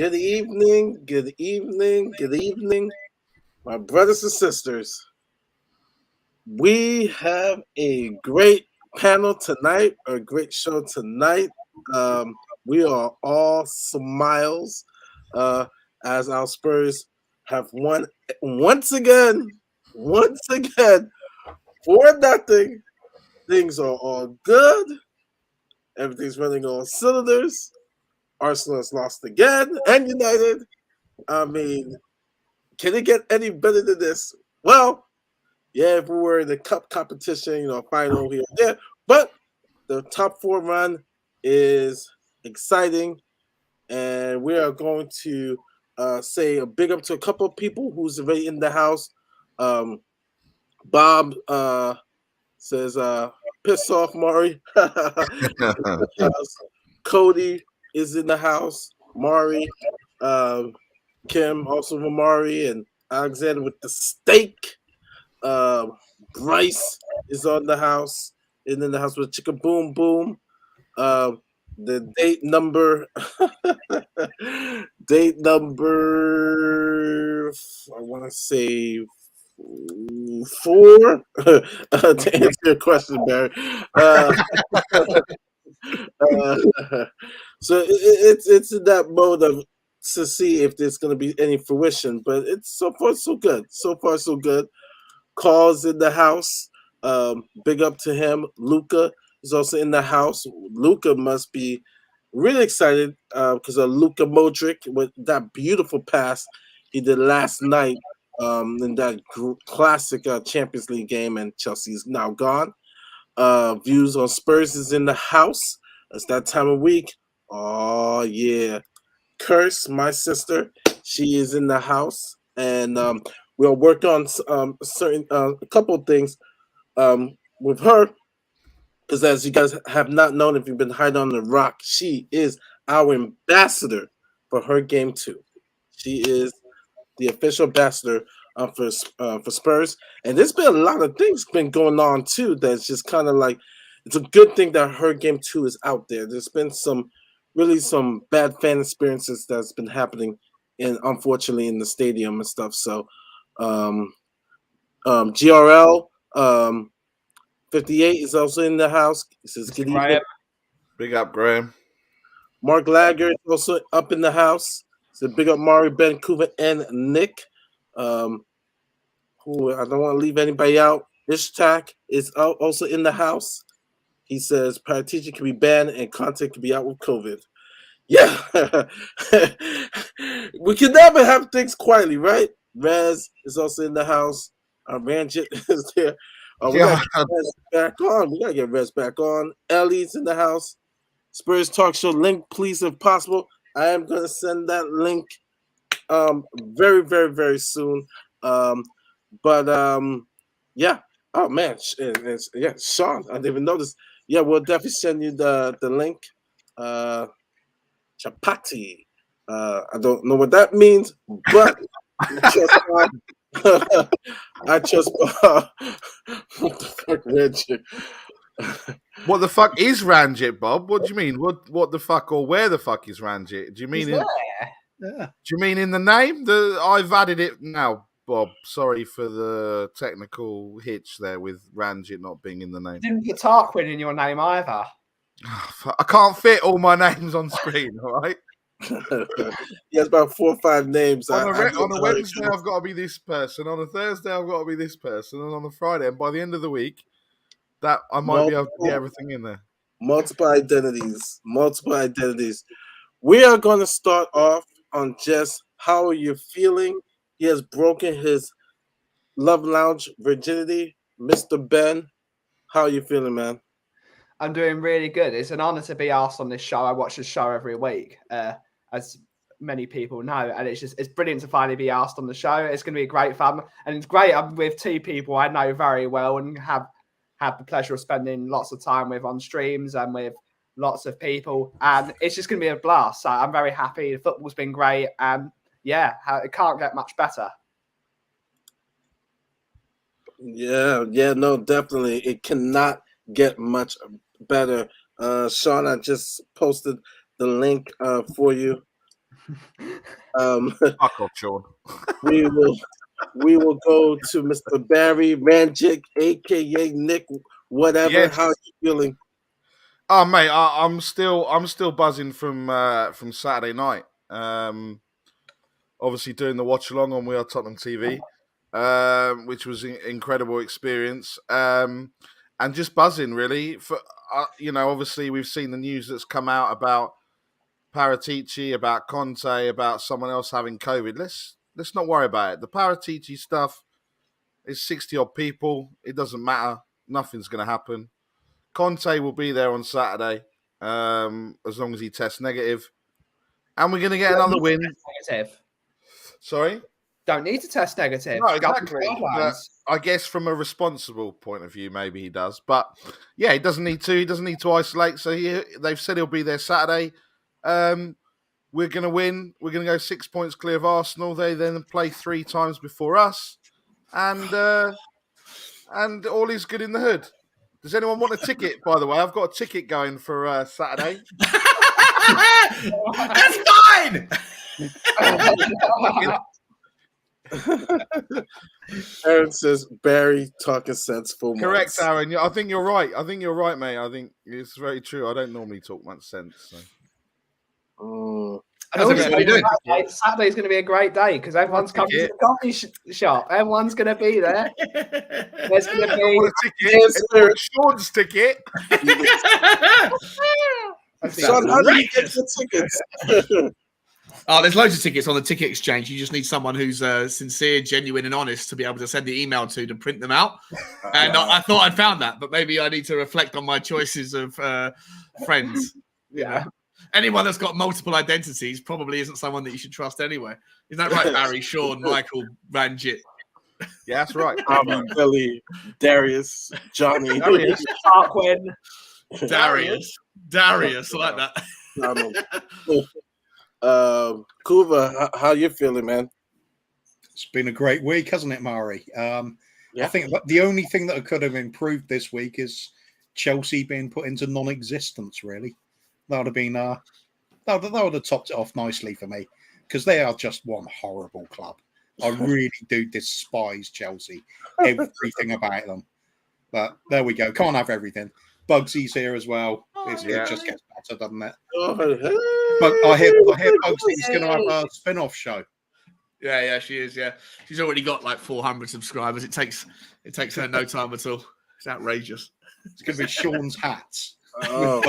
Good evening, good evening, good evening, my brothers and sisters. We have a great panel tonight, a great show tonight. We are all smiles uh, as our Spurs have won once again, once again, 4-0. Things are all good. Everything's running on cylinders. Arsenal has lost again, and United. I mean, can it get any better than this? Well, yeah, if we were in the cup competition, final here, yeah. But the top four run is exciting, and we are going to say a big up to a couple of people who's already in the house. Bob says, "Piss off, Mari." Cody is in the house. Mari, Kim also with Mari, and Alexander with the steak. Bryce is on the house, and in the house with Chicka Boom Boom. The date number, I want to say 4. To answer your question, Barry. So it's in that mode of to see if there's going to be any fruition, but it's so far so good. So far so good. Calls in the house. Big up to him. Luca is also in the house. Luca must be really excited because of Luca Modric with that beautiful pass he did last night in that classic Champions League game, and Chelsea's now gone. Views on Spurs is in the house. It's that time of week. Oh yeah. Curse, my sister, she is in the house, and we'll work on certain a couple of things with her, because as you guys have not known, if you've been hiding on the rock, she is our ambassador for her game too. She is the official ambassador for Spurs, and there's been a lot of things been going on too. That's just kind of like it's a good thing that her game two is out there. There's been some bad fan experiences that's been happening, and unfortunately in the stadium and stuff. So, GRL 58 is also in the house. He says good evening. Big up, Graham. Mark Lager is also up in the house. So big up Mari, Ben, Kuva, and Nick. Who I don't want to leave anybody out. Ishtak is also in the house. He says Paratici can be banned and Conte can be out with COVID. Yeah. We can never have things quietly, right? Rez is also in the house. Ranjit is there. We gotta get Rez back on. We gotta get Rez back on. Ellie's in the house. Spurs Talk Show link, please, if possible. I am gonna send that link very, very, very soon. Yeah. Oh man, yeah, Sean, I didn't even notice. Yeah, we'll definitely send you the link. Chapati. I don't know what that means, but I just what the fuck, Ranjit? What the fuck is Ranjit, Bob? What do you mean? What the fuck or where the fuck is Ranjit? Do you mean Do you mean in the name? I've added it now, Bob. Sorry for the technical hitch there with Ranjit not being in the name. You didn't put Tarquin in your name either. I can't fit all my names on screen, all right? He has about 4 or 5 names. On a Wednesday, I've got to be this person. On a Thursday, I've got to be this person. And on a Friday, and by the end of the week, that I might be able to get everything in there. Multiple identities. We are going to start off on just how are you feeling. He has broken his Love Lounge virginity. Mr. Ben, how are you feeling, man? I'm doing really good. It's an honor to be asked on this show. I watch the show every week, as many people know, and it's brilliant to finally be asked on the show. It's going to be great fun, and it's great. I'm with 2 people I know very well and have the pleasure of spending lots of time with on streams and with lots of people, and it's just going to be a blast. So I'm very happy. The football's been great, and yeah, it can't get much better. Yeah, no, definitely. It cannot get much better. Sean, I just posted the link for you. Fuck off, Sean. we will go to Mr. Barry Ranjic, aka Nick. Whatever. Yes. How are you feeling? Oh mate, I'm still buzzing from Saturday night. Obviously doing the watch along on We Are Tottenham TV, which was an incredible experience. And just buzzing really. For obviously we've seen the news that's come out about Paratici, about Conte, about someone else having COVID. Let's not worry about it. The Paratici stuff is 60 odd people. It doesn't matter. Nothing's going to happen. Conte will be there on Saturday, as long as he tests negative. And we're going to get another win. Negative. Sorry? Don't need to test negative. No, exactly. But I guess from a responsible point of view, maybe he does. But yeah, he doesn't need to. He doesn't need to isolate. So they've said he'll be there Saturday. We're going to win. We're going to go 6 points clear of Arsenal. They then play 3 times before us. And all is good in the hood. Does anyone want a ticket, by the way? I've got a ticket going for Saturday. That's fine! Aaron says, Barry talking sense for months. Correct, Aaron. I think you're right. Mate. I think it's very true. I don't normally talk much sense. So. How's everybody doing? Saturday's going to be a great day because everyone's coming to the coffee shop. Everyone's going to be there. There's going to be Sean's ticket. Sean, how do you get the tickets? Oh, there's loads of tickets on the ticket exchange. You just need someone who's sincere, genuine, and honest to be able to send the email to print them out. And I thought I'd found that, but maybe I need to reflect on my choices of friends. Yeah. Anyone that's got multiple identities probably isn't someone that you should trust anyway. Isn't that right, Barry, Sean, Michael, Ranjit? Yeah, that's right. Billy, Darius, Johnny, Tarquin, Darius, I like that. Kuva, how you feeling, man? It's been a great week, hasn't it, Mari? I think the only thing that could have improved this week is Chelsea being put into non-existence, really. That would have been that would have topped it off nicely for me, because they are just one horrible club. I really do despise Chelsea, everything about them. But there we go. Can't have everything. Bugsy's here as well. It just gets better, doesn't it? But I hear Bugsy's going to have a spin-off show. Yeah, she is. Yeah, she's already got like 400 subscribers. It takes her no time at all. It's outrageous. It's going to be Sean's hats. Oh.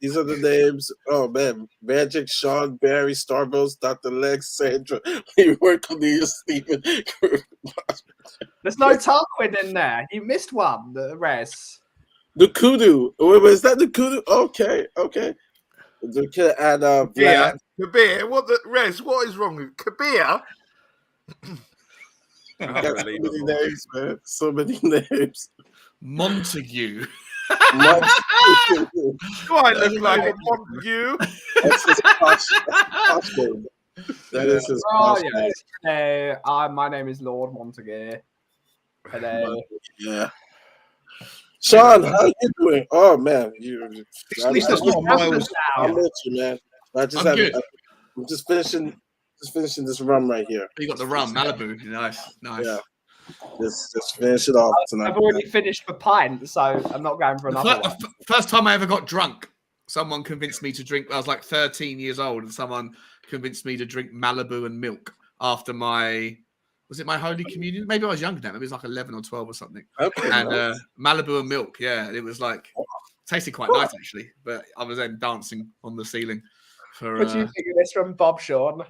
These are the names. Oh man, Magic, Sean, Barry, Starbucks, Dr. Lex, Sandra. We work on these, Stephen. There's no Tarquin in there. You missed one. The res. The kudu. Wait, is that the kudu? Okay. We can add Kabir. What the res? What is wrong with Kabir? So many names, man. So many names. Montague. Do I look like a Montague? That's his posh name. That is his posh name. Hello, my name is Lord Montague. Hello. Yeah. Sean, how you doing? Oh man, At least there's not miles. I'm with you, man. I'm just finishing this rum right here. You got the rum, Malibu. Nice. Yeah. Just finish it off tonight. I've already finished the pint, so I'm not going for another one. First time I ever got drunk, someone convinced me to drink. I was like 13 years old, and someone convinced me to drink Malibu and milk after was it my Holy Communion? Maybe I was younger then. Maybe it was like 11 or 12 or something. Okay. And Malibu and milk, yeah. It was like, tasted quite nice actually. But I was then dancing on the ceiling. What do you think of this from Bob Sean?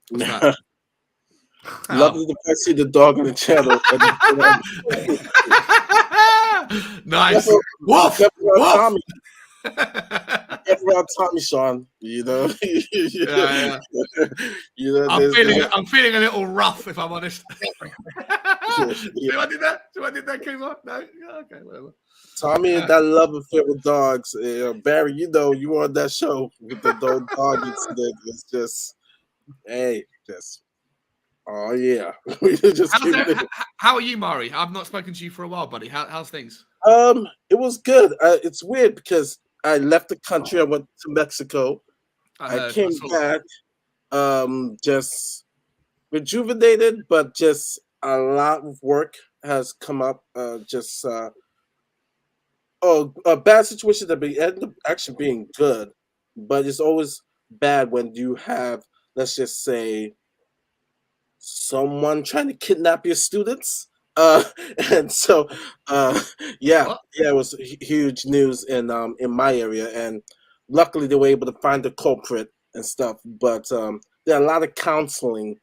What's that? Lovely to see the dog on the channel. Nice. Woof. Around Tommy, Sean. You know. Yeah. You know. I'm feeling a little rough, if I'm honest. Do I did that, Kumar? No. Yeah, okay, whatever. Tommy and that love affair with dogs. Barry, you were on that show with the dog incident. It's just, oh yeah. How are you, Mari? I've not spoken to you for a while, buddy. How's things? It was good. It's weird because I left the country. I went to Mexico. I came back just rejuvenated, but just a lot of work has come up. A bad situation that end up actually being good, but it's always bad when you have, let's just say, someone trying to kidnap your students. Uh, and so, it was huge news in my area, and luckily they were able to find the culprit and stuff. But there are a lot of counseling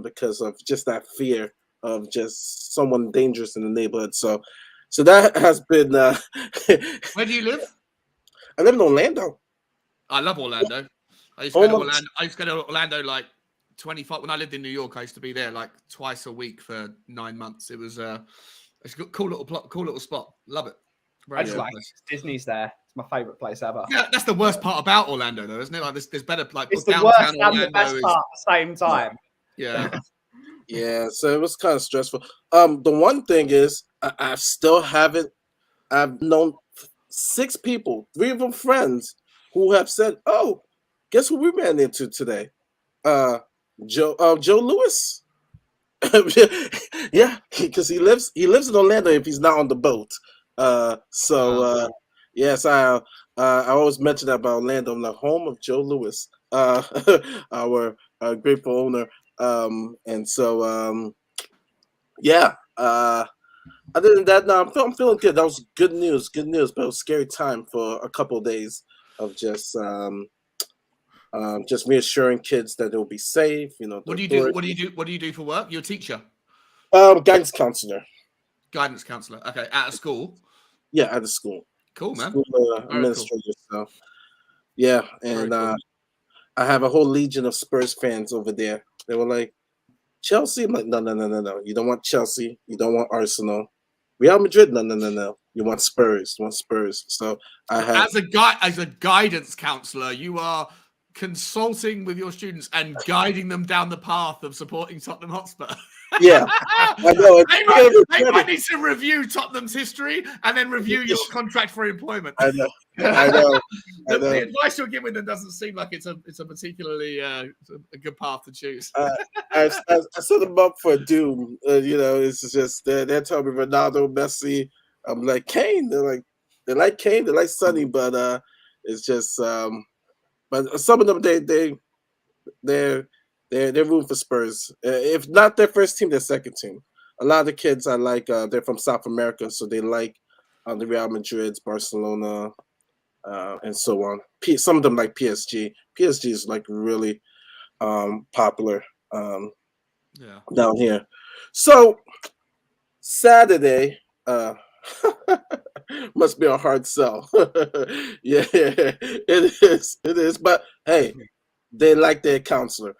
because of just that fear of just someone dangerous in the neighborhood. So that has been. Where do you live? I live in Orlando. I love Orlando. I used to go to Orlando like 25 when I lived in New York. I used to be there like twice a week for 9 months. It's a cool little spot. Love it. I just like Disney's there. It's my favorite place ever. Yeah, that's the worst part about Orlando, though, isn't it? Like there's better like it's the worst and the best part at the same time. Yeah. Yeah, so it was kind of stressful. The one thing is, I've known 6 people, 3 of them friends, who have said, "Oh, guess who we ran into today? Joe Lewis." Yeah, because he lives in Orlando if he's not on the boat. Yes, I always mention that about Orlando, the home of Joe Lewis, our grateful owner. And so, other than that, no, I'm feeling good. That was good news, but it was a scary time for a couple of days of just reassuring kids that they'll be safe. What do you do? What do you do for work? You're a teacher. Guidance counselor. Guidance counselor. Okay, at a school. Yeah, at a school. Cool, man. School administrator. Cool. So, yeah, and cool. I have a whole legion of Spurs fans over there. They were like, Chelsea? I'm like, no. You don't want Chelsea. You don't want Arsenal. Real Madrid? No. You want Spurs. So I have as a guidance counselor, you are consulting with your students and guiding them down the path of supporting Tottenham Hotspur. Yeah, I know. They might need to review Tottenham's history and then review your contract for employment. I know. The advice you're giving them doesn't seem like it's a particularly a good path to choose. I set them up for doom. It's just they're telling me Ronaldo, Messi. I'm like Kane. They like Kane. They like Sonny, but it's just but some of them they're rooting for Spurs. If not their first team, their second team. A lot of the kids I like, they're from South America, so they like the Real Madrids, Barcelona, and so on. Some of them like PSG. PSG is like really popular down here. So Saturday must be a hard sell. Yeah, it is. But hey, they like their counselor.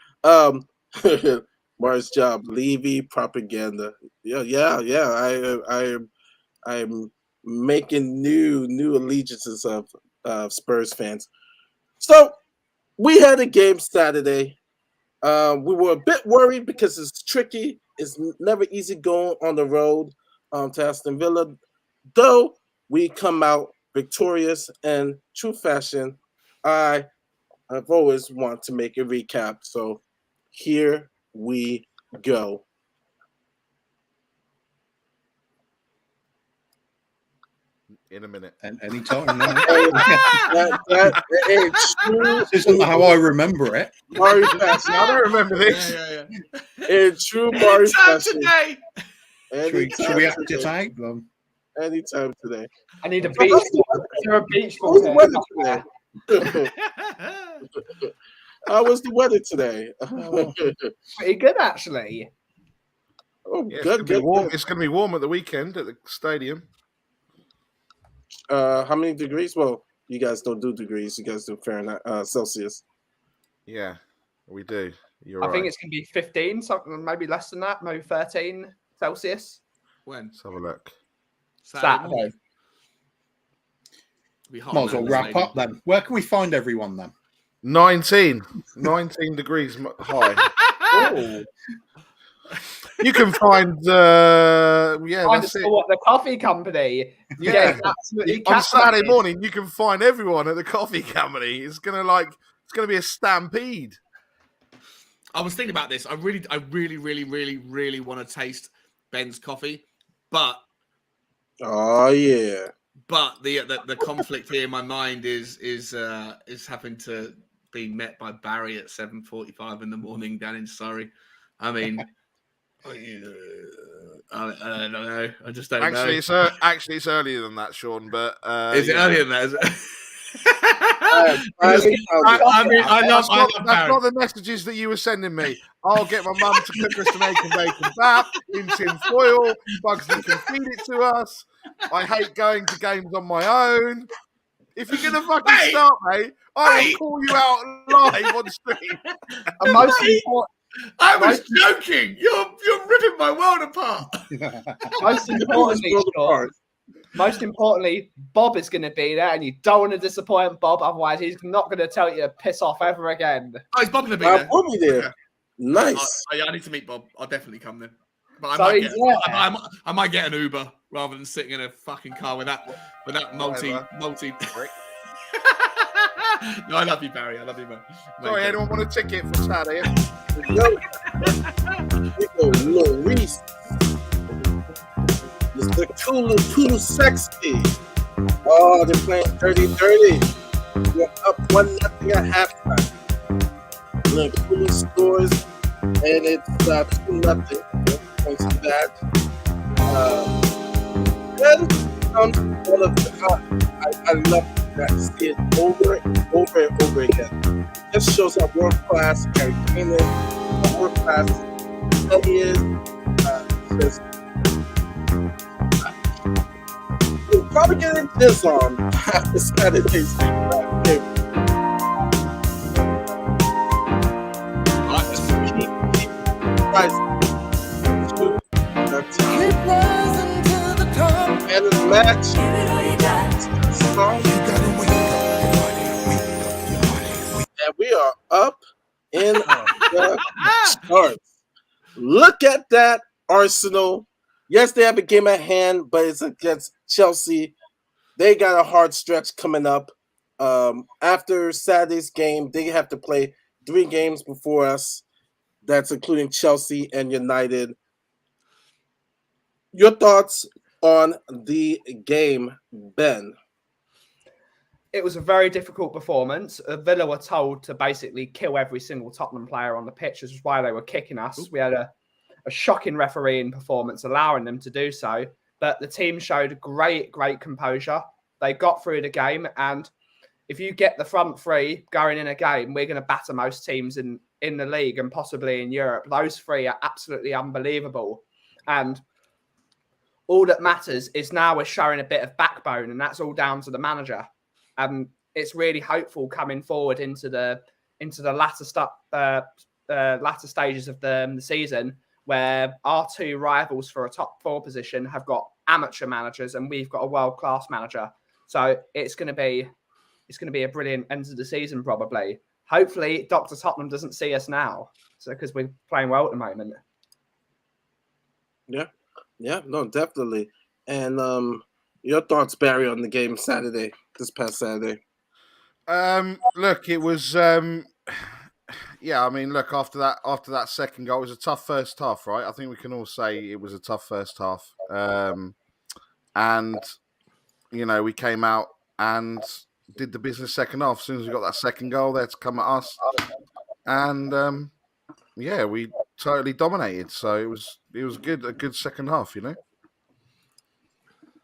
Mars job, Levy propaganda. Yeah. I'm making new allegiances of Spurs fans. So we had a game Saturday. We were a bit worried because it's tricky. It's never easy going on the road to Aston Villa. Though we come out victorious in true fashion, I've always want to make a recap. So here we go. In a minute. And any time now. This isn't how I remember it. Mari fashion. I don't remember this. Yeah. In true Mari fashion. Should we have to take them? Anytime today. I need a beach. A beach ball today. How was the weather today? Pretty good, actually. Oh, yeah, good. It's going to be warm at the weekend at the stadium. How many degrees? Well, you guys don't do degrees. You guys do Fahrenheit, Celsius. Yeah, we do. I think it's going to be 15, something maybe less than that, maybe 13 Celsius. When? Let's have a look. Saturday. Might as well wrap up then. Where can we find everyone then? 19 degrees high. Oh. You can find that's it. What, the coffee company? Yeah, on Saturday morning you can find everyone at the coffee company. It's gonna It's going to be a stampede. I was thinking about this. I really want to taste Ben's coffee, but oh yeah. But the conflict here in my mind is having to be met by Barry at 7:45 in the morning down in Surrey. I mean, I don't know. I just don't know. It's earlier than that, Sean. But is it earlier than that? Is it? I love not the messages that you were sending me. I'll get my mum to cook us an egg and bacon bath in tin foil. Bugsy can feed it to us. I hate going to games on my own. If you're gonna fucking start, mate, I will call you out live on stream. I was joking. You're ripping my world apart. Most importantly, Bob is going to be there, and you don't want to disappoint Bob. Otherwise, he's not going to tell you to piss off ever again. Oh, is Bob going to be there? I'll be there. Okay. Nice. I need to meet Bob. I'll definitely come then. But I might get an Uber rather than sitting in a fucking car with that multi. No, I love you, Barry. I love you, man. Sorry, anyone want a ticket for Saturday? Reese. It's the cool sexy. Oh, they're playing dirty. We're up 1-0 at halftime. The Kulu scores, and it's 2-0. Points to that. Then comes all of the I love that. See it over and over again. This shows how world class Gary Kane is, how world class he is. We'll probably get into this on after Saturday's game. Keep rising to the top. And the match. And we are up in the starts. Look at that, Arsenal. Yes, they have a game at hand, but it's against Chelsea. They got a hard stretch coming up. After Saturday's game, they have to play 3 games before us. That's including Chelsea and United. Your thoughts on the game, Ben? It was a very difficult performance. Villa were told to basically kill every single Tottenham player on the pitch, which is why they were kicking us. We had a shocking refereeing performance, allowing them to do so. But the team showed great composure. They got through the game, and if you get the front 3 going in a game, we're going to batter most teams in the league and possibly in Europe. Those 3 are absolutely unbelievable. And all that matters is now we're showing a bit of backbone, and that's all down to the manager. It's really hopeful coming forward into the latter stages of the season, where our 2 rivals for a top 4 position have got amateur managers, and we've got a world-class manager. So it's going to be a brilliant end to the season, probably. Hopefully, Dr. Tottenham doesn't see us now, because we're playing well at the moment. Yeah, no, definitely. And your thoughts, Barry, on the game this past Saturday? Look, it was. After that second goal, it was a tough first half, right? I think we can all say it was a tough first half. And we came out and did the business second half. As soon as we got that second goal, they had to come at us, and we totally dominated. So it was a good second half,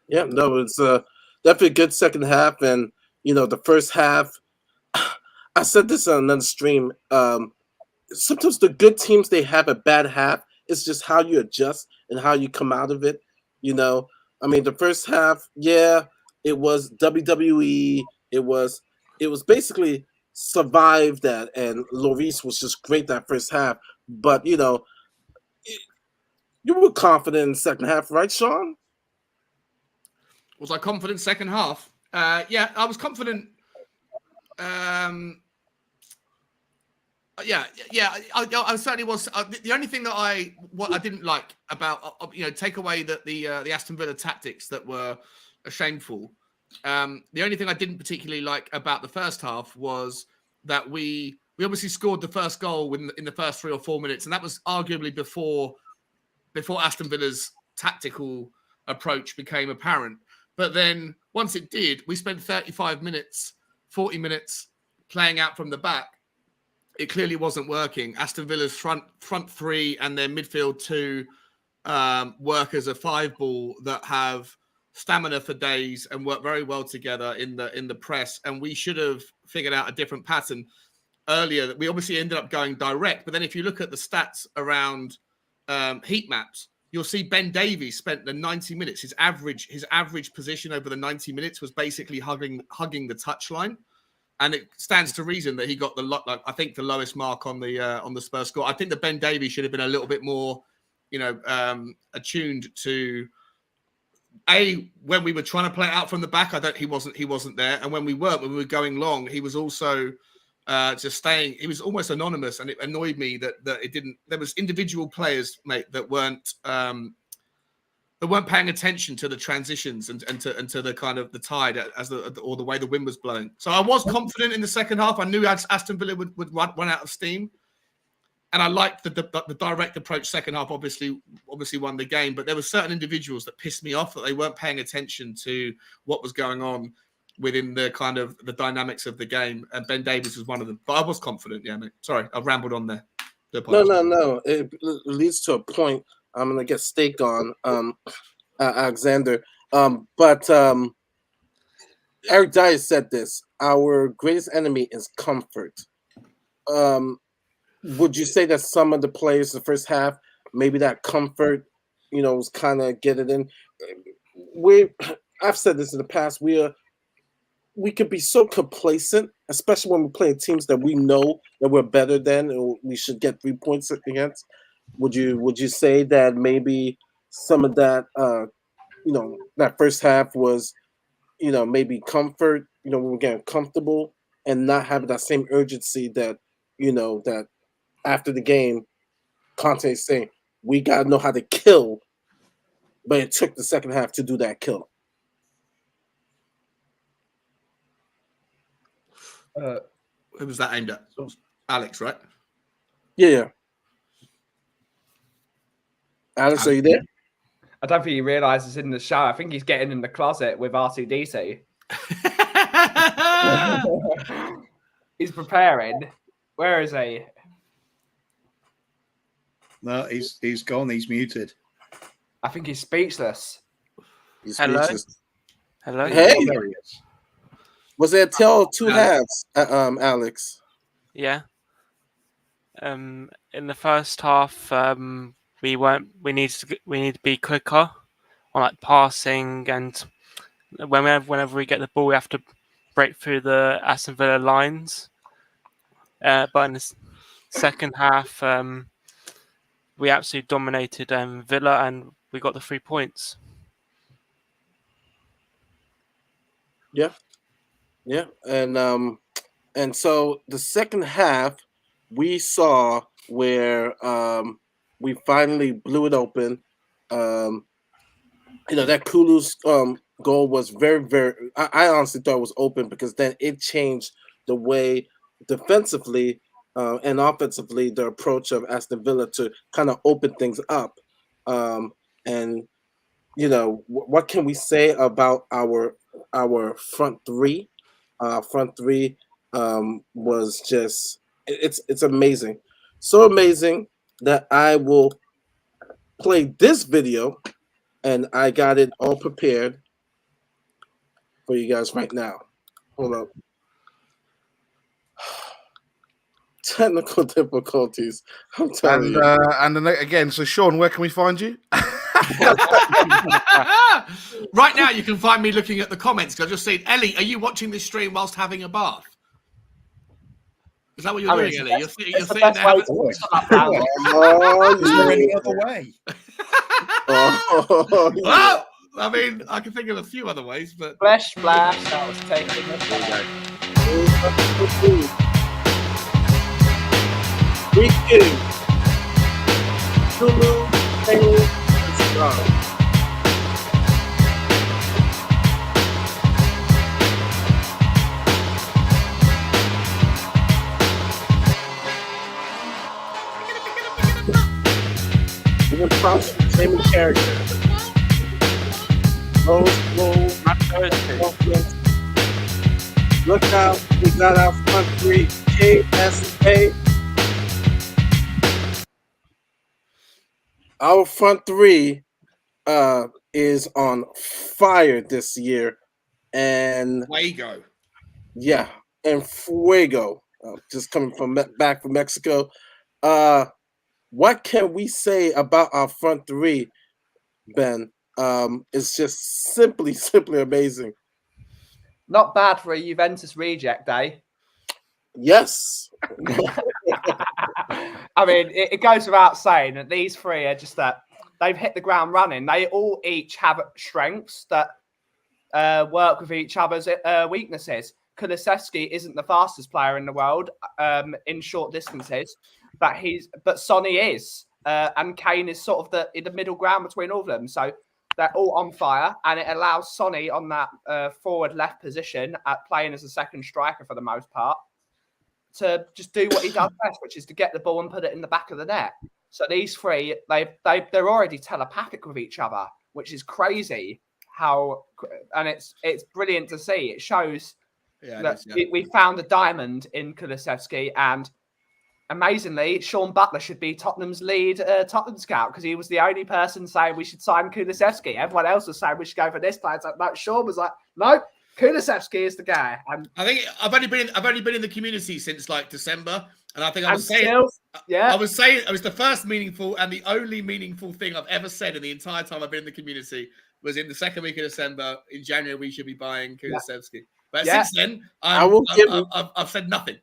Yeah, no, it's definitely a good second half, and the first half. I said this on another stream. Sometimes the good teams, they have a bad half. It's just how you adjust and how you come out of it. I mean, the first half, it was WWE. It was basically survived that, and Lloris was just great that first half. But you were confident in the second half, right, Sean? Was I confident second half? Yeah, I was confident. I certainly was. The only thing that I didn't like about take away the Aston Villa tactics that were shameful. The only thing I didn't particularly like about the first half was that we obviously scored the first goal in the first 3 or 4 minutes, and that was arguably before Aston Villa's tactical approach became apparent. But then once it did, we spent 35 minutes, 40 minutes playing out from the back. It clearly wasn't working. Aston Villa's front three and their midfield two work as a 5-ball that have stamina for days and work very well together in the press. And we should have figured out a different pattern earlier. We obviously ended up going direct, but then if you look at the stats around heat maps, you'll see Ben Davies spent the 90 minutes. His average position over the 90 minutes was basically hugging the touchline. And it stands to reason that he got the lowest mark on the Spurs score. I think that Ben Davies should have been a little bit more, attuned to when we were trying to play it out from the back. He wasn't there, and when we were going long, he was also just staying. He was almost anonymous, and it annoyed me that it didn't. There was individual players, mate, that weren't paying attention to the transitions and to the kind of the tide or the way the wind was blowing. So I was confident in the second half. I knew Aston Villa would run out of steam, and I liked the direct approach. Second half obviously won the game, but there were certain individuals that pissed me off that they weren't paying attention to what was going on within the kind of the dynamics of the game, and Ben Davies was one of them. But I was confident, yeah, mate. Sorry, I've rambled on there. No. It leads to a point. I'm gonna get steak on Alexander. But Eric Dyer said this: our greatest enemy is comfort. Would you say that some of the players the first half, maybe that comfort, was kind of get it in? I've said this in the past. We could be so complacent, especially when we're playing teams that we know that we're better than, and we should get 3 points against. Would you say that maybe some of that, that first half was, maybe comfort, when we're getting comfortable and not having that same urgency that, that after the game, Conte is saying, we got to know how to kill, but it took the second half to do that kill. Who was that aimed at? Alex, right? Yeah. Alex, are you there? I don't think he realizes in the show. I think he's getting in the closet with R2D2. He's preparing. Where is he? No, he's gone. He's muted. I think he's speechless. Hello? Speechless. Hello? Hey! Oh, there he is. Was there a tale of two halves, Alex? Yeah. In the first half, we need to be quicker on like passing, and whenever we get the ball, we have to break through the Aston Villa lines. But in the second half, we absolutely dominated Villa, and we got the 3 points. Yeah, and so the second half we saw where we finally blew it open. That Kulu's goal was very, very. I honestly thought it was open because then it changed the way defensively and offensively the approach of Aston Villa to kind of open things up. And what can we say about our front three? Front three was just it's amazing, so amazing that I will play this video, and I got it all prepared for you guys right now. Hold up. Technical difficulties. I'm telling you. And then again, so Sean, where can we find you? Right now, you can find me looking at the comments because I've just seen Ellie. Are you watching this stream whilst having a bath? Is that what you're doing, Ellie? You're sitting there. Is there any other way? Well, I mean, I can think of a few other ways, but Flesh splash. That was taking it. 3, 2, Tulu, Taylor, let's go. crouch entertainment character. Look out, we got our front three, KSA. Our front three is on fire this year. And Fuego. Yeah, and Fuego. Just coming back from Mexico. What can we say about our front three, Ben? It's just simply amazing. Not bad for a Juventus reject, eh? Yes. I mean, it goes without saying that these three are just that they've hit the ground running. They all each have strengths that work with each other's weaknesses. Kulusevski isn't the fastest player in the world in short distances, but Sonny is, and Kane is sort of in the middle ground between all of them. So they're all on fire, and it allows Sonny on that forward left position at playing as a second striker for the most part to just do what he does best, which is to get the ball and put it in the back of the net. So these three, they're already telepathic with each other, which is crazy. And it's brilliant to see. It shows that we found a diamond in Kulusevski, and amazingly, Sean Butler should be Tottenham's lead Tottenham scout because he was the only person saying we should sign Kulusevski. Everyone else was saying we should go for this player. It's like, no, Sean was like, no, Kulusevski is the guy. And I think I've only been in the community since like December, and I think I was saying it was the first meaningful and the only meaningful thing I've ever said in the entire time I've been in the community was in the second week of December. In January, we should be buying Kulusevski. Yeah. But since then, I've said nothing.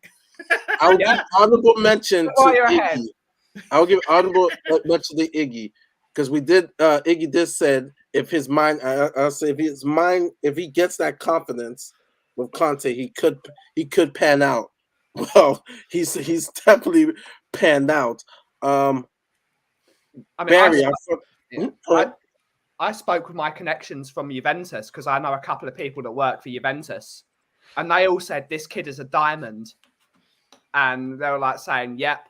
I'll give honorable mention to Iggy. I'll give honorable mention to Iggy because we did. Iggy did said if his mind, I'll say if he gets that confidence with Conte, he could pan out. Well, he's definitely panned out. I mean, Barry, I spoke with my connections from Juventus because I know a couple of people that work for Juventus, and they all said this kid is a diamond, and they were like saying, "Yep,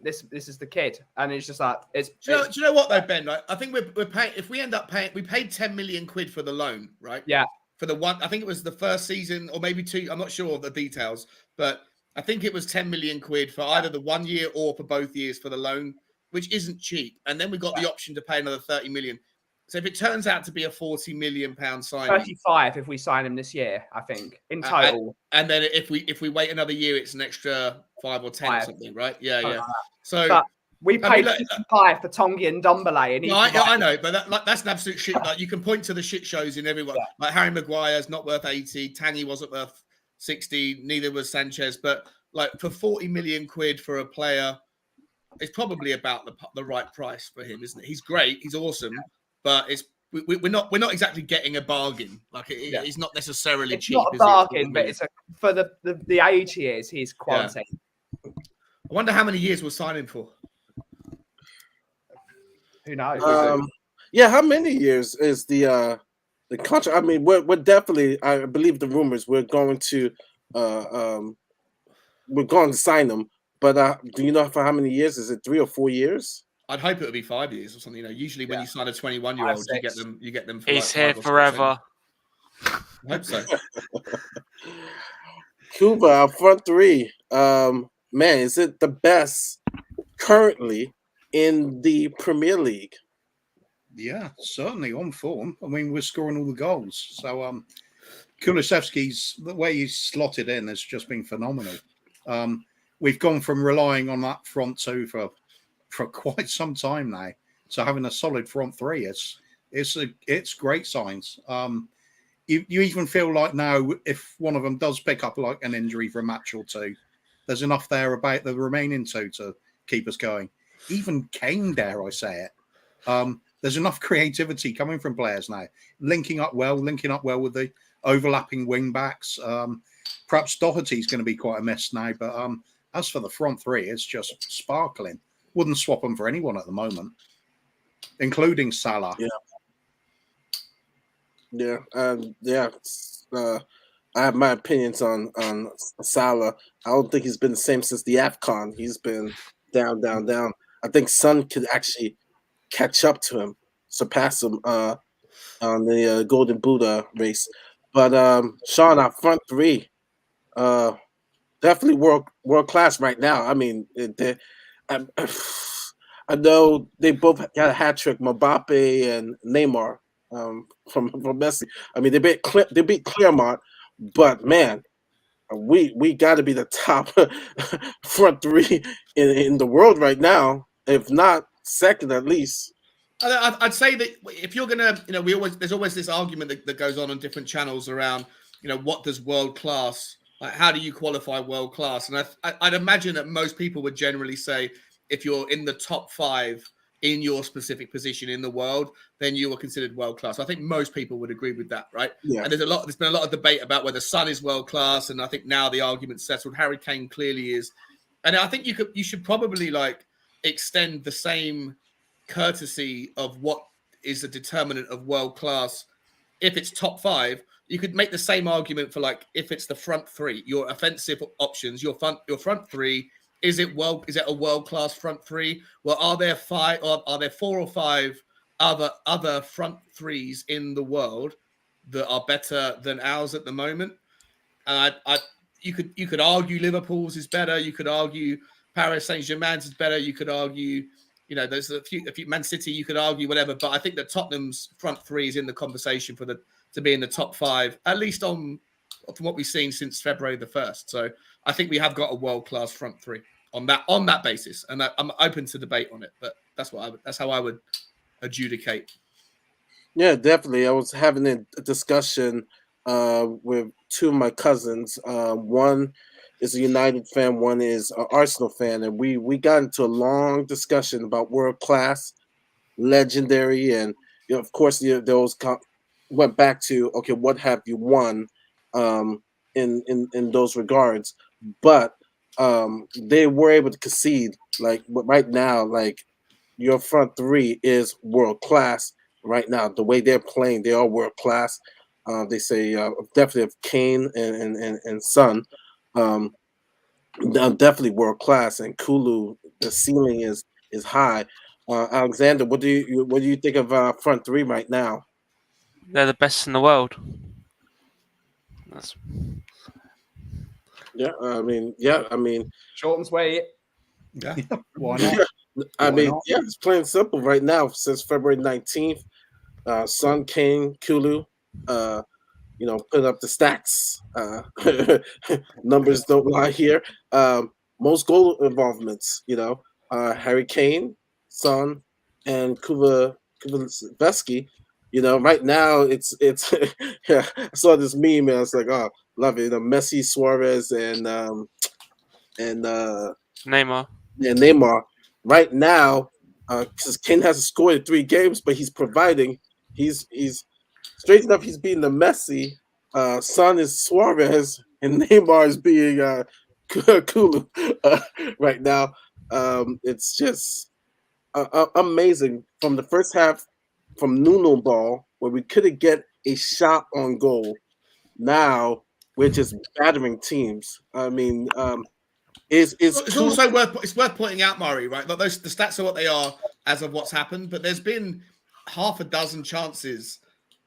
this is the kid," and it's just like it's. Do you know what though, Ben? Like, I think we're paying. If we end up paying, we paid 10 million quid for the loan, right? Yeah. For the one, I think it was the first season or maybe two. I'm not sure of the details, but I think it was 10 million quid for either the 1 year or for both years for the loan, which isn't cheap. And then we got the option to pay another 30 million. So if it turns out to be a 40 million pound signing, 35 if we sign him this year, I think in total. And then if we wait another year, it's an extra 5 or 10 or something, right? Yeah. So but we paid 55 for Tongi and Dombele, and I know, but that's an absolute shit. Like you can point to the shit shows in everyone. Yeah. Like Harry Maguire's not worth 80, Tangy wasn't worth 60, neither was Sanchez. But like for 40 million quid for a player, it's probably about the right price for him, isn't it? He's great, he's awesome. But we're not exactly getting a bargain. Like it's not necessarily cheap. It's not a bargain, but it's for the age he is. He's quality. Yeah. I wonder how many years we're signing for. Who knows? How many years is the contract? I mean, we're definitely. I believe the rumors we're going to sign him. But do you know for how many years? Is it 3 or 4 years? I'd hope it would be 5 years or something. You know, usually when you sign a 21-year-old, you get them. For He's here forever. I hope so. Cuba, our front three. Man, is it the best currently in the Premier League? Yeah, certainly on form. I mean, we're scoring all the goals. So Kulusevski's the way he's slotted in has just been phenomenal. We've gone from relying on that front two for quite some time now. So having a solid front three, it's great signs. You even feel like now if one of them does pick up like an injury for a match or two, there's enough there about the remaining two to keep us going. Even Kane, dare I say it. There's enough creativity coming from players now, linking up well with the overlapping wing backs. Perhaps Doherty's going to be quite a mess now, but as for the front three, it's just sparkling. Wouldn't swap them for anyone at the moment, including Salah. I have my opinions on Salah. I don't think he's been the same since the AFCON. He's been down. I think Son could actually catch up to him, surpass him on the Golden Buddha race. But Sean, our front three, definitely world class right now. I mean, I, I know they both got a hat trick, Mbappe and Neymar from Messi. I mean, they beat Claremont, but man, we got to be the top front three in the world right now, if not second at least. I'd say that if you're gonna, there's always this argument that goes on different channels around, what does world class, like how do you qualify world class? And I'd imagine that most people would generally say if you're in the top 5 in your specific position in the world, then you are considered world class. I think most people would agree with that, right? Yeah. And there's been a lot of debate about whether Son is world class, and I think now the argument's settled. Harry Kane clearly is, and I think you should probably like extend the same courtesy of what is a determinant of world class. If it's top 5, you could make the same argument for like if it's the front 3, your offensive options, your front 3. Is it a world class front 3? Well, are there 4 or 5 other front 3s in the world that are better than ours at the moment? You could argue Liverpool's is better. You could argue Paris Saint-Germain's is better. You could argue, there's a few Man City. You could argue whatever, but I think that Tottenham's front 3 is in the conversation to be in the top 5, at least from what we've seen since February the 1st. So I think we have got a world class front 3 on that basis, and I'm open to debate on it. But that's how I would adjudicate. Yeah, definitely. I was having a discussion with 2 of my cousins. One is a United fan, one is an Arsenal fan, and we got into a long discussion about world class, legendary, and of course those went back to okay, what have you won in those regards, but they were able to concede like right now, like your front 3 is world class right now. The way they're playing, they are world class. They say definitely of Kane and Son, definitely world class. And Kulu, the ceiling is high. Alexander, what do you think of front 3 right now? They're the best in the world. Yeah, I mean, short and sweet. Yeah, why not? I mean, yeah, it's plain and simple right now. Since February 19th, Son, Kane, Kulu, put up the stats. Numbers don't lie here. Most goal involvements, Harry Kane, Son, and Kulusevski. Right now it's yeah, I saw this meme and I was like, oh, love it. Messi, Suarez, and Neymar. Yeah, Neymar. Right now, because Kane hasn't scored in 3 games, but he's providing. He's straight enough. He's beating the Messi. Son is Suarez, and Neymar is being Kulu right now. It's just amazing. From the first half, from Nuno ball, where we couldn't get a shot on goal. Now we're just battering teams. I mean, it's also worth pointing out, Murray, right? That the stats are what they are as of what's happened, but there's been half a dozen chances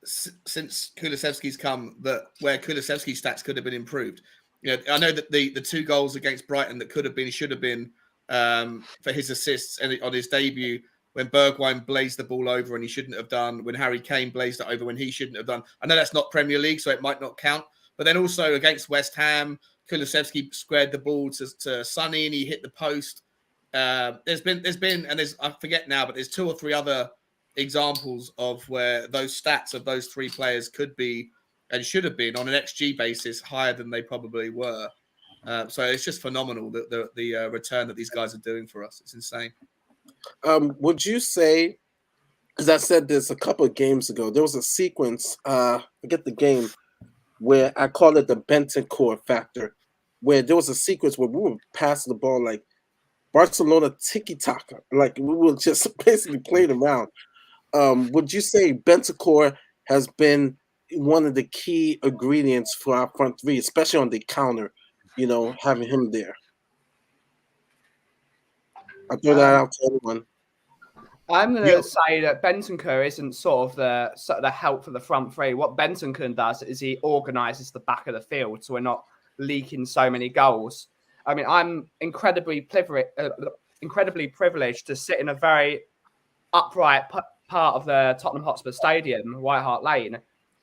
since Kulusevski's come where Kulusevski's stats could have been improved. I know that the 2 goals against Brighton that should have been for his assists and on his debut, when Bergwijn blazed the ball over and he shouldn't have done, when Harry Kane blazed it over when he shouldn't have done. I know that's not Premier League, so it might not count. But then also against West Ham, Kulusevski squared the ball to Sonny and he hit the post. There's been, and I forget now, but there's 2 or 3 other examples of where those stats of those 3 players could be and should have been on an XG basis higher than they probably were. So it's just phenomenal the return that these guys are doing for us. It's insane. Would you say, because I said this a couple of games ago, there was a sequence, forget the game, where I call it the Bentancur factor, where there was a sequence where we were passing the ball like Barcelona tiki-taka, like we were just basically playing around. Would you say Bentancur has been one of the key ingredients for our front 3, especially on the counter, having him there? I'll throw that out to everyone. I'm going to say that Bentancur isn't sort of the help for the front three. What Bentancur does is he organises the back of the field, so we're not leaking so many goals. I mean, I'm incredibly privileged to sit in a very upright part of the Tottenham Hotspur Stadium, White Hart Lane,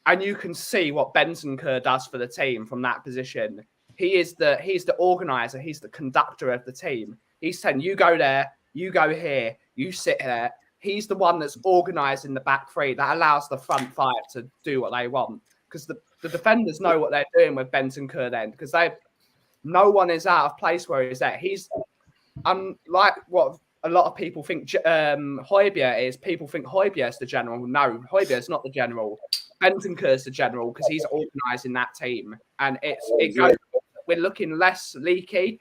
and you can see what Bentancur does for the team from that position. He's the organizer. He's the conductor of the team. He's saying, you go there, you go here, you sit there. He's the one that's organising the back three. That allows the front five to do what they want. Because the defenders know what they're doing with Bentancur then. Because no one is out of place where he's at. He's unlike what a lot of people think Højbjerg is. People think Højbjerg is the general. No, Højbjerg is not the general. Bentancur is the general because he's organising that team. And we're looking less leaky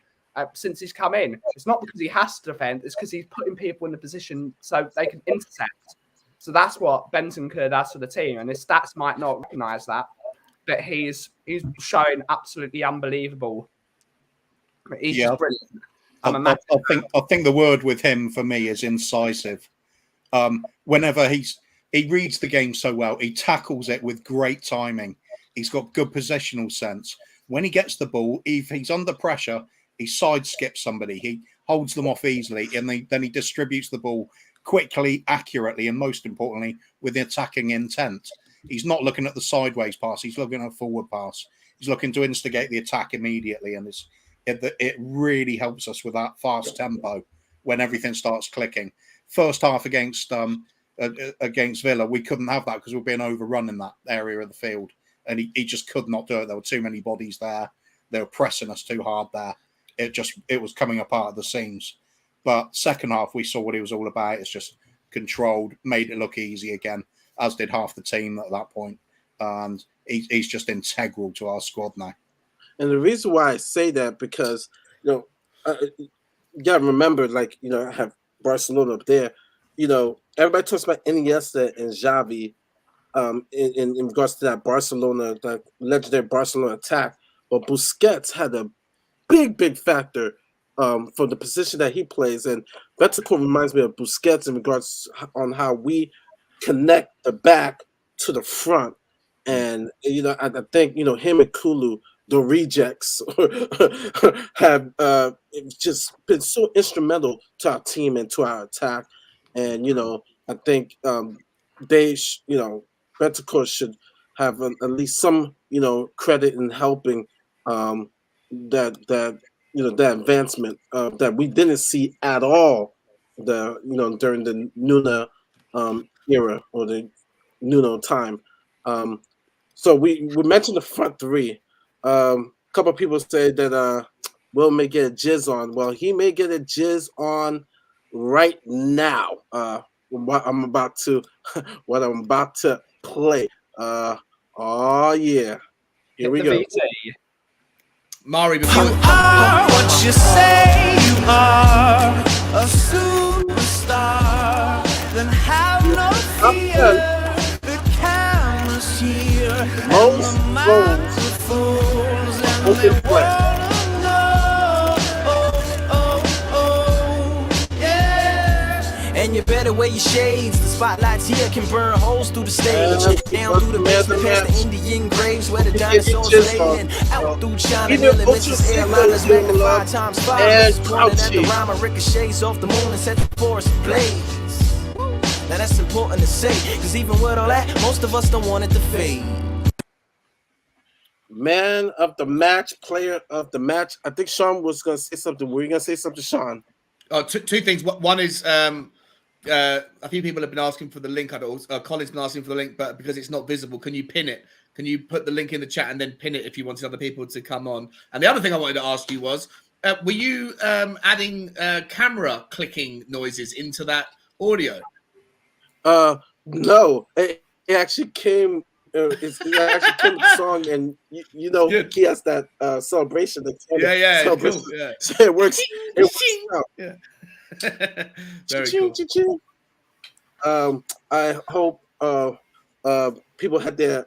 since he's come in. It's not because he has to defend, it's because he's putting people in the position so they can intercept. So that's what Bentancur does for the team. And his stats might not recognise that, but he's showing absolutely unbelievable. He's just brilliant. I think the word with him for me is incisive. Whenever he reads the game so well, he tackles it with great timing. He's got good positional sense. When he gets the ball, if he's under pressure, he sideskips somebody. He holds them off easily, and then he distributes the ball quickly, accurately, and most importantly, with attacking intent. He's not looking at the sideways pass. He's looking at a forward pass. He's looking to instigate the attack immediately, and it really helps us with that fast tempo when everything starts clicking. First half against Villa, we couldn't have that because we were being overrun in that area of the field, and he just could not do it. There were too many bodies there. They were pressing us too hard there. It was coming apart at the seams. But second half, we saw what he was all about. It's just controlled, made it look easy again, as did half the team at that point. And he's just integral to our squad now. And the reason why I say that, because, you gotta remember, I have Barcelona up there. Everybody talks about Iniesta and Xavi in regards to that Barcelona, that legendary Barcelona attack. But Busquets had a big factor for the position that he plays. And Bentancur reminds me of Busquets in regards on how we connect the back to the front. And, I think, him and Kulu, the rejects, have just been so instrumental to our team and to our attack. And, I think Bentancur should have at least some, credit in helping that advancement that we didn't see at all during the Nuno era or the Nuno time. So we mentioned the front three. A couple of people say that Will may get a jizz on. Well, he may get a jizz on right now. What I'm about to play. Oh yeah, here we go. Mari, you are what you say you are, a superstar. Then have no fear. The camera's here. Most goals open play. And you better wear your shades. The spotlights here can burn holes through the stage. Down through the basement past the Indian graves where the dinosaurs laid. And out through China, Mrs. Airliners magnified times 5. Pointed at the rhyme of ricochets off the moon and set the forest ablaze. Now that's important to say, because even with all that, most of us don't want it to fade. Man of the match, player of the match. I think Sean was going to say something. Were you going to say something, Sean? Two things. One is a few people have been asking for the link. Colin's been asking for the link, but because it's not visible, can you pin it? Can you put the link in the chat and then pin it if you wanted other people to come on? And the other thing I wanted to ask you was, were you adding camera clicking noises into that audio? No, it actually came. It actually came with the song, and he has that celebration. Celebration. Cool. Yeah. So it works. It works out. Yeah. Very cool. I hope people had their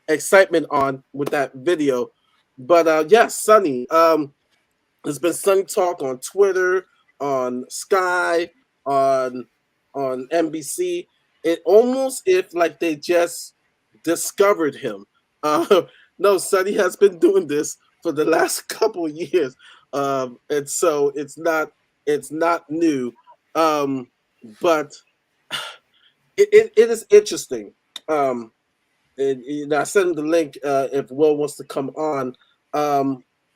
excitement on with that video. But yes, Sunny. There's been Sunny Talk on Twitter, on Sky, on on NBC. It almost if like they just discovered him. No, Sonny has been doing this for the last couple of years, and so it's not new, but it is interesting. I sent him the link if Will wants to come on.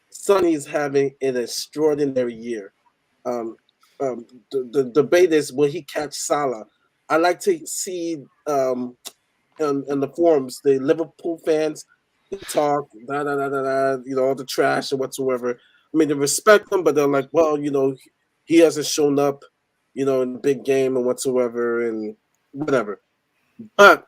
Sonny's having an extraordinary year. The debate is, will he catch Salah? I like to see in the forums the Liverpool fans talk all the trash and whatsoever. I mean, they respect him, but they're like, well, he hasn't shown up, in the big game and whatsoever and whatever. But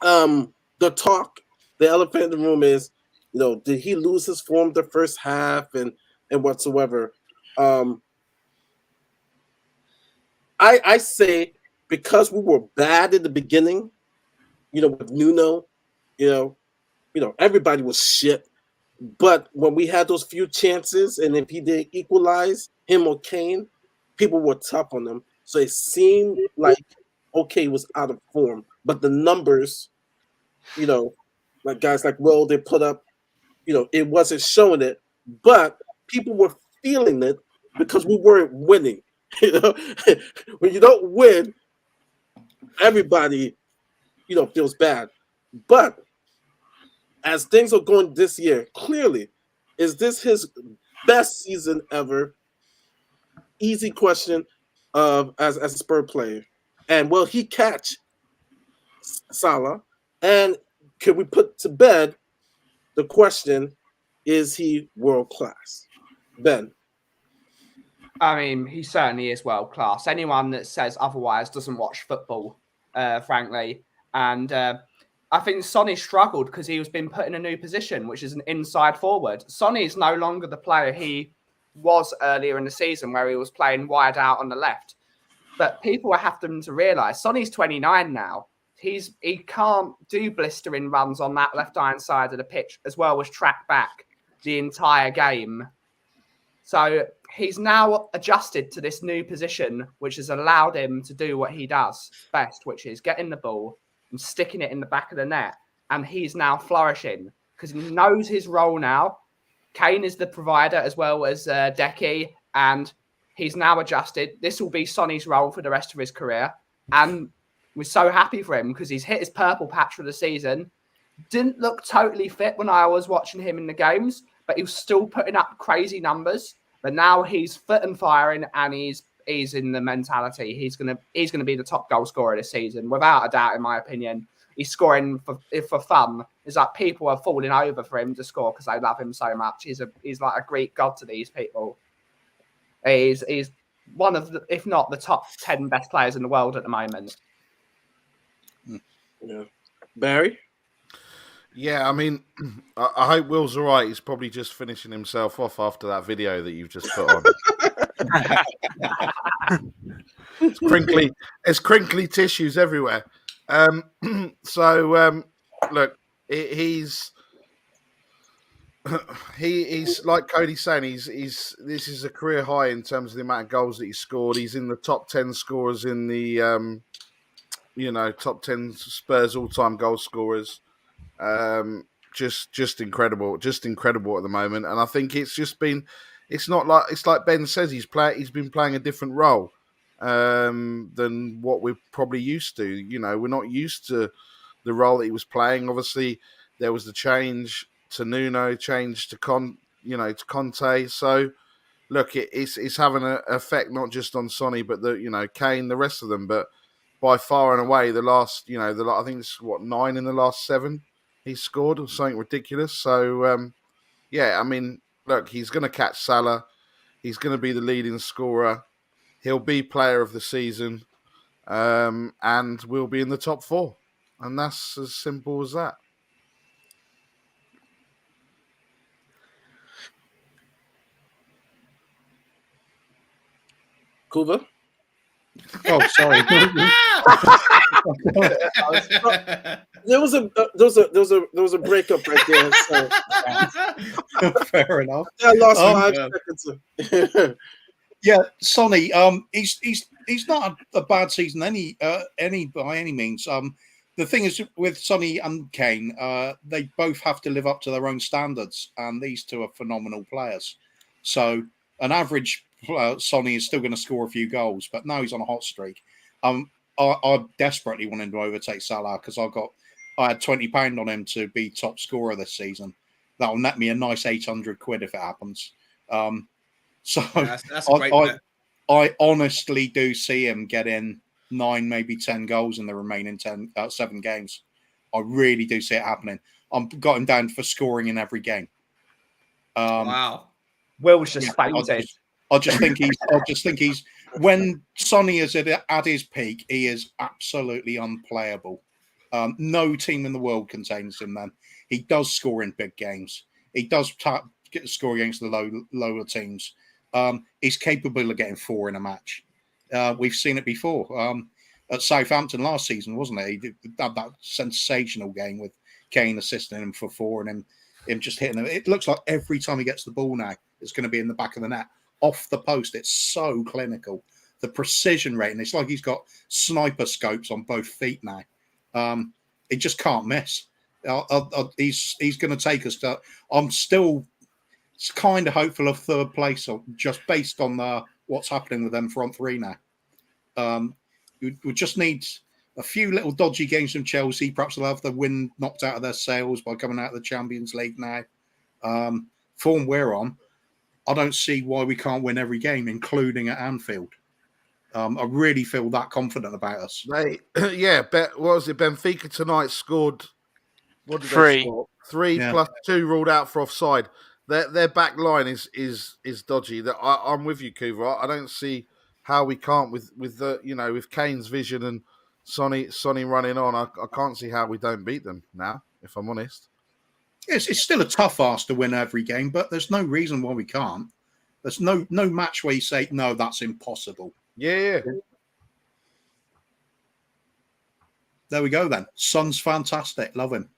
the talk, the elephant in the room is, did he lose his form the first half and whatsoever? I say because we were bad in the beginning, with Nuno, everybody was shit. But when we had those few chances, and if he did equalize, him or Kane, people were tough on him. So it seemed like he was out of form. But the numbers, like guys like Will, they put up, it wasn't showing it, but people were feeling it because we weren't winning. When you don't win, everybody, feels bad. But as things are going this year, clearly, is this his best season ever? Easy question as a Spurs player. And will he catch Salah? And can we put to bed the question, is he world class? Ben. I mean, he certainly is world class. Anyone that says otherwise doesn't watch football, frankly. And I think Sonny struggled because he was being put in a new position, which is an inside forward. Sonny is no longer the player he was earlier in the season, where he was playing wide out on the left. But people have to realise Sonny's 29 now. He can't do blistering runs on that left-hand side of the pitch, as well as track back the entire game. So he's now adjusted to this new position, which has allowed him to do what he does best, which is getting the ball and sticking it in the back of the net. And he's now flourishing because he knows his role now. Kane is the provider as well as Decky, and he's now adjusted. This will be Sonny's role for the rest of his career. And we're so happy for him because he's hit his purple patch for the season. Didn't look totally fit when I was watching him in the games, but he was still putting up crazy numbers. But now he's fit and firing, and he's in the mentality. He's gonna be the top goal scorer this season, without a doubt, in my opinion. He's scoring for fun. It's like people are falling over for him to score because they love him so much. He's like a Greek god to these people. He's one of the, if not the top 10 best players in the world at the moment. Yeah. Barry? Yeah, I mean, I hope Will's all right. He's probably just finishing himself off after that video that you've just put on. It's crinkly tissues everywhere. Look, he's like Cody's saying, this is a career high in terms of the amount of goals that he scored. He's in the top 10 scorers in the top 10 Spurs all-time goal scorers. Just incredible at the moment. And I think it's like Ben says, he's been playing a different role than what we're probably used to. We're not used to the role that he was playing. Obviously, there was the change to Nuno, change to to Conte. So look, it's having an effect not just on Sonny, but Kane, the rest of them. But by far and away, the last I think it's 9 in the last 7 he scored, or something ridiculous. So I mean, look, he's going to catch Salah. He's going to be the leading scorer. He'll be player of the season, and we'll be in the top 4. And that's as simple as that. Kuba? Oh, sorry. There was a breakup right there. So. Fair enough. I lost 5 seconds. Yeah, Sonny. He's he's not a bad season any by any means. The thing is with Sonny and Kane, they both have to live up to their own standards, and these two are phenomenal players. So an average Sonny is still going to score a few goals, but now he's on a hot streak. I desperately want him to overtake Salah because I had £20 on him to be top scorer this season. That'll net me a nice £800 if it happens. That's a great bet. I honestly do see him getting 9, maybe 10 goals in the remaining 7 games. I really do see it happening. I've got him down for scoring in every game. Wow. Will's just fainted. I just think he's when Sonny is at his peak, he is absolutely unplayable. No team in the world contains him then. He does score in big games. He does get the score against the lower teams. He's capable of getting 4 in a match. We've seen it before. At Southampton last season, wasn't it? He had that sensational game with Kane assisting him for 4 and him just hitting him. It looks like every time he gets the ball now, it's going to be in the back of the net, off the post. It's so clinical. The precision rating, it's like he's got sniper scopes on both feet now. He just can't miss. He's going to take us to. I'm still kind of hopeful of 3rd place, just based on what's happening with them front 3 now. We just need a few little dodgy games from Chelsea. Perhaps they'll have the wind knocked out of their sails by coming out of the Champions League now. Form we're on, I don't see why we can't win every game, including at Anfield. I really feel that confident about us. What was it? Benfica tonight scored. What did 3. They score? 3 plus 2 ruled out for offside. Their back line is dodgy. I'm with you, Kuva. I don't see how we can't with Kane's vision and Sonny running on. I can't see how we don't beat them now. If I'm honest, it's still a tough ask to win every game, but there's no reason why we can't. There's no match where you say no, that's impossible. Yeah. There we go then. Son's fantastic. Love him.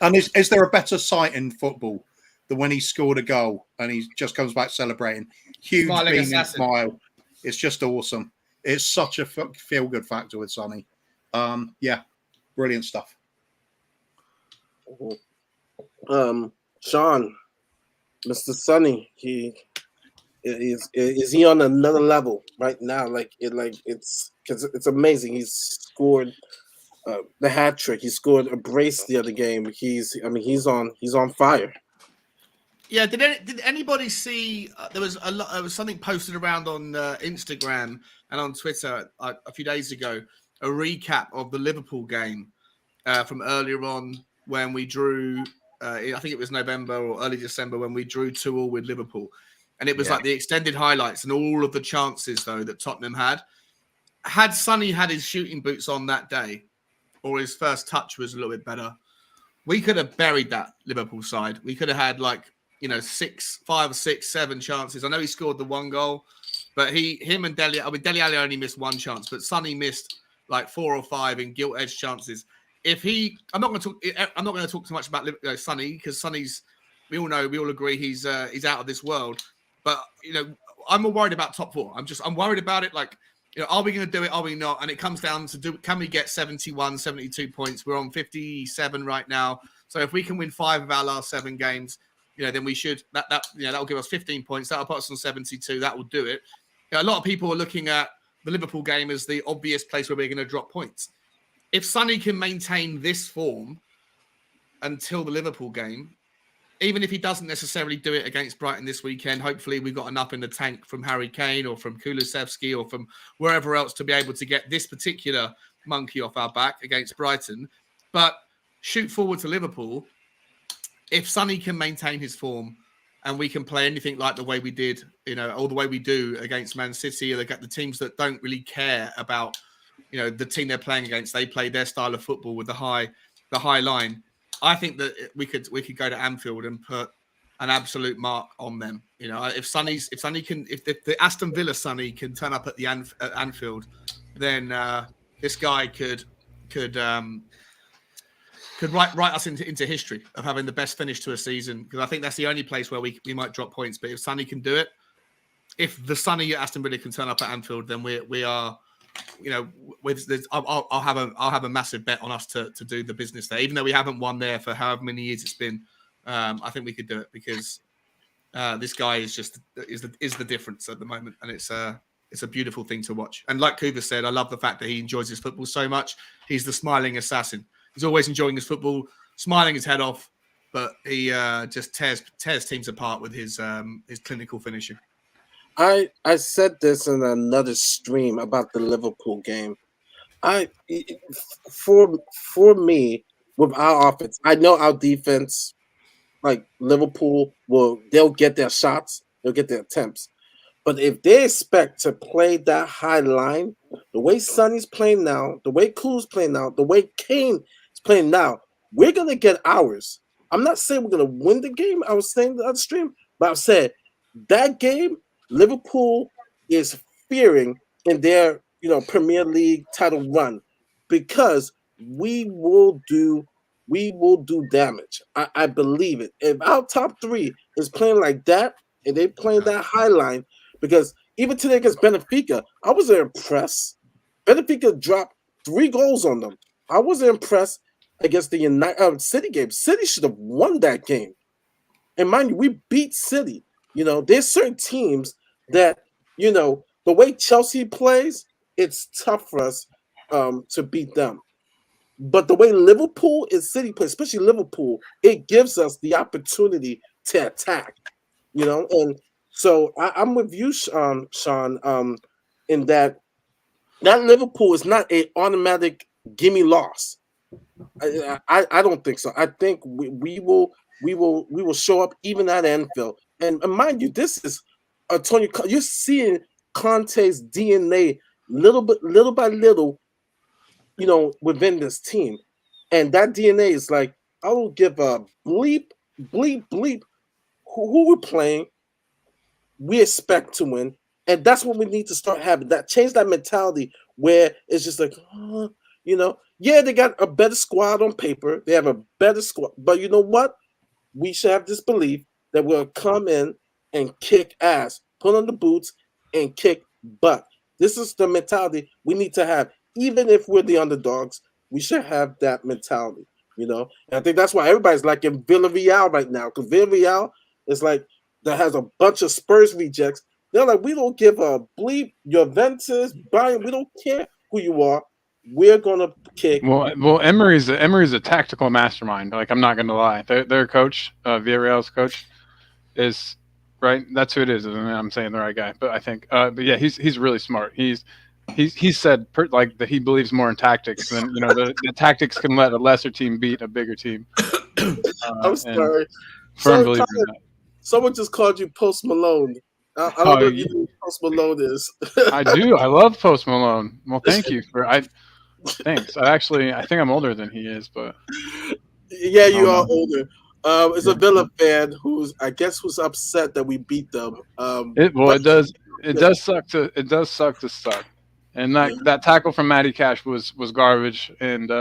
And is there a better sight in football than when he scored a goal and he just comes back celebrating? Huge beaming smile. It's just awesome. It's such a feel-good factor with Sonny. Brilliant stuff. Sean, Mr. Sonny, is he on another level right now? It's amazing. He's scored the hat trick. He scored a brace the other game. He's on fire. Yeah. Did anybody see? There was something posted around on Instagram and on Twitter a few days ago. A recap of the Liverpool game from earlier on when we drew. I think it was November or early December when we drew 2-2 with Liverpool, and it was like the extended highlights and all of the chances though that Tottenham had. Had Sonny had his shooting boots on that day, or his first touch was a little bit better, we could have buried that Liverpool side. We could have had 5, 6, 7 chances. I know he scored the 1 goal, but him and Dele Alli only missed 1 chance, but Sonny missed 4 or 5 in gilt-edged chances. I'm not going to talk too much about Sonny because Sonny's. We all agree he's out of this world. But I'm more worried about top 4. I'm worried about it. Are we going to do it? Are we not? And it comes down to can we get 71, 72 points? We're on 57 right now. So if we can win 5 of our last 7 games, then we should. That'll give us 15 points. That'll put us on 72. That will do it. A lot of people are looking at the Liverpool game as the obvious place where we're going to drop points. If Sonny can maintain this form until the Liverpool game, even if he doesn't necessarily do it against Brighton this weekend, hopefully we've got enough in the tank from Harry Kane or from Kulusevski or from wherever else to be able to get this particular monkey off our back against Brighton. But shoot forward to Liverpool, if Sonny can maintain his form and we can play anything like the way we did, or the way we do against Man City, or the teams that don't really care about, the team they're playing against, they play their style of football with the high line. I think that we could go to Anfield and put an absolute mark on them. If the Aston Villa Sonny can turn up at the Anfield, then this guy could write us into history of having the best finish to a season, because I think that's the only place where we might drop points. But if Sonny can do it, if the sunny Aston Villa can turn up at Anfield, then we are, I'll have a massive bet on us to do the business there, even though we haven't won there for however many years it's been. I think we could do it because this guy is the difference at the moment, and it's a beautiful thing to watch. And like Kuba said, I love the fact that he enjoys his football so much. He's the smiling assassin. He's always enjoying his football, smiling his head off, but he just tears teams apart with his clinical finishing. I said this in another stream about the Liverpool game. For me, with our offense, I know our defense, like Liverpool, they'll get their shots, they'll get their attempts. But if they expect to play that high line, the way Sonny's playing now, the way Ku's playing now, the way Kane is playing now, we're gonna get ours. I'm not saying we're gonna win the game. I was saying the other stream, but I said that game, Liverpool is fearing in their Premier League title run because we will do damage. I believe it. If our top three is playing like that and they playing that high line, because even today against Benfica, I wasn't impressed. Benfica dropped 3 goals on them. I wasn't impressed against the City game. City should have won that game. And mind you, we beat City. There's certain teams that, the way Chelsea plays, it's tough for us to beat them. But the way Liverpool and City play, especially Liverpool, it gives us the opportunity to attack, And so I'm with you, Sean, in that Liverpool is not an automatic gimme loss. I don't think so. I think we will show up even at Anfield. And mind you, this is Antonio. You're seeing Conte's DNA little by little, within this team, and that DNA is like, I don't give a bleep who we're playing. We expect to win, and that's what we need to start having. That change that mentality where it's just like, yeah, they got a better squad on paper. They have a better squad, but you know what? We should have this belief that we'll come in and kick ass, put on the boots, and kick butt. This is the mentality we need to have. Even if we're the underdogs, we should have that mentality, And I think that's why everybody's like in Villarreal right now, because Villarreal is like that has a bunch of Spurs rejects. They're like, we don't give a bleep. Juventus, Bayern, we don't care who you are. We're gonna kick. Well, Emery's a tactical mastermind. Like, I'm not gonna lie. Their coach, Villarreal's coach, is right. That's who it is. I'm saying the right guy, but I think, but yeah, he's really smart. He said that he believes more in tactics than the tactics can let a lesser team beat a bigger team. I'm sorry. Firm believer in that. Someone just called you Post Malone. I don't know if you know who Post Malone is. I do. I love Post Malone. Well, thank you thanks. I think I'm older than he is, but yeah, you are older. It's a Villa fan who's upset that we beat them. It does suck to suck. And that tackle from Matty Cash was garbage, and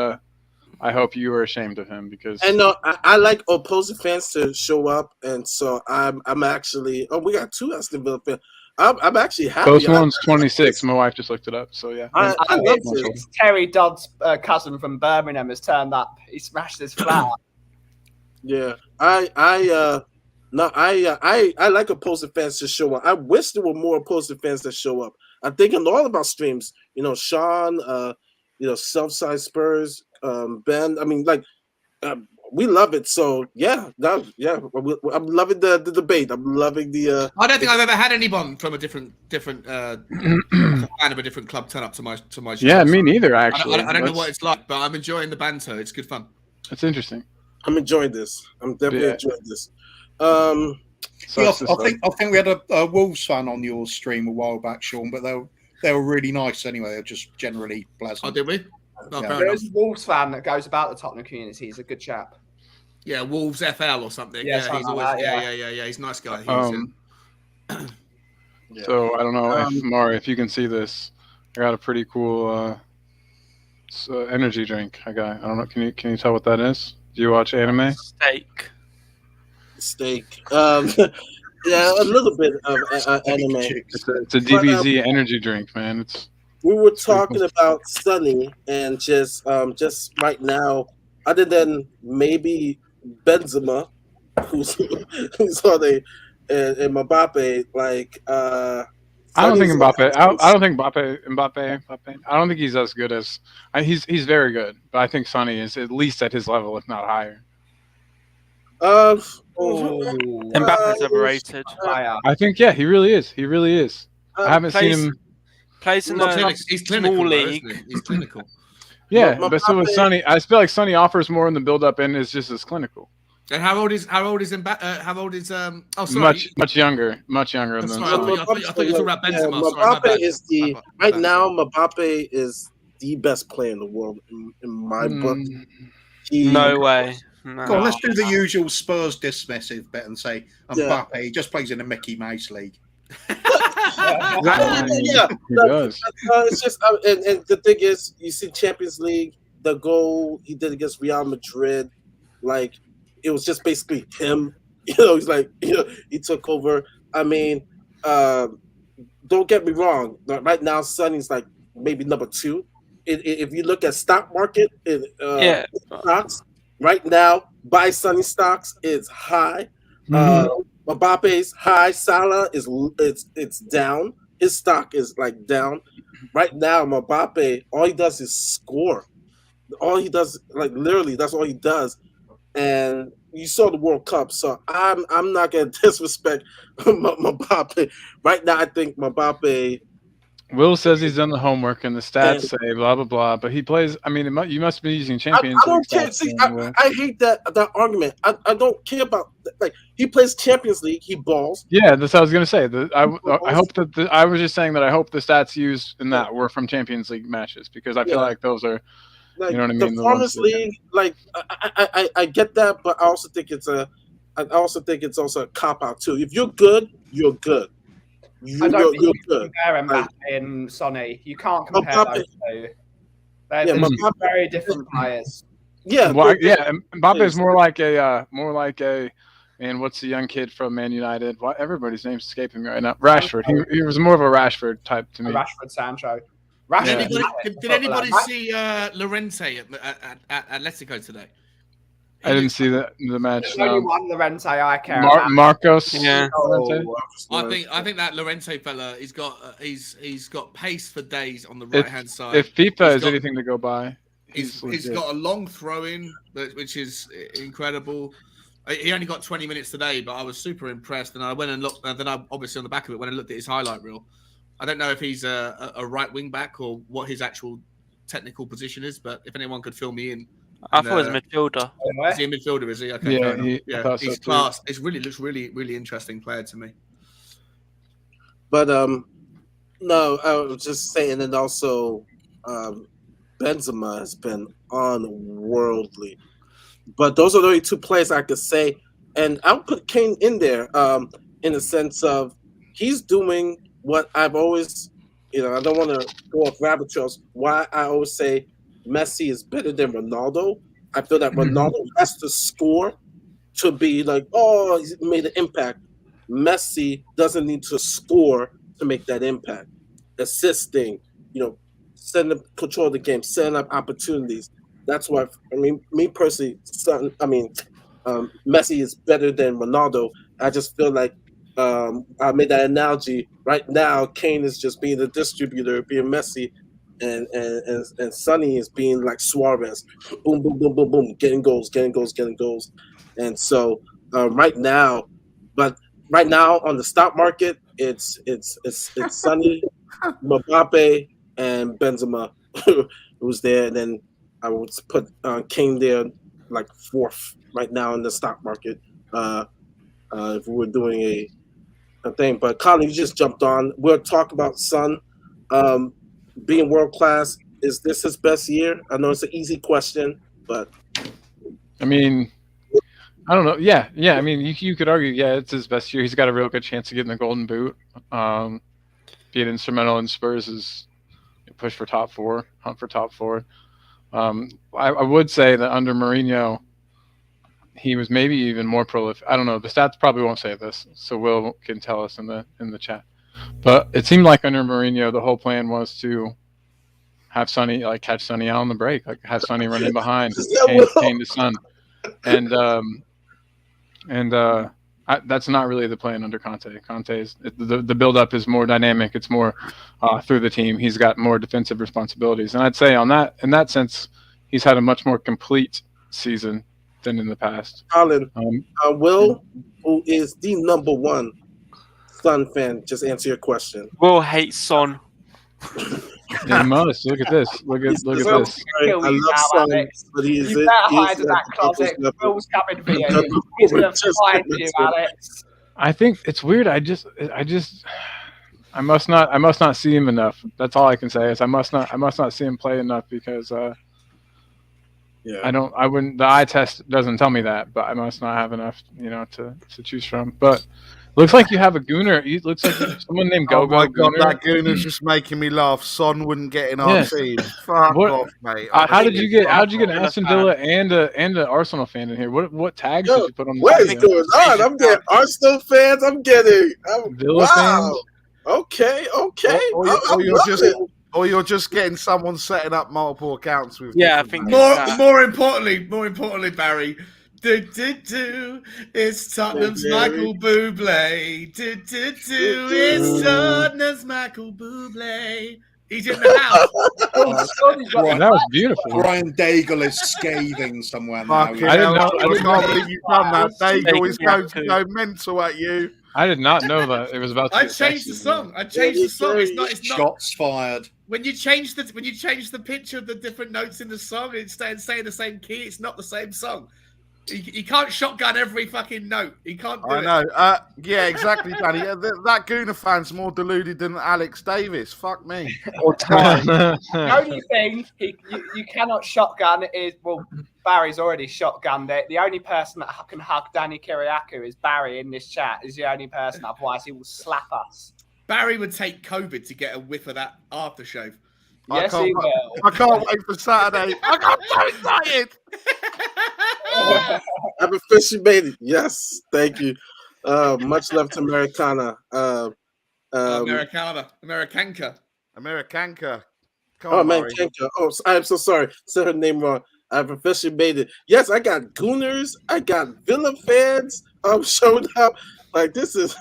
I hope you were ashamed of him because. And no, I like opposing fans to show up, and so I'm actually. Oh, we got 2 Aston Villa fans. I'm actually happy. Post Malone's 26. My wife just looked it up, so yeah. I love this. Terry Dodd's cousin from Birmingham has turned up. He smashed his flat. Yeah, I like opposing fans to show up. I wish there were more opposing fans that show up. I'm thinking all about streams. Sean, Southside Spurs, Ben. I mean, we love it. So yeah. I'm loving the debate. I'm loving the. I don't think I've ever had anyone from a different fan of a different club turn up to my show. Yeah, me neither. Actually, I don't know what it's like, but I'm enjoying the banter. It's good fun. That's interesting. I'm enjoying this. I'm definitely enjoying this. I think we had a Wolves fan on your stream a while back, Sean, but they were really nice anyway. They're just generally pleasant. Oh, did we? No, Yeah. There's a Wolves fan that goes about the Tottenham community. He's a good chap. Yeah, Wolves FL or something. Yeah, Yeah, something he's like always that, yeah. He's a nice guy. So I don't know if Mari, if you can see this, I got a pretty cool energy drink. I don't know. Can you tell what that is? Do you watch anime? Steak. Yeah, a little bit of anime. It's a DBZ energy drink, man. We were It's pretty talking cool. about Sunny and just right now, other than maybe Benzema, who's who's on a and Mbappe, like I don't think Sonny's Mbappe. I don't think Mbappe. I don't think he's as good as. He's very good, but I think Sonny is at least at his level, if not higher. uh, Mbappe's overrated. I think he really is. He really is. I haven't seen him. Plays in He's clinical, small though, league. isn't he? He's clinical. Yeah, Mbappe- but so with Sonny, I feel like Sonny offers more in the build up and is just as clinical. And how old is Oh, sorry. Much younger than sorry, Sonny. I thought you were talking about Benzema. Yeah, Sorry, my Mbappe bad. is Mbappe is the best player in the world in my book. No way. No. Go on, let's do the usual Spurs dismissive bit and say Mbappe he just plays in a Mickey Mouse league. Yeah, He does. it's just and the thing is, you see Champions League, the goal he did against Real Madrid, like it was just basically him. He's like, he took over. I mean, don't get me wrong. Right now, Sonny's like maybe number 2. If you look at stock market, stocks right now, buy Sonny stocks is high. Mbappe's high. Salah it's down. His stock is like down right now. Mbappe, all he does is score. All he does, like literally, that's all he does. And you saw the World Cup, so I'm not gonna disrespect Mbappe. Right now, I think Mbappe. Will says he's done the homework and the stats say blah blah blah, but he plays. I mean, you must be using Champions I don't League care. stats See, anyway. I hate that argument. I don't care about like he plays Champions League. He balls. Yeah, that's what I was gonna say. I hope that I was just saying that I hope the stats used in that were from Champions League matches because I feel like those are. Like, you know what I mean? The Farmers League, like I get that, but I also think it's also a cop out too. If you're good, you're good. I don't think you can good. compare Mbappe and Sonny. You can't compare those two. They're very different players. Yeah, Mbappe is more like a man. What's the young kid from Man United? Everybody's name's escaping me right now. Rashford. He was more of a Rashford type to me. Rashford, Sancho. Did anybody see Llorente at Atletico today? I didn't see the match. There's only one Llorente I care about. Marcos. Yeah. I think that Llorente fella, he's got pace for days on the right hand side. If FIFA is anything to go by, he's got a long throw in, which is incredible. He only got 20 minutes today, but I was super impressed. And I went and looked, and then I obviously on the back of it, when I looked at his highlight reel, I don't know if he's a right wing back or what his actual technical position is, but if anyone could fill me in. I thought it was a midfielder. Is he a midfielder, is he? Okay, he's so class. It looks really interesting player to me. But no, I was just saying, and also Benzema has been unworldly. But those are the only 2 players I could say, and I'll put Kane in there in the sense of he's doing what I've always, I don't want to go off rabbit trails. Why I always say Messi is better than Ronaldo. I feel that Ronaldo has to score to be like, oh, he's made an impact. Messi doesn't need to score to make that impact. Assisting, setting up control of the game, setting up opportunities. That's why, me personally, Messi is better than Ronaldo. I just feel like I made that analogy. Right now, Kane is just being the distributor, being Messi, and Sonny is being like Suarez, boom, boom, boom, boom, boom, getting goals. And so right now on the stock market, it's Sonny, Mbappe, and Benzema who's there. And then I would put Kane there like 4th right now in the stock market. If we were doing a thing, but Colin, you just jumped on. We'll talk about Son being world class. Is this his best year? I know it's an easy question, but I mean, I don't know. Yeah. I mean, you could argue, it's his best year. He's got a real good chance of getting the Golden Boot. Being instrumental in Spurs is push for top 4, hunt for top 4. I would say that under Mourinho, he was maybe even more prolific. I don't know. The stats probably won't say this, so Will can tell us in the chat. But it seemed like under Mourinho, the whole plan was to have Sonny catch Sonny out on the break, have Sonny run in behind, Kane to Son, and that's not really the plan under Conte. The build up is more dynamic. It's more through the team. He's got more defensive responsibilities, and I'd say in that sense, he's had a much more complete season than in the past. Colin, Will, who is the number one Sun fan, just answer your question. Will hates Son. He must. Look at this. Look at this. I love Son, but he's you better hide in that closet. Will's coming for you. He's going to find you, Alex. I think it's weird. I must not see him enough. That's all I can say is I must not see him play enough because the eye test doesn't tell me that, but I must not have enough, to choose from. But looks like you have a Gooner. It looks like someone named Gogo. Oh my God, Gooner. that Gooner's just making me laugh. Son wouldn't get in our team. Fuck off, mate. How did you get an Aston Villa and an Arsenal fan in here? What tags did you put on? What is going on? I'm getting Arsenal fans. I'm getting Villa fans. Okay. Or you're just getting someone setting up multiple accounts with. Yeah, I think more importantly, Barry. It's Tottenham's Michael Bublé. It's Tottenham's Michael Bublé. He's in the house. That was beautiful. Brian Daigle is scathing somewhere now. I didn't know. I can't believe you've done that. Daigle is going to go mental at you. I did not know that it was about. I changed the song. It's not. Shots fired. When you change the picture of the different notes in the song, instead of saying the same key, it's not the same song. He can't shotgun every fucking note. He can't do it. I know. Yeah, exactly, Danny. That Gooner fan's more deluded than Alex Davis. Fuck me. The only thing you cannot shotgun is, well, Barry's already shotgunned it. The only person that can hug Danny Kiriakou is Barry in this chat. Is the only person. Otherwise, he will slap us. Barry would take COVID to get a whiff of that aftershave. Yes, he will. I can't wait for Saturday. I'm so excited. I've officially made it. Yes, thank you. Much love to Americana. Americanka. Come on, Americanka. Oh, I'm so sorry. Said her name wrong. I've officially made it. Yes, I got Gooners. I got Villa fans. Showed up. Like this is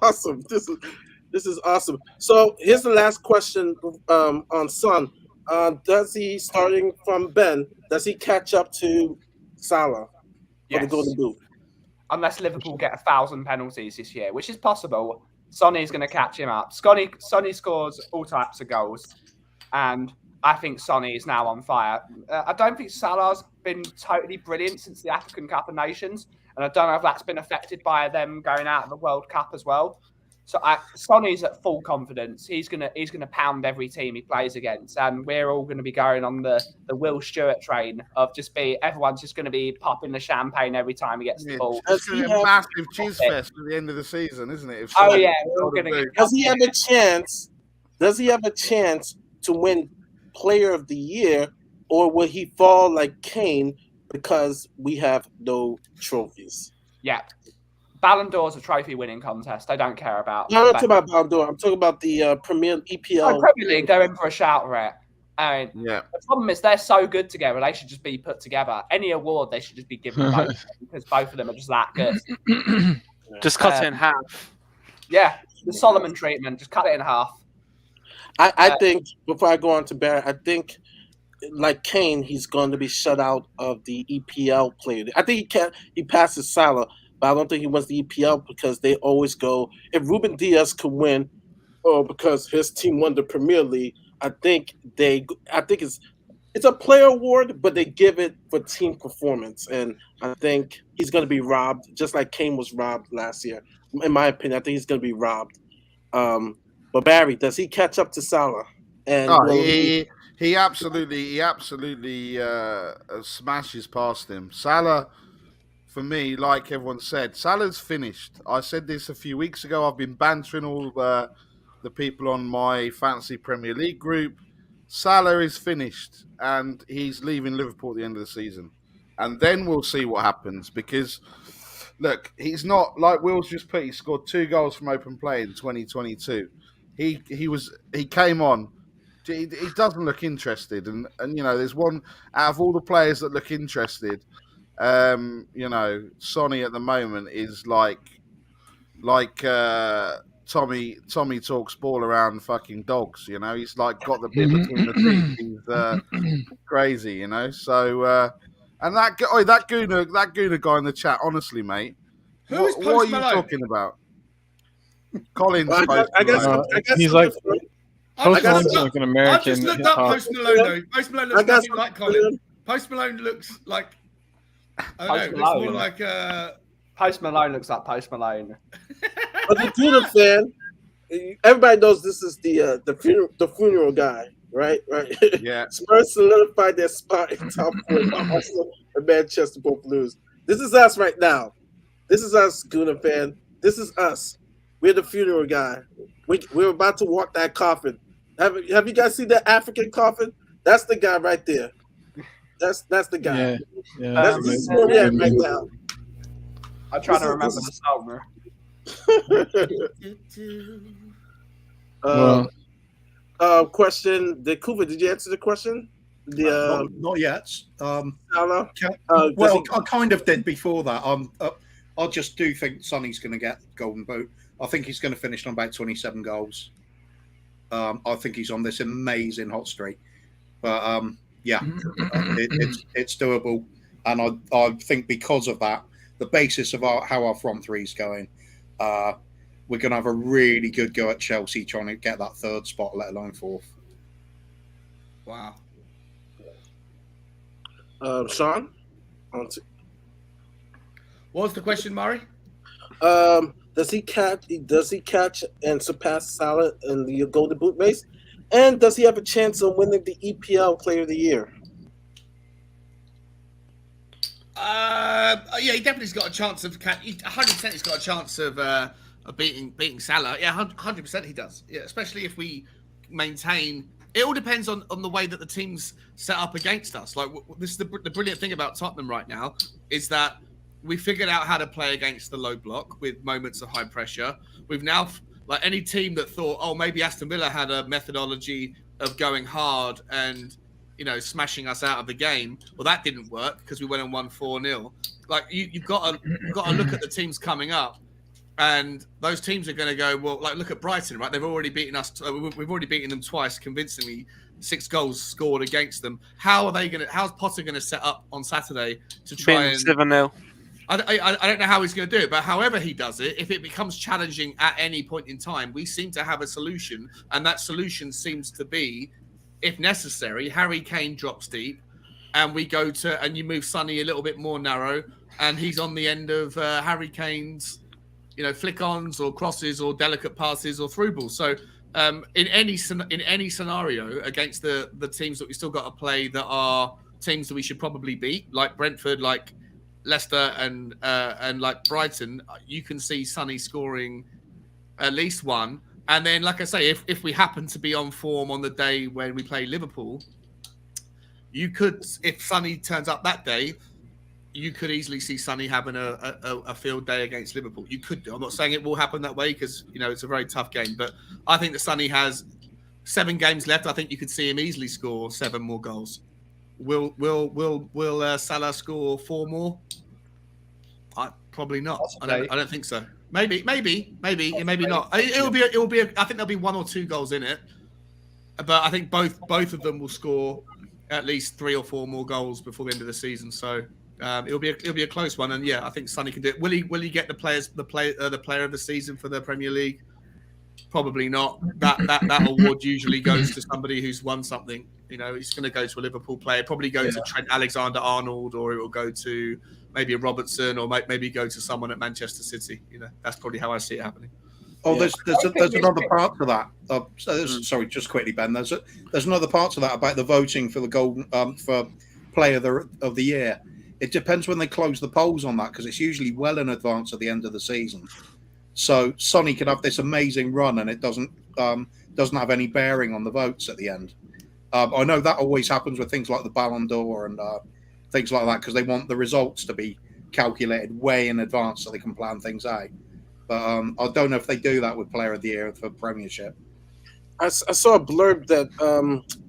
awesome. This is awesome. So here's the last question on Son. Does he, starting from Ben, does he catch up to Salah for the Golden Boot? Unless Liverpool get 1,000 penalties this year, which is possible, Sonny's going to catch him up. Sonny scores all types of goals, and I think Sonny is now on fire. I don't think Salah's been totally brilliant since the African Cup of Nations, and I don't know if that's been affected by them going out of the World Cup as well. So Sonny's at full confidence. He's gonna pound every team he plays against, and we're all gonna be going on the Will Stewart train of everyone's just gonna be popping the champagne every time he gets the ball. It's gonna be a massive cheese fest at the end of the season, isn't it? We're all gonna. Does he have a chance? Does he have a chance to win Player of the Year, or will he fall like Kane because we have no trophies? Yeah. Ballon d'Or is a trophy-winning contest. I don't care about. No, I'm not talking about Ballon d'Or. I'm talking about the Premier EPL. Premier League. They're in for a shout for it. And the problem is they're so good together. They should just be put together. Any award they should just be given both of them, because both of them are just that good. Just cut it in half. Yeah, the Solomon treatment. Just cut it in half. I think, before I go on to Barrett, I think, like Kane, he's going to be shut out of the EPL player. I think he passes Salah. But I don't think he wins the EPL because they always go, if Ruben Diaz could win, or because his team won the Premier League, I think it's a player award, but they give it for team performance. And I think he's going to be robbed, just like Kane was robbed last year. In my opinion, I think he's going to be robbed. But Barry, does he catch up to Salah? And he absolutely smashes past him. Salah, for me, like everyone said, Salah's finished. I said this a few weeks ago. I've been bantering all the people on my fantasy Premier League group. Salah is finished, and he's leaving Liverpool at the end of the season. and then we'll see what happens. Because look, he's not like Will's just put. He scored 2 goals from open play in 2022. He came on. He doesn't look interested, and there's one out of all the players that look interested. Sonny at the moment is like Tommy talks ball around fucking dogs. He's like got the bit between the teeth. He's crazy. So and that Guna guy in the chat, honestly, mate, Who's what are you talking about? Colin's he's like Post Malone's like an American. I've just looked up Post Malone though. Post Malone looks nothing like Colin. Post Malone looks like looks more like Post Malone looks like Post Malone. But the Guna fan, everybody knows this is the funeral guy, right? Right. Yeah. Spurs solidified their spot in top 4. Arsenal and Manchester both lose. This is us right now. This is us, Guna fan. This is us. We're the funeral guy. We're about to walk that coffin. Have you guys seen that African coffin? That's the guy right there. That's the guy. Yeah. This is where we're at right now. I'm trying to remember the song. Question. Kuva, did you answer the question? Not yet. Salah? I kind of did before that. I just do think Sonny's going to get Golden Boot. I think he's going to finish on about 27 goals. I think he's on this amazing hot streak. But it's doable. And I think because of that, the basis of how our front three is going, we're going to have a really good go at Chelsea trying to get that 3rd spot, let alone 4th. Wow. Sean? What's the question, Murray? Does he catch and surpass Salah in the Golden Boot race? And does he have a chance of winning the EPL Player of the Year? Yeah, he definitely's got a chance of 100%. He's got a chance of beating Salah. Yeah, 100% he does. Yeah, especially if we maintain. It all depends on the way that the team's set up against us. Like this is the brilliant thing about Tottenham right now is that we figured out how to play against the low block with moments of high pressure. We've now, like any team that thought, oh, maybe Aston Villa had a methodology of going hard and, smashing us out of the game. Well, that didn't work because we went and won 4-0. Like you've got to look at the teams coming up, and those teams are going to go, well, like look at Brighton, right? They've already beaten us. We've already beaten them twice convincingly. 6 goals scored against them. How's Potter going to set up on Saturday to try and 7-0? I don't know how he's going to do it, but however he does it, if it becomes challenging at any point in time, we seem to have a solution, and that solution seems to be, if necessary, Harry Kane drops deep, and you move Sonny a little bit more narrow, and he's on the end of Harry Kane's, flick-ons or crosses or delicate passes or through balls. So in any scenario against the teams that we still got to play that are teams that we should probably beat, like Brentford, like Leicester and like Brighton, you can see Sonny scoring at least one. And then, like I say, if we happen to be on form on the day when we play Liverpool, you could, if Sonny turns up that day, you could easily see Sonny having a field day against Liverpool. You could do. I'm not saying it will happen that way because it's a very tough game, but I think that Sonny has 7 games left. I think you could see him easily score 7 more goals. Will Salah score 4 more? Probably not. I don't think so. Maybe not. It will be. I think there'll be 1 or 2 goals in it, but I think both of them will score at least 3 or 4 more goals before the end of the season. So it'll be a close one. And yeah, I think Sonny can do it. Will he get the player of the season for the Premier League? Probably not. That award usually goes to somebody who's won something. He's going to go to a Liverpool player. Probably go to Trent Alexander-Arnold, or it will go to maybe a Robertson, or maybe go to someone at Manchester City. That's probably how I see it happening. Oh, there's another part to that. Sorry, just quickly, Ben. There's another part to that about the voting for the golden for Player of the Year. It depends when they close the polls on that, because it's usually well in advance of the end of the season. So Sonny could have this amazing run, and it doesn't have any bearing on the votes at the end. I know that always happens with things like the Ballon d'Or and things like that, because they want the results to be calculated way in advance so they can plan things out. But I don't know if they do that with Player of the Year for Premiership. I saw a blurb that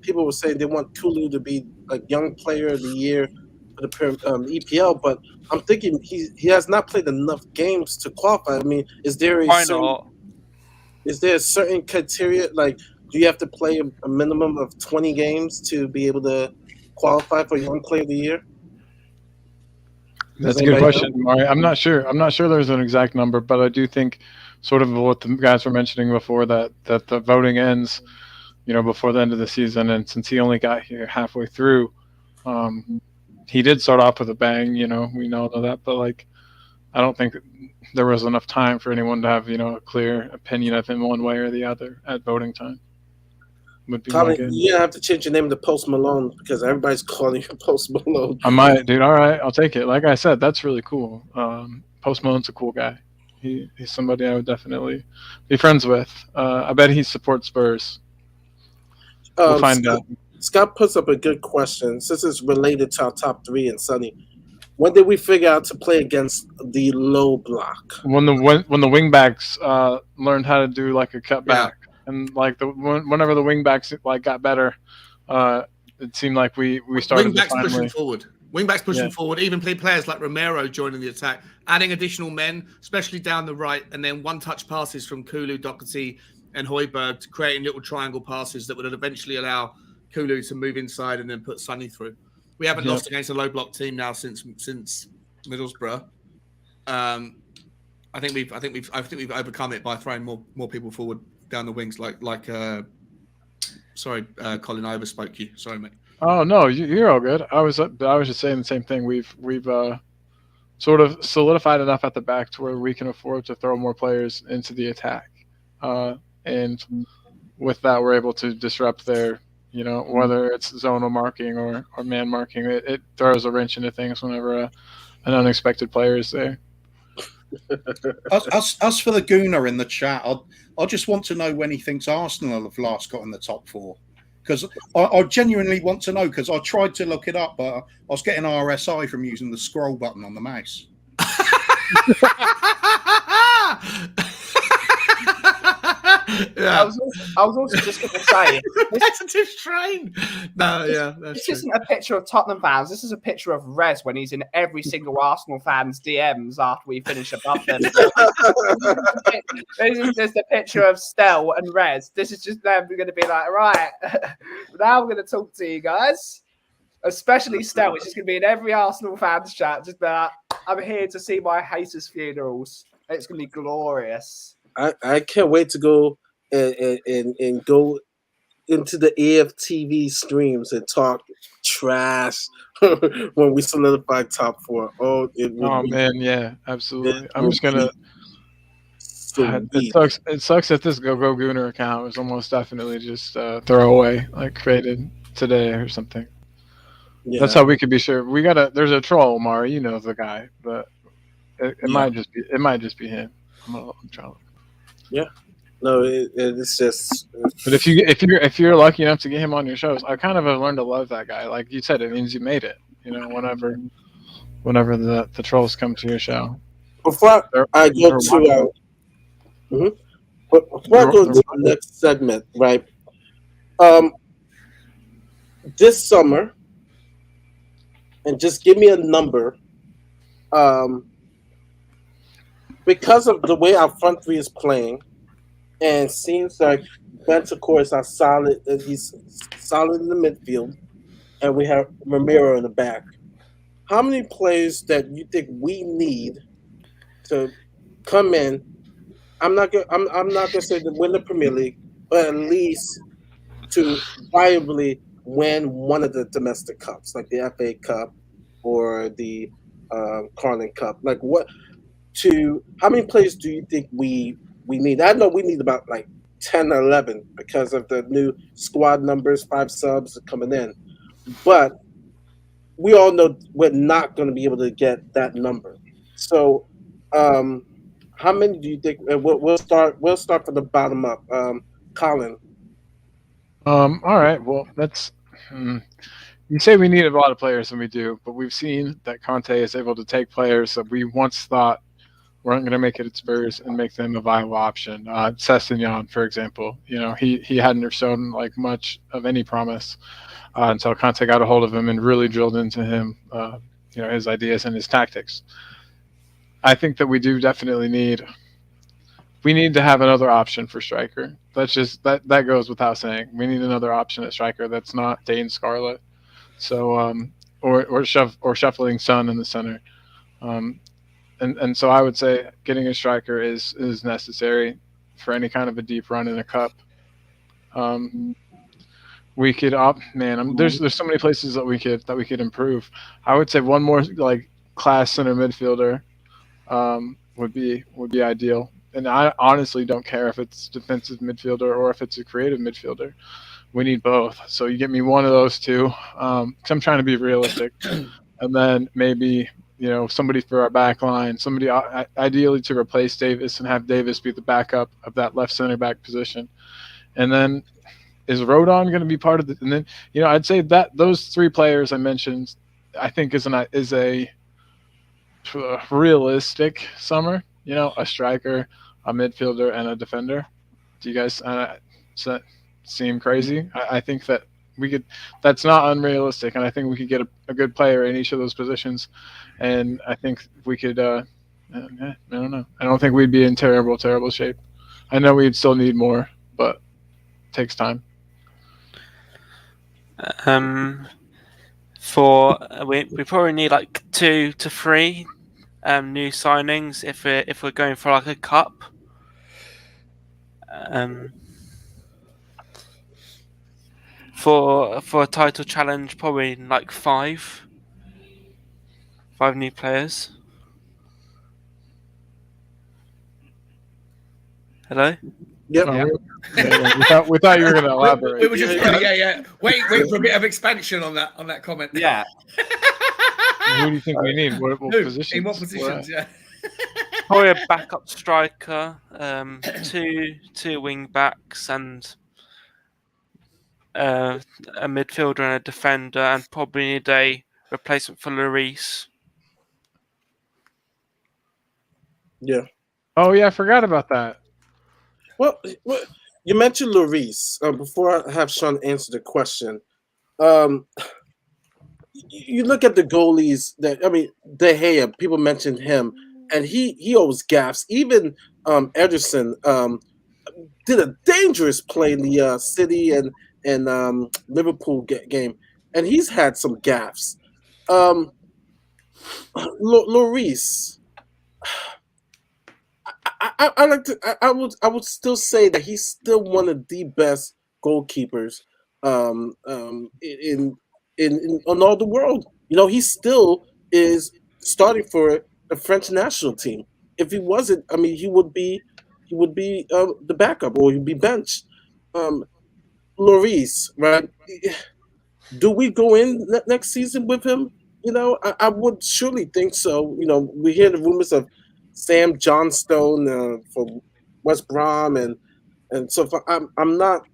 people were saying they want Kulu to be like Young Player of the Year for the EPL, but I'm thinking he has not played enough games to qualify. I mean, is there a certain criteria? Like, do you have to play a minimum of 20 games to be able to qualify for Young Player of the Year? That's a good question, Mari. I'm not sure. I'm not sure there's an exact number, but I do think, sort of what the guys were mentioning before, that the voting ends, before the end of the season. And since he only got here halfway through, he did start off with a bang. We know that, but like, I don't think there was enough time for anyone to have a clear opinion of him one way or the other at voting time. Colin, you have to change your name to Post Malone because everybody's calling you Post Malone. I might, dude. All right, I'll take it. Like I said, that's really cool. Post Malone's a cool guy. He's somebody I would definitely be friends with. I bet he supports Spurs. We'll find out. Scott puts up a good question. Since it's related to our top three and Sonny, when did we figure out to play against the low block? When the wingbacks learned how to do like a cutback. Yeah. And like whenever the wingbacks like got better, it seemed like we started wingbacks pushing forward. Wingbacks pushing forward. Even players like Romero joining the attack, adding additional men, especially down the right, and then one-touch passes from Kulu, Doherty, and Højbjerg, creating little triangle passes that would eventually allow Kulu to move inside and then put Sonny through. We haven't lost against a low block team now since Middlesbrough. I think we've overcome it by throwing more people forward down the wings, like Colin, I overspoke you. Sorry, mate. Oh no, you're all good. I was just saying the same thing. We've sort of solidified enough at the back to where we can afford to throw more players into the attack, and with that, we're able to disrupt their, whether it's zonal marking or man marking. It throws a wrench into things whenever an unexpected player is there. As for the Gooner in the chat, I just want to know when he thinks Arsenal have last got in the top four. Because I genuinely want to know, because I tried to look it up, but I was getting RSI from using the scroll button on the mouse. I was also just going to say, this train. This isn't a picture of Tottenham fans. This is a picture of Rez when he's in every single Arsenal fan's DMs after we finish above them. This is just a picture of Stel and Rez. This is just them going to be like, right, now I'm going to talk to you guys. Especially Stel, which is going to be in every Arsenal fans chat. Just be like, I'm here to see my haters' funerals. It's going to be glorious. I can't wait to go and go into the AFTV streams and talk trash when we solidify top four. Man, yeah, absolutely. I'm just gonna. It sucks that this Go Gooner account was almost definitely just throwaway, like created today or something. Yeah. That's how we could be sure. There's a troll, Mari. You know the guy, but it might just be him. I'm trying. Yeah, no, it's just. But if you're lucky enough to get him on your shows, I kind of have learned to love that guy. Like you said, it means you made it. Whenever the trolls come to your show. Before I go to the next segment, right? This summer, and just give me a number. Because of the way our front three is playing, and seems like Bentancur is solid, and he's solid in the midfield, and we have Romero in the back. How many players that you think we need to come in? I'm not gonna say to win the Premier League, but at least to viably win one of the domestic cups, like the FA Cup or the Carling Cup. Like what? How many players do you think we need? I know we need about like 10 or 11 because of the new squad numbers, 5 subs coming in. But we all know we're not going to be able to get that number. So how many do you think? We'll start from the bottom up. Colin. All right. Well, that's You say we need a lot of players, and we do, but we've seen that Conte is able to take players that we once thought weren't going to make it at Spurs and make them a viable option. Sessegnon, for example, he hadn't shown like much of any promise until Conte got a hold of him and really drilled into him, his ideas and his tactics. I think that we do definitely need to have another option for striker. That's just that goes without saying. We need another option at striker that's not Dane Scarlett. So or shuffling Son in the center. And so I would say getting a striker is necessary for any kind of a deep run in a cup. We could there's so many places that we could improve. I would say one more like class center midfielder would be ideal. And I honestly don't care if it's defensive midfielder or if it's a creative midfielder. We need both. So you get me one of those two. 'Cause I'm trying to be realistic, and then maybe somebody for our back line, somebody ideally to replace Davis and have Davis be the backup of that left center back position. And then is Rodon going to be part of it? And then I'd say that those three players I mentioned, I think is a realistic summer. A striker, a midfielder, and a defender. Do you guys seem crazy? I think that we could. That's not unrealistic, and I think we could get a good player in each of those positions. And I think we could. I don't know. I don't think we'd be in terrible shape. I know we'd still need more, but it takes time. We probably need like 2 to 3 new signings if we're going for like a cup. For a title challenge, probably like 5 new players. Hello? Yep. We thought you were going to elaborate. We were just wait for a bit of expansion on that comment. Yeah. Who do you think we need? What positions? In what positions? Yeah. Probably a backup striker, 2 wing backs, and a midfielder and a defender, and probably need a replacement for Lloris. Yeah. Oh yeah, I forgot about that. Well, you mentioned Lloris. Before I have Sean answer the question, you look at the goalies De Gea. People mentioned him, and he always gaffes. Even Ederson did a dangerous play in the City and Liverpool game, and he's had some gaffes. Lloris. I would still say that he's still one of the best goalkeepers in on all the world. He still is starting for the French national team. If he wasn't, he would be the backup or he'd be benched. Lloris, right? Do we go in next season with him? I would surely think so. We hear the rumors of Sam Johnstone for West Brom and so far. I'm not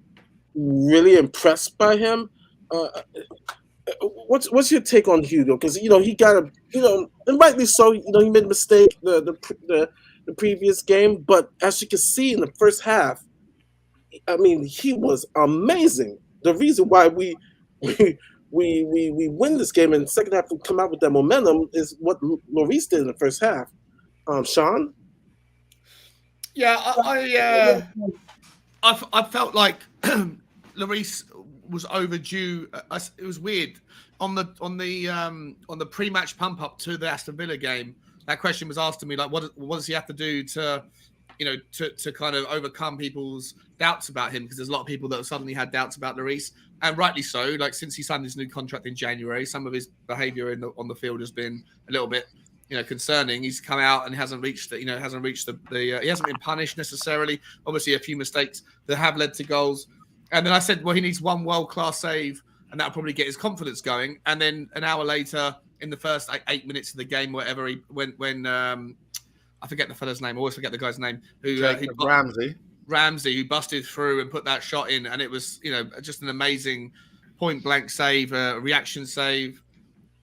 really impressed by him. What's your take on Hugo? Because he got and rightly so. He made a mistake the previous game, but as you can see in the first half, he was amazing. The reason why we win this game in the second half, we come out with that momentum is what Lloris did in the first half. Sean? Yeah, I felt like Lloris was overdue. It was weird on the pre-match pump up to the Aston Villa game. That question was asked to me, like, what does he have to do to kind of overcome people's doubts about him? Because there's a lot of people that have suddenly had doubts about Lloris, and rightly so. Like, since he signed his new contract in January, some of his behaviour on the field has been a little bit concerning. He's come out and hasn't reached he hasn't been punished necessarily. Obviously, a few mistakes that have led to goals. And then I said, well, he needs one world-class save, and that'll probably get his confidence going. And then an hour later, in the first 8 minutes of the game, whatever, when I forget the fella's name, I always forget the guy's name, Ramsey, who busted through and put that shot in, and it was just an amazing point blank save, a reaction save.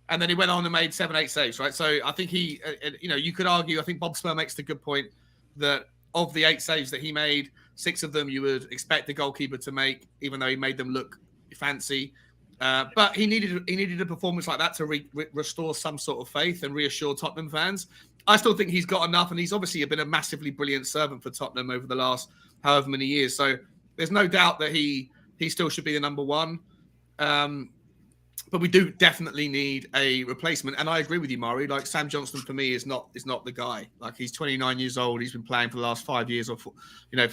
And then he went on and made 7-8 saves, right? So I think you could argue, I think Bob Spur makes the good point that of the 8 saves that he made, 6 of them you would expect the goalkeeper to make, even though he made them look fancy. But he needed a performance like that to restore some sort of faith and reassure Tottenham fans. I still think he's got enough, and he's obviously been a massively brilliant servant for Tottenham over the last however many years. So there's no doubt that he still should be the number one. But we do definitely need a replacement. And I agree with you, Mari. Like, Sam Johnson for me is not the guy. Like, he's 29 years old. He's been playing for the last 5 years, or for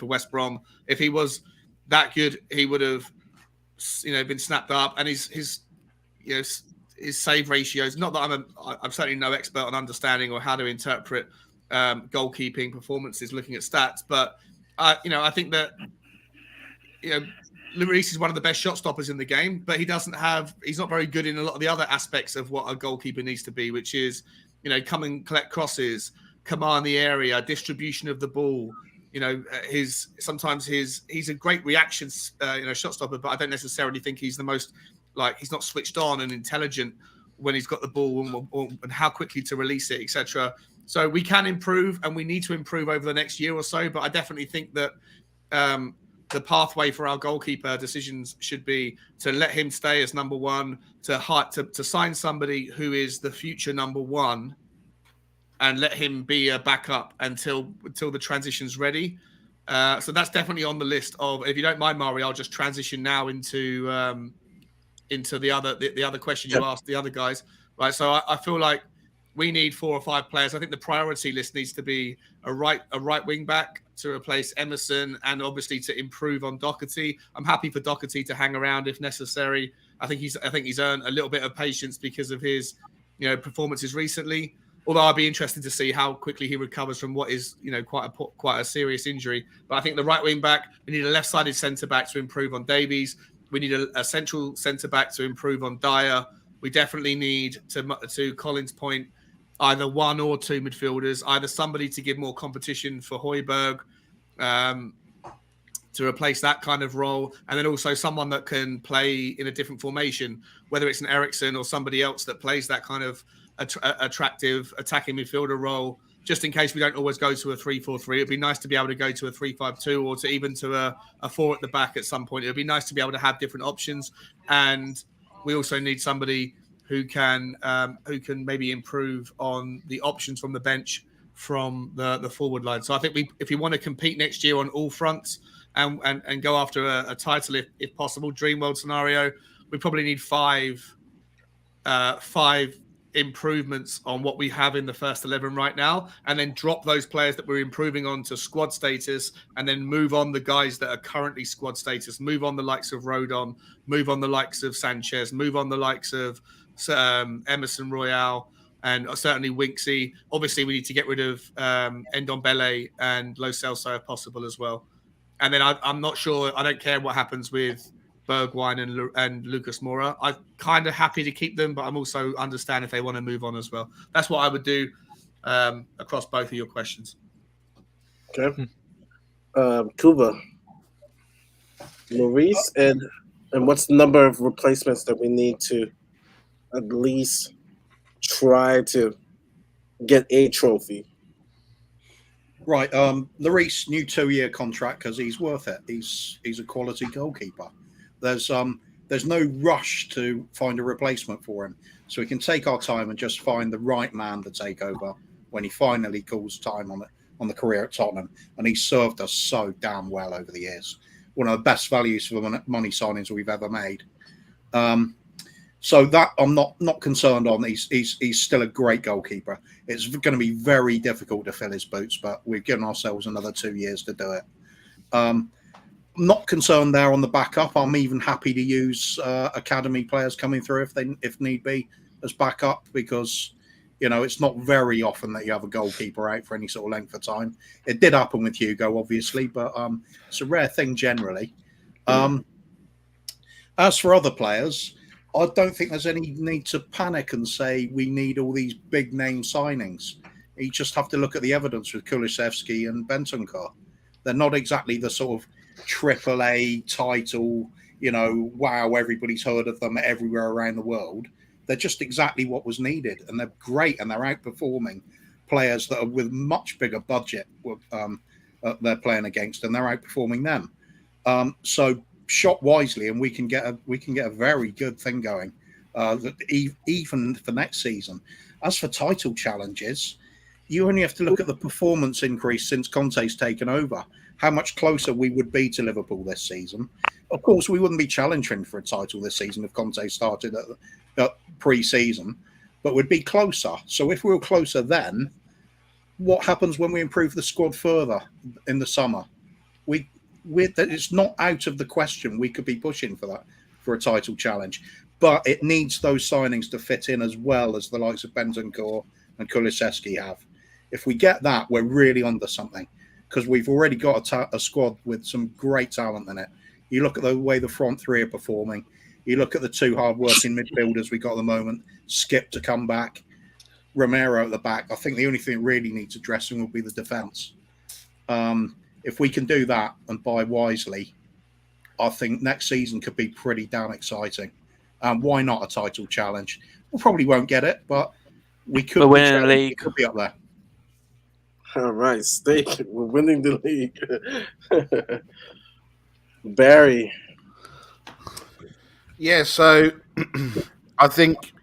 West Brom. If he was that good, he would have been snapped up. And his save ratios. Not that I'm certainly no expert on understanding or how to interpret goalkeeping performances, looking at stats. But I think that Lloris is one of the best shot stoppers in the game, but he's not very good in a lot of the other aspects of what a goalkeeper needs to be, which is, come and collect crosses, command the area, distribution of the ball. He's a great reaction, shot stopper, but I don't necessarily think he's the most, he's not switched on and intelligent when he's got the ball and how quickly to release it, etc. So we can improve, and we need to improve over the next year or so. But I definitely think that the pathway for our goalkeeper decisions should be to let him stay as number one, to sign somebody who is the future number one, and let him be a backup until the transition's ready. So that's definitely on the list of. If you don't mind, Mari, I'll just transition now into the other question you asked the other guys. Right. So I feel like we need 4 or 5 players. I think the priority list needs to be a right wing back to replace Emerson, and obviously to improve on Doherty. I'm happy for Doherty to hang around if necessary. I think he's earned a little bit of patience because of his performances recently. Although I'd be interested to see how quickly he recovers from what is quite a serious injury. But I think the right wing back, we need a left-sided centre back to improve on Davies. We need a central centre back to improve on Dyer. We definitely need, to Colin's point, either 1 or 2 midfielders, either somebody to give more competition for Højbjerg, to replace that kind of role, and then also someone that can play in a different formation, whether it's an Eriksen or somebody else that plays that kind of attractive attacking midfielder role, just in case we don't always go to a 3-4-3. It'd be nice to be able to go to a 3-5-2 or to even to a 4 at the back at some point. It'd be nice to be able to have different options. And we also need somebody who can maybe improve on the options from the bench from the forward line. So I think if we want to compete next year on all fronts and go after a title if possible, dream world scenario, we probably need 5 improvements on what we have in the first 11 right now, and then drop those players that we're improving on to squad status, and then move on the guys that are currently squad status, move on the likes of Rodon, move on the likes of Sanchez, move on the likes of Emerson Royale, and certainly Winksy. Obviously, we need to get rid of Ndombele and Lo Celso if possible as well. And then I'm not sure. I don't care what happens with Bergwijn and Lucas Moura. I'm kind of happy to keep them, but I'm also understand if they want to move on as well. That's what I would do across both of your questions. Okay. Kuba, Lloris, and what's the number of replacements that we need to at least try to get a trophy? Right, Lloris, new 2-year contract because he's worth it. He's a quality goalkeeper. There's no rush to find a replacement for him, so we can take our time and just find the right man to take over when he finally calls time on the career at Tottenham. And he's served us so damn well over the years. One of the best values for money signings we've ever made. So that I'm not concerned on. He's still a great goalkeeper. It's going to be very difficult to fill his boots, but we've given ourselves another 2 years to do it. Not concerned there on the backup. I'm even happy to use academy players coming through if need be as backup, because it's not very often that you have a goalkeeper out for any sort of length of time. It did happen with Hugo, obviously, but it's a rare thing generally. As for other players, I don't think there's any need to panic and say we need all these big name signings. You just have to look at the evidence with Kulusevski and Bentancur. They're not exactly the sort of AAA title wow, everybody's heard of them everywhere around the world. They're just exactly what was needed, and they're great, and they're outperforming players that are with much bigger budget they're playing against, and they're outperforming them. So shop wisely, and we can get a very good thing going, even for next season. As for title challenges, you only have to look at the performance increase since Conte's taken over, how much closer we would be to Liverpool this season. Of course, we wouldn't be challenging for a title this season if Conte started at pre-season, but we'd be closer. So if we were closer then, what happens when we improve the squad further in the summer? It's not out of the question. We could be pushing for a title challenge, but it needs those signings to fit in as well as the likes of Bentancur and Kulusevski have. If we get that, we're really onto something, because we've already got a squad with some great talent in it. You look at the way the front three are performing. You look at the two hard-working midfielders we got at the moment. Skip to come back, Romero at the back. I think the only thing that really needs addressing will be the defence. If we can do that and buy wisely, I think next season could be pretty damn exciting. Why not a title challenge? We probably won't get it, but we could. We're winning the league. Could be up there. All right, Steak. We're winning the league. Barry. Yeah, so I think,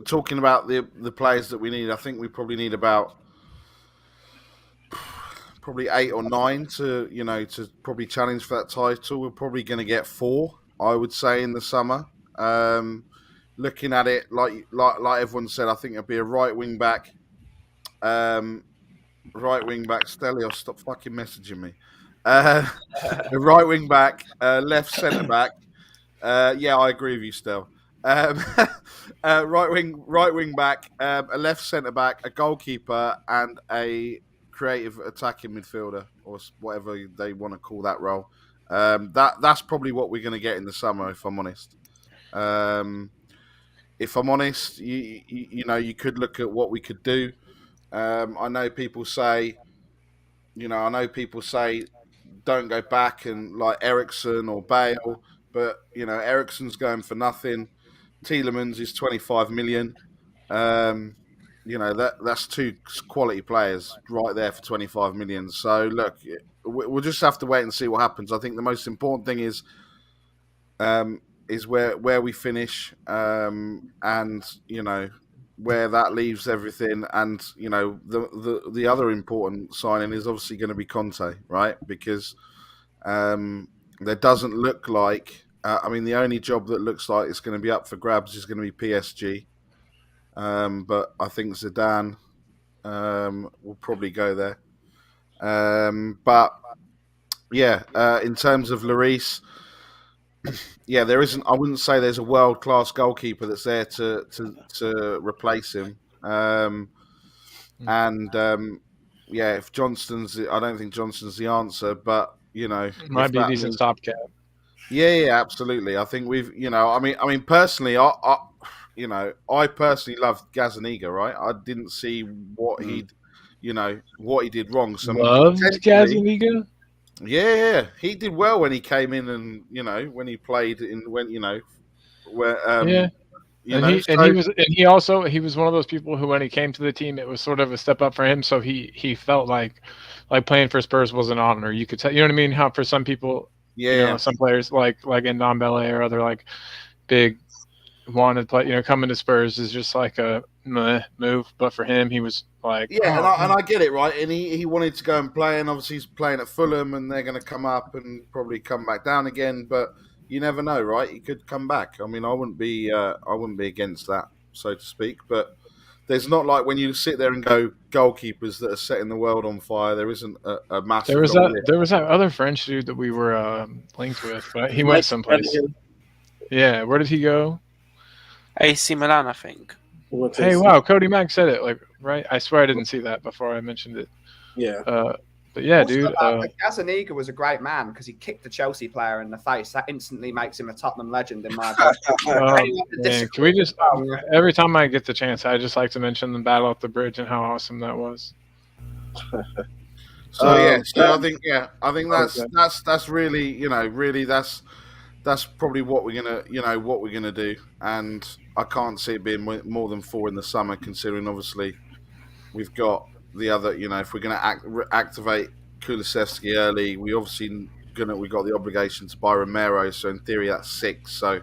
talking about the players that we need, I think we probably need about probably 8 or 9 to probably challenge for that title. We're probably going to get 4, I would say, in the summer. Looking at it, like everyone said, I think it'll be a right wing back. Stelios, stop fucking messaging me. A right wing back, left centre back. Yeah, I agree with you, Stel. Right wing back, a left centre back, a goalkeeper, and a creative attacking midfielder, or whatever they want to call that role. That's probably what we're going to get in the summer, if I'm honest. If I'm honest, you could look at what we could do. I know people say don't go back and like Ericsson or Bale, but Ericsson's going for nothing. Tielemans is 25 million. That's 2 quality players right there for 25 million. So look, we'll just have to wait and see what happens. I think the most important thing is where we finish, and where that leaves everything. And the other important signing is obviously going to be Conte, right? Because there doesn't look like the only job that looks like it's going to be up for grabs is going to be PSG, but I think Zidane will probably go there. But yeah, in terms of Lloris, yeah, there isn't. I wouldn't say there's a world-class goalkeeper that's there to replace him. If Johnston's, I don't think Johnston's the answer, but might be a decent stopgap. Yeah, absolutely. I think we've, personally, I personally loved Gazaniga, right? I didn't see what he did wrong. So loved Gazaniga. Yeah, he did well when he came in, and when he played he was one of those people who, when he came to the team, it was sort of a step up for him. So he felt like playing for Spurs was an honor. You could tell, you know what I mean? How for some people, some players like Ndombele or other like big wanted play, coming to Spurs is just like a move. But for him, he was like, and I get it, right? And he wanted to go and play, and obviously he's playing at Fulham, and they're going to come up and probably come back down again. But you never know, right? He could come back. I mean, I wouldn't be against that, so to speak. But there's not like when you sit there and go goalkeepers that are setting the world on fire. There isn't a massive. There was that other French dude that we were linked with, but he went someplace. Yeah, where did he go? AC Milan, I think. Hey, wow, Cody Mack said it, right? I swear I didn't see that before I mentioned it. Yeah. But yeah, dude. Gazaniga was a great man because he kicked the Chelsea player in the face. That instantly makes him a Tottenham legend in my opinion. Can we just, every time I get the chance, I just like to mention the battle at the bridge and how awesome that was. So I think that's really that's probably what we're gonna do, and I can't see it being more than 4 in the summer, considering obviously we've got the other. If we're gonna activate Kulusevski early, we got the obligation to buy Romero, so in theory that's 6. So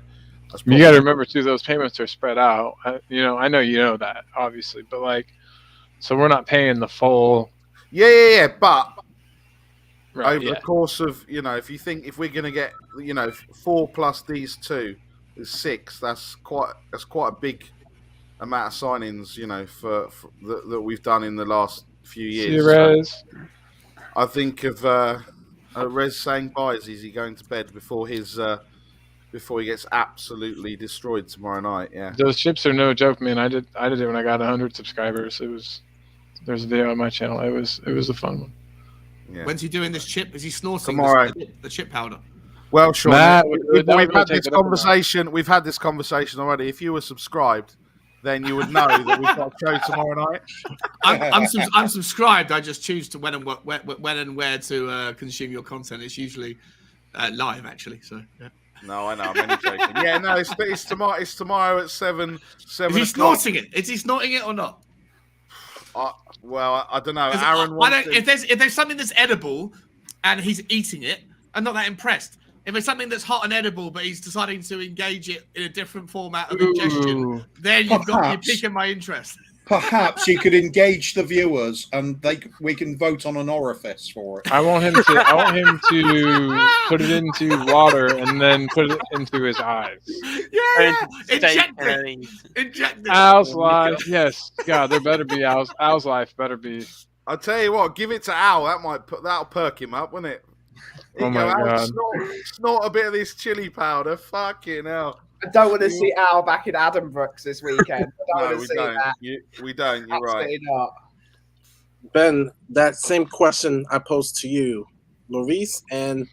that's you got to remember too; those payments are spread out. I know you know that obviously, but so we're not paying the full. Yeah. But right, over the course of if we're going to get 4 plus these 2 is 6. That's quite a big amount of signings. For that we've done in the last few years. See, Rez. So I think of Rez saying bye. Is he going to bed before he gets absolutely destroyed tomorrow night? Yeah. Those chips are no joke, man. I did it when I got 100 subscribers. There's a video on my channel. It was a fun one. Yeah. When's he doing this chip? Is he snorting the chip powder? Well, Sean, we've had this conversation. We've had this conversation already. If you were subscribed, then you would know that we've got a show tomorrow night. I'm subscribed. I just choose to when and where to consume your content. It's usually live, actually. So yeah. No, I know. I'm only joking. Yeah, no, it's tomorrow. It's tomorrow at 7. Is he snorting it? Is he snorting it or not? Well, I don't know. Aaron, if there's something that's edible and he's eating it, I'm not that impressed. If it's something that's hot and edible, but he's deciding to engage it in a different format of ingestion, then you're piquing my interest. Perhaps you could engage the viewers, and we can vote on an orifice for it. I want him to put it into water and then put it into his eyes. Yeah. Inject it. Owl's life, yes. God, there better be owls. Owl's life better be. I'll tell you what. Give it to Owl. That'll perk him up, won't it? Oh my God! Snort a bit of this chili powder. Fucking hell. I don't want to see Al back in Adam Brooks this weekend. We don't. You're right. Not. Ben, that same question I posed to you, Lloris, and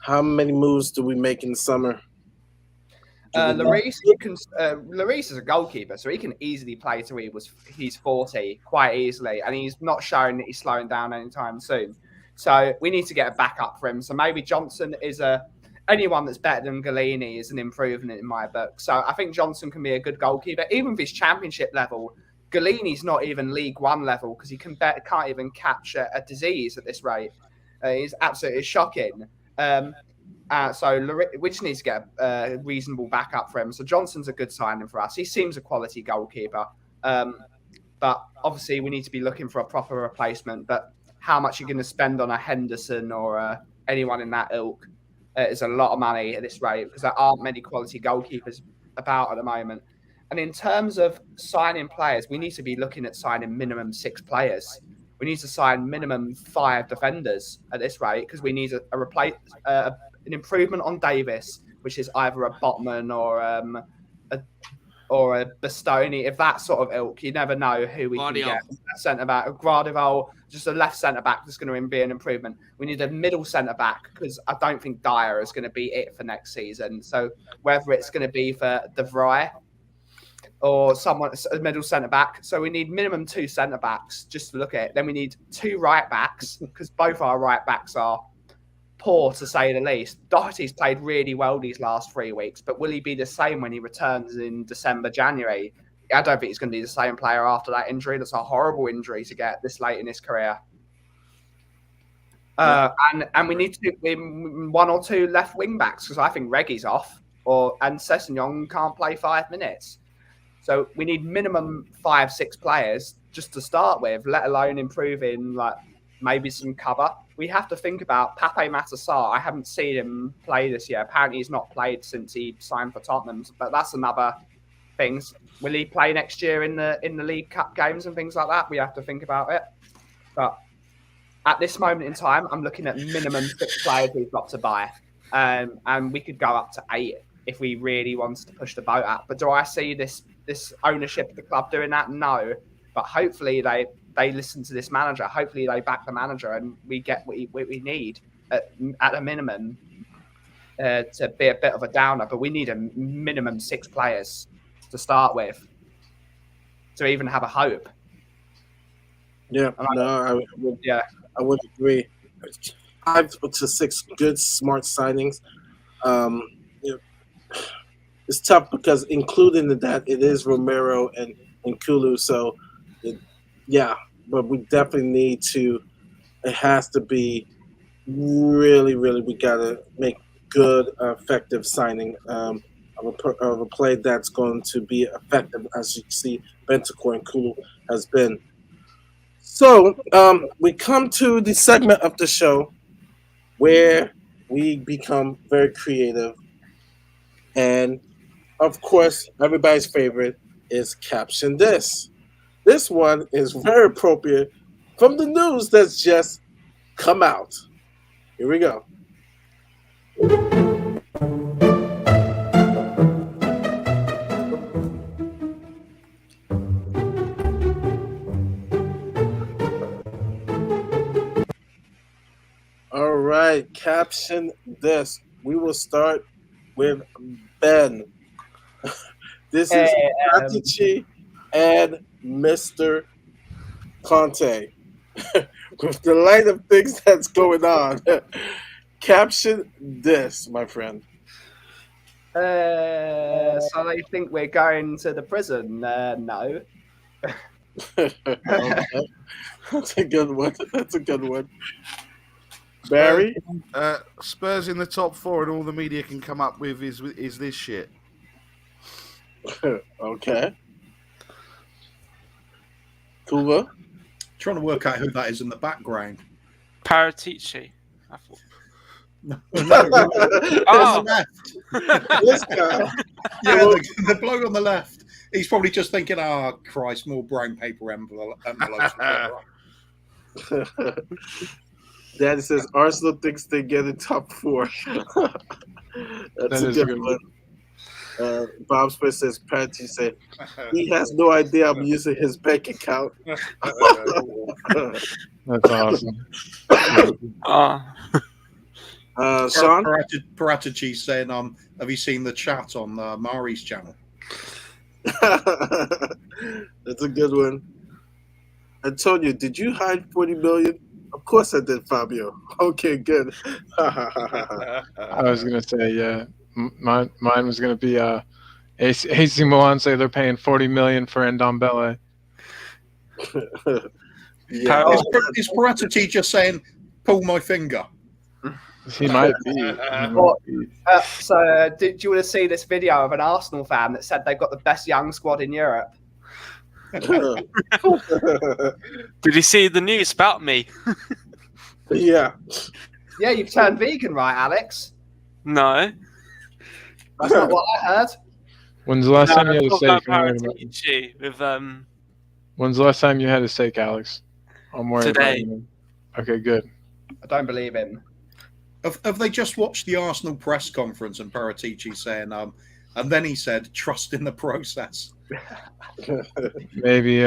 how many moves do we make in the summer? Lloris is a goalkeeper, so he can easily play till he's 40 quite easily, and he's not showing that he's slowing down anytime soon. So we need to get a backup for him. So maybe Johnson is anyone that's better than Galini is an improvement in my book. So I think Johnson can be a good goalkeeper, even with his championship level. Galini's not even League One level because he can't even catch a disease at this rate. He's absolutely shocking. So we just need to get a reasonable backup for him. So Johnson's a good signing for us. He seems a quality goalkeeper. But obviously we need to be looking for a proper replacement. But how much you're going to spend on a Henderson or anyone in that ilk is a lot of money at this rate because there aren't many quality goalkeepers about at the moment. And in terms of signing players, we need to be looking at signing minimum 6 players. We need to sign minimum 5 defenders at this rate because we need an improvement on Davis, which is either a Botman or a Bastoni. If that sort of ilk, you never know who we can get. Centre back, Gradival, just a left centre back that's going to be an improvement. We need a middle centre back because I don't think Dyer is going to be it for next season. So whether it's going to be for De Vrij or someone, a middle centre back. So we need minimum 2 centre backs just to look at it. Then we need 2 right backs because both our right backs are poor to say the least. Doherty's played really well these last 3 weeks, but will he be the same when he returns in December, January? I don't think he's going to be the same player after that injury. That's a horrible injury to get this late in his career. And we need to do 1 or 2 left wing backs because I think Reggie's off, and Sessegnon can't play 5 minutes. So we need minimum 5-6 players just to start with, let alone improving maybe some cover. We have to think about Pape Matar. I haven't seen him play this year. Apparently he's not played since he signed for Tottenham, but that's another thing. Will he play next year in the League Cup games and things like that? We have to think about it. But at this moment in time, I'm looking at minimum 6 players we've got to buy. And we could go up to 8 if we really wanted to push the boat up. But do I see this ownership of the club doing that? No. But hopefully they listen to this manager. Hopefully they back the manager and we get what we need at a minimum to be a bit of a downer. But we need a minimum 6 players to start with to even have a hope. Yeah. I would agree. 5 to 6 good, smart signings. Um, it- it's tough because including in that it is Romero and Kulu. So, it, yeah, but we definitely need to. It has to be really, really. We gotta make good, effective signing of a play that's going to be effective, as you see, Bentancur and Kulu has been. So, we come to the segment of the show where we become very creative. And of course, everybody's favorite is Caption This. This one is very appropriate from the news that's just come out. Here we go. All right, Caption This. We will start with Ben. This is Atichi and Mr. Conte. With the light of things that's going on, caption this, my friend. So they think we're going to the prison? No. Okay. That's a good one. That's a good one. Barry? Spurs in the top 4 and all the media can come up with is this shit. Okay. Kuva? Trying to work out who that is in the background. Paratici. I thought. No, Oh. on the left. This guy. Yeah, the bloke on the left. He's probably just thinking, "Oh Christ, more brown paper envelopes." Daddy says Arsenal thinks they get in top 4. That's a good one. Bob Smith says Patty said he has no idea I'm using his bank account. That's awesome. Sean? Paratici saying, have you seen the chat on Mari's channel? That's a good one. Antonio, did you hide 40 million? Of course I did, Fabio. Okay, good. I was gonna say, yeah. Mine was gonna be AC Milan say they're paying 40 million for Ndombele. Yeah. Is Paratici just saying, "Pull my finger"? He might be. So, did you want to see this video of an Arsenal fan that said they've got the best young squad in Europe? Did you see the news about me? Yeah. Yeah, you've turned vegan, right, Alex? No. That's not what I heard. When's the last time you had a steak? With When's the last time you had a steak, Alex? I'm worried today. about you. Okay, good. I don't believe him. Have they just watched the Arsenal press conference and Paratici saying, and then he said, "Trust in the process." Maybe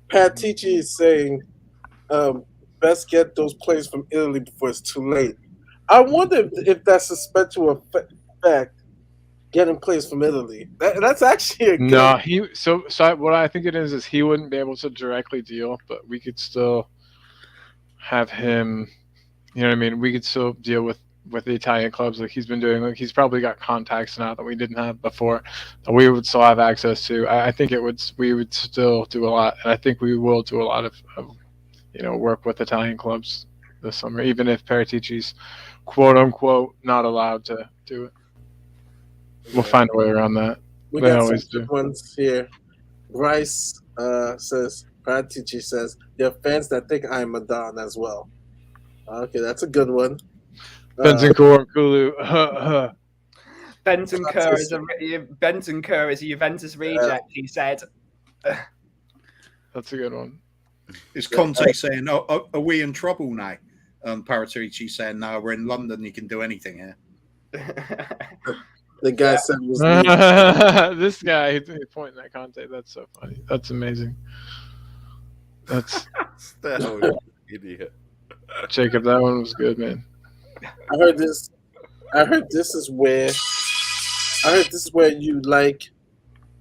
Patici is saying, best get those players from Italy before it's too late. I wonder if that's a special effect, getting players from Italy. That's actually a good... No, so what I think it is he wouldn't be able to directly deal, but we could still have him, you know what I mean? We could still deal with the Italian clubs like he's been doing. Like he's probably got contacts now that we didn't have before that we would still have access to. I think we would still do a lot, and I think we will do a lot of work with Italian clubs this summer, even if Paratici's quote unquote not allowed to do it. We'll find a way around that. We They got always some do. good ones here. Bryce says, Paratici says, there are fans that think I'm a Don as well. Okay, that's a good one. Bentancur, Kulu. Bentancur is a Juventus reject, he said. That's a good one. Is Conte saying, "Oh, are we in trouble now?" Paratici saying, "No, we're in London. You can do anything here." The guy said was this guy he's pointing at Conte. That's so funny. That's amazing. That's idiot. Jacob. That one was good, man. I heard this is where you like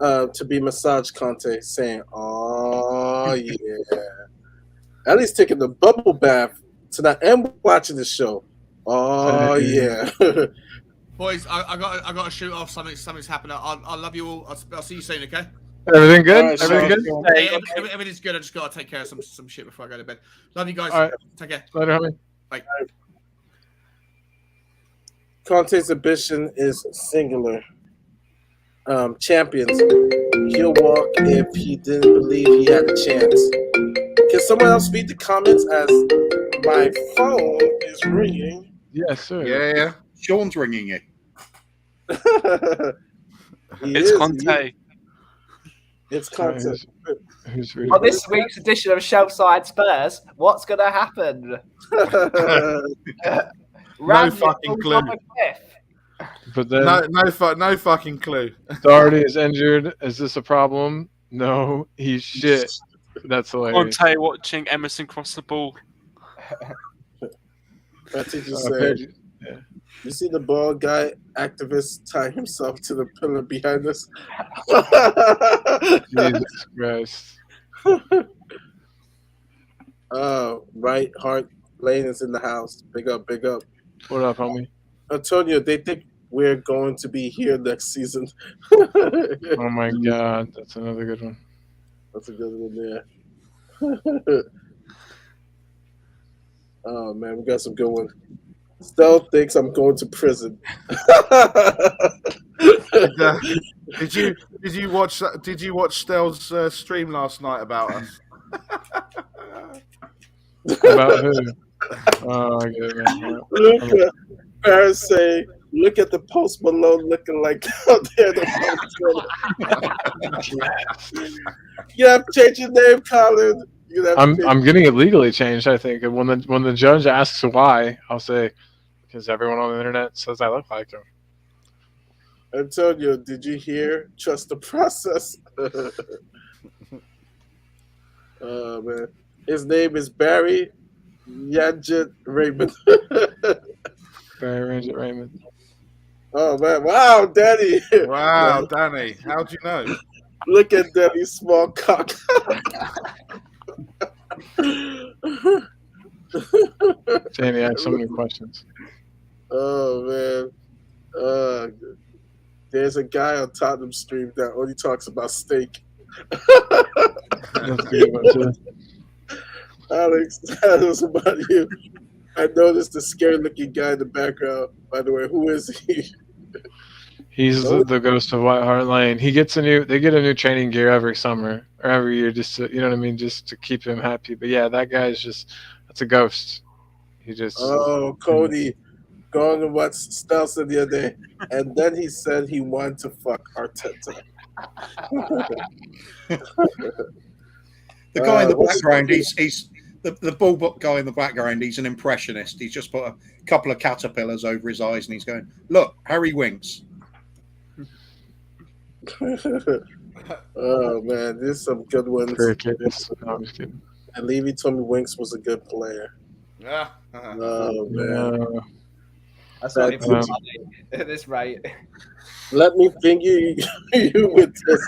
to be massaged, Conte, saying, "Oh yeah." At least taking the bubble bath tonight and watching the show. Oh yeah. Boys, I got to shoot off. Something's happened. I love you all. I'll see you soon. Okay. Everything good? All right, Everything good? Sean. Hey, everything's good. I just got to take care of some shit before I go to bed. Love you guys. All right. Take care. Later, homie. Bye. Conte's ambition is singular. Champions. He'll walk if he didn't believe he had a chance. Can someone else read the comments as my phone is ringing? Yes, sir. Yeah. Sean's ringing you. It's Conte. It's Conte. Who's reading? On this week's edition of Shelfside Spurs, what's going to happen? Ramsey fucking falls clue. off a cliff. But then No fucking clue. Doherty is injured. Is this a problem? No, he's shit. That's hilarious. Conte watching Emerson cross the ball. That's what you said. You see the bald guy activist tie himself to the pillar behind us? Jesus Christ. Right Heart Lane is in the house. Big up, big up. What up, homie? Antonio, they think we're going to be here next season. Oh my God, that's another good one. That's a good one there. Oh man, we got some good ones. Stell thinks I'm going to prison. Did you watch Stell's stream last night about us? About who? Oh, I get it. Man. Look at Paris saying, look at the Post Malone looking like out there. You have to change your name, Colin. I'm getting it legally changed, I think. And when the judge asks why, I'll say, because everyone on the internet says I look like him. Antonio, did you hear? Trust the process. Oh man, his name is Barry Yanjit Raymond. Barry Yanjit Raymond. Oh man! Wow, Danny. Wow, Danny, how'd you know? Look at Danny's small cock. Danny, I have so many questions. Oh man. There's a guy on Tottenham stream that only talks about steak. That's a good one too. Alex, that was about you. I noticed the scary-looking guy in the background. By the way, who is he? He's the ghost of White Hart Lane. They get a new training gear every summer or every year, just to, you know what I mean, just to keep him happy. But yeah, that guy is that's a ghost. He just. Oh, Cody, going to what Stell said the other day, and then he said he wanted to fuck Arteta. The guy in the background, he's the ball guy in the background. He's an impressionist. He's just put a couple of caterpillars over his eyes, and he's going, "Look, Harry winks." Oh man, there's some good ones. Crickets. No, I'm just kidding. And Levy told me Winks was a good player. Oh man, That's not even funny at this rate. let me finger you with this.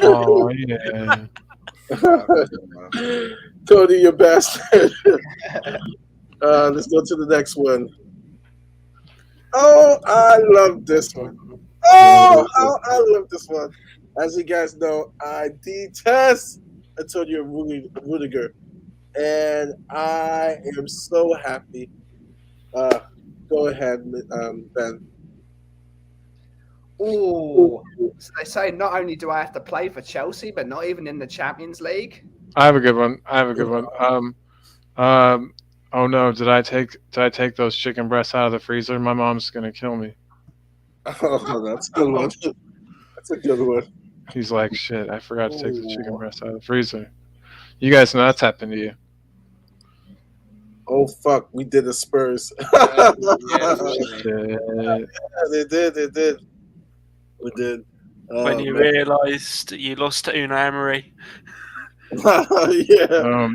Oh yeah. Cody, you bastard. Let's go to the next one. Oh, I love this one. Oh, how I love this one. As you guys know, I detest Antonio Rudiger, and I am so happy. Go ahead, Ben. Ooh. So they say not only do I have to play for Chelsea, but not even in the Champions League. I have a good one. Oh no! Did I take those chicken breasts out of the freezer? My mom's gonna kill me. Oh, that's a good one. That's a good one. He's like, shit. I forgot to take the chicken breasts out of the freezer. You guys know that's happened to you. Oh fuck, we did the Spurs. Shit. They did. We did. When you realised you lost to Unai Emery. Yeah.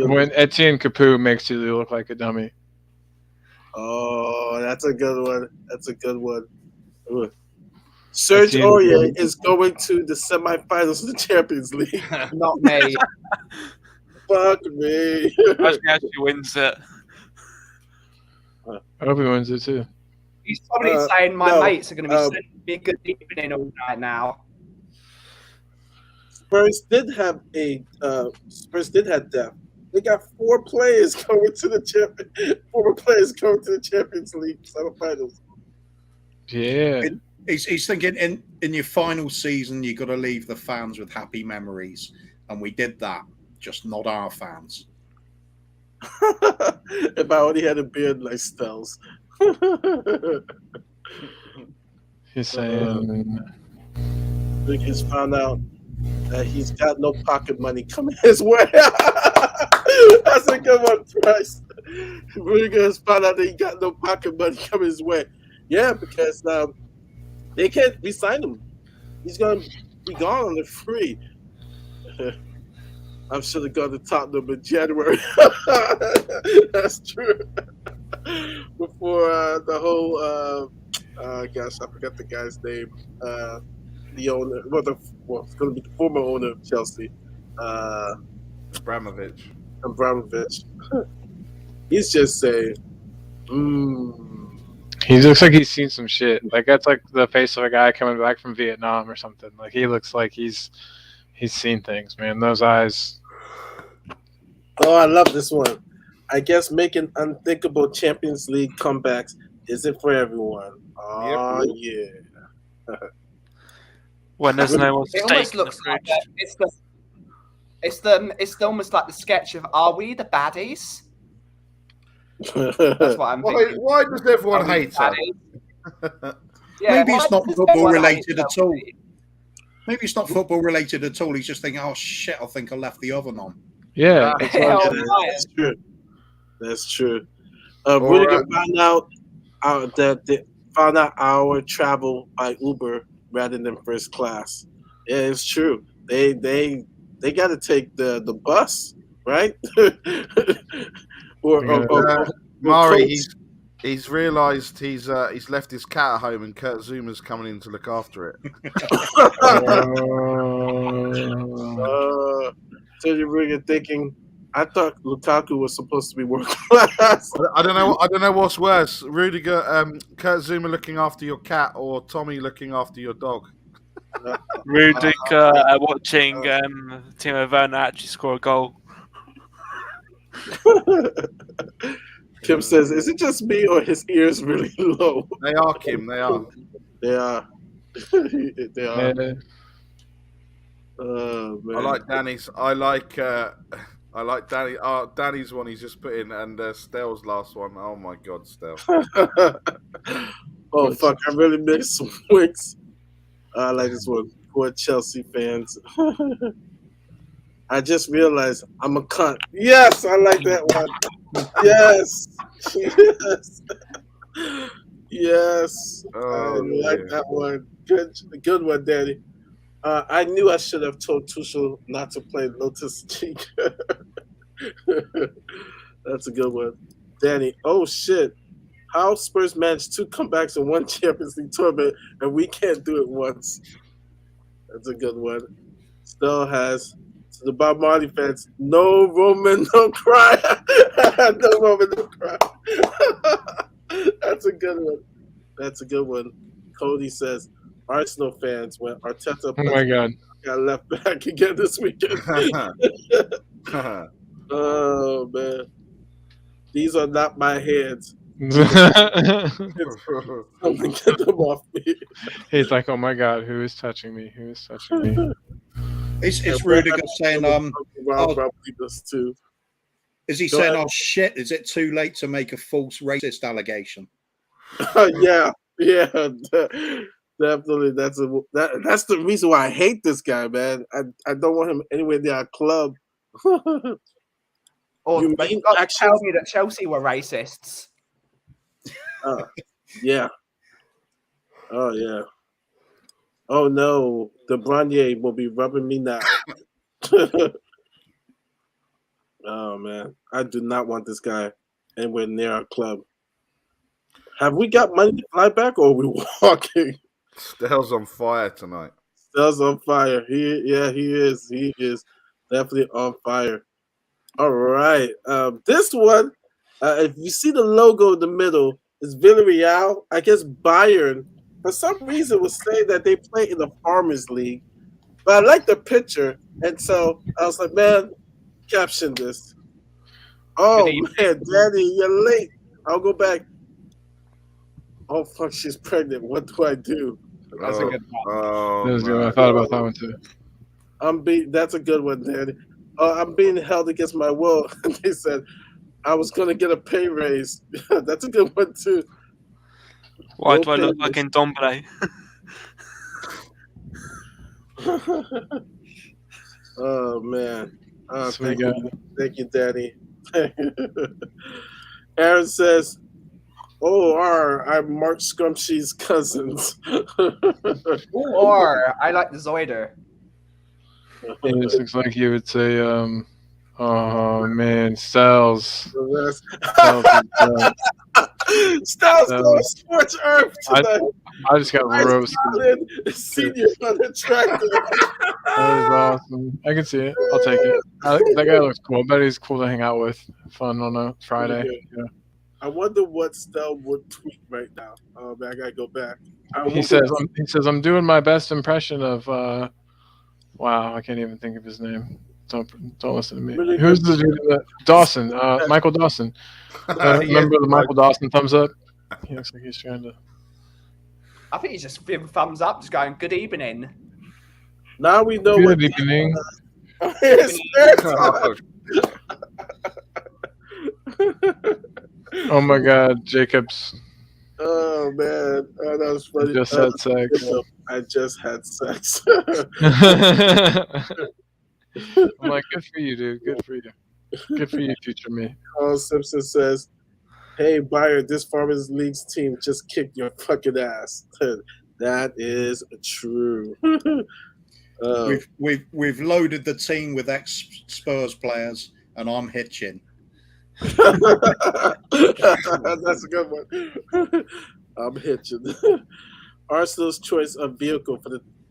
When Etienne Capoue makes you look like a dummy. Oh, that's a good one. That's a good one. Ooh. Serge Aurier is going to the semifinals of the Champions League. Not me. Fuck me. I think actually wins it. I hope he wins it too. He's probably saying my no, mates are going to be sending me a good evening all night now. Spurs did have depth. They got 4 players going to the Champions League semifinals. Yeah. He's thinking in your final season, you got to leave the fans with happy memories, and we did that. Just not our fans. If I only had a beard like Stell's. He's saying Rick has found out that he's got no pocket money coming his way. That's a good one, Price. Rick has found out that he got no pocket money coming his way. Yeah, because they can't re-sign him. He's going to be gone on the free. I should have gone to Tottenham in January. That's true. Before the whole, gosh, I forgot the guy's name. The owner, it's going to be the former owner of Chelsea, Abramovich. He's just saying, he looks like he's seen some shit. Like that's like the face of a guy coming back from Vietnam or something. Like he looks like he's seen things, man. Those eyes. Oh, I love this one. I guess making unthinkable Champions League comebacks isn't for everyone. Oh, yeah. When there's no one It almost stake in the looks like fridge. it's almost like the sketch of "Are we the baddies?" That's what I'm thinking. Why does everyone hate her? Yeah, Maybe it's not does football everyone related hate at all. Chelsea? Maybe it's not football related at all. He's just thinking, "Oh shit, I think I left the oven on." Yeah. That's true. That's true. Rudiger found out that they found out our travel by Uber rather than first class. Yeah, it's true. They got to take the bus, right? or Mari, he's realised he's left his cat at home and Kurt Zuma's coming in to look after it. So you're thinking, I thought Lukaku was supposed to be world class. I don't know what's worse, Rudiger, Kurt Zuma looking after your cat, or Tommy looking after your dog. Rudiger watching Timo Werner actually score a goal. Kim says, "Is it just me or his ears really low?" They are, Kim. They are. They are. They are. Yeah. Oh, man. I like Danny's. I like Danny. Danny's one he's just put in, and Stell's last one. Oh my God, Stell. Oh fuck! I really mixed some wings. I like this one. Poor Chelsea fans. I just realized I'm a cunt. Yes, I like that one. Yes. Yes. Yes. I like that one. Good one, Danny. I knew I should have told Tuchel not to play Lotus Cheek. That's a good one. Danny, oh shit. How Spurs managed 2 comebacks in 1 Champions League tournament and we can't do it once. That's a good one. Still has, to the Bob Marley fans, no Roman, no cry. No Roman, no cry. That's a good one. That's a good one. Cody says, Arsenal fans, when Arteta got left back again this weekend. Oh, man. These are not my hands. Get them off me. He's like, oh my God, who is touching me? Who is touching me? It's Rudiger saying, too. Is he saying, oh shit, is it too late to make a false racist allegation? Yeah, definitely. That's the reason why I hate this guy, man. I don't want him anywhere near our club. Or you mean tell me that Chelsea were racists? Yeah. Oh yeah. Oh no, the Brunier will be rubbing me now. Oh man, I do not want this guy anywhere near our club. Have we got money to fly back, or are we walking? Stell's on fire tonight. Stell's on fire. He is. He is definitely on fire. All right. This one, if you see the logo in the middle, is Villarreal. I guess Bayern, for some reason, was saying that they play in the Farmers League. But I like the picture. And so I was like, man, caption this. Oh, man, Daddy, you're late. I'll go back. Oh, fuck, she's pregnant. What do I do? That's a good one. Oh, I thought about that one too. That's a good one, Daddy. I'm being held against my will. They said I was going to get a pay raise. That's a good one, too. Why do I look like in Domblay? Oh, man. Sweet Thank you, Daddy. Aaron says, I'm Mark Scrumpshy's cousins. Or I like the Zoider. It looks like you would say, oh man, Styles. Styles going scorch earth tonight. I just got roasted. Senior unattractive. That was awesome. I can see it. I'll take it. That guy looks cool. I bet he's cool to hang out with. Fun on a Friday. Yeah. I wonder what Stell would tweet right now. Oh man, I gotta go back. He says, I'm doing my best impression of. Wow, I can't even think of his name. Don't listen to me. Really Who's the dude? Dawson. Michael Dawson. Remember the Michael Dawson thumbs up? He looks like he's trying to. I think he's just giving thumbs up, just going, good evening. Now we know Good evening. Oh my God, Jacobs. Oh man, that was funny. Just had sex. I just had sex. I'm like, good for you, dude. Good for you. Good for you, future me. Carl Simpson says, "Hey, Bayern, this Farmers League's team just kicked your fucking ass." That is true. We've loaded the team with ex-Spurs players, and I'm hitching. That's a good one. I'm hitching. Arsenal's choice of vehicle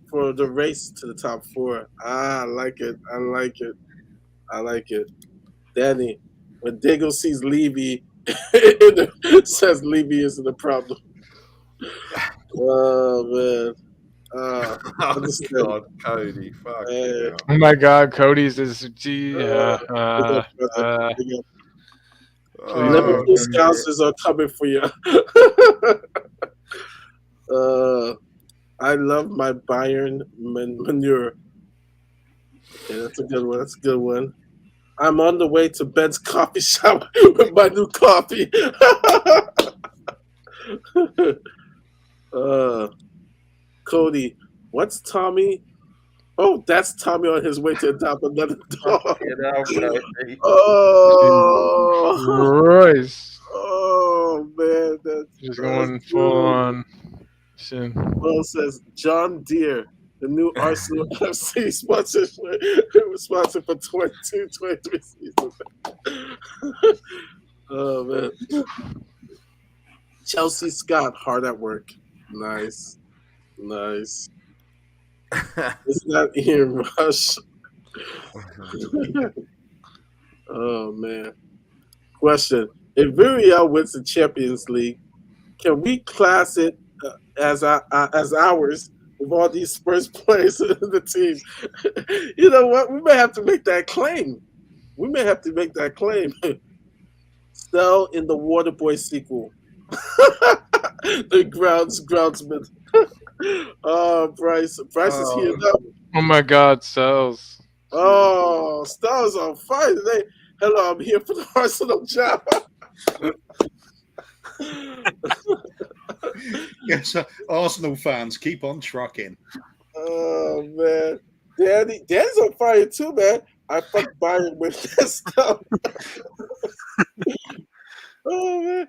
for the race to the top four. I like it. Danny, when Diggle sees Levy, says Levy isn't a problem. Oh man. Oh God, Cody! Fuck. Oh my God, Cody's is Liverpool Scousers are coming for you. I love my Bayern manure. Yeah, that's a good one. I'm on the way to Ben's coffee shop with my new coffee. Cody, what's Tommy? Oh, that's Tommy on his way to adopt another dog. Oh, Royce. Oh man, that's just going full on. Well, says John Deere, the new Arsenal FC sponsorship sponsor for 22-23 season. Oh man, Chelsea Scott hard at work. Nice. It's not Ian Rush. Oh man. Question: if Villarreal wins the Champions League, can we class it as ours with all these Spurs players in the team? You know what? We may have to make that claim. Stell in the Waterboy sequel. The groundsman. Oh, Bryce is here now. Oh my God, Styles. Oh, Styles on fire today. Hello, I'm here for the Arsenal job. Yes, Arsenal fans, keep on trucking. Oh man, Danny's on fire too, man. I fuck Bayern with this stuff. Oh man.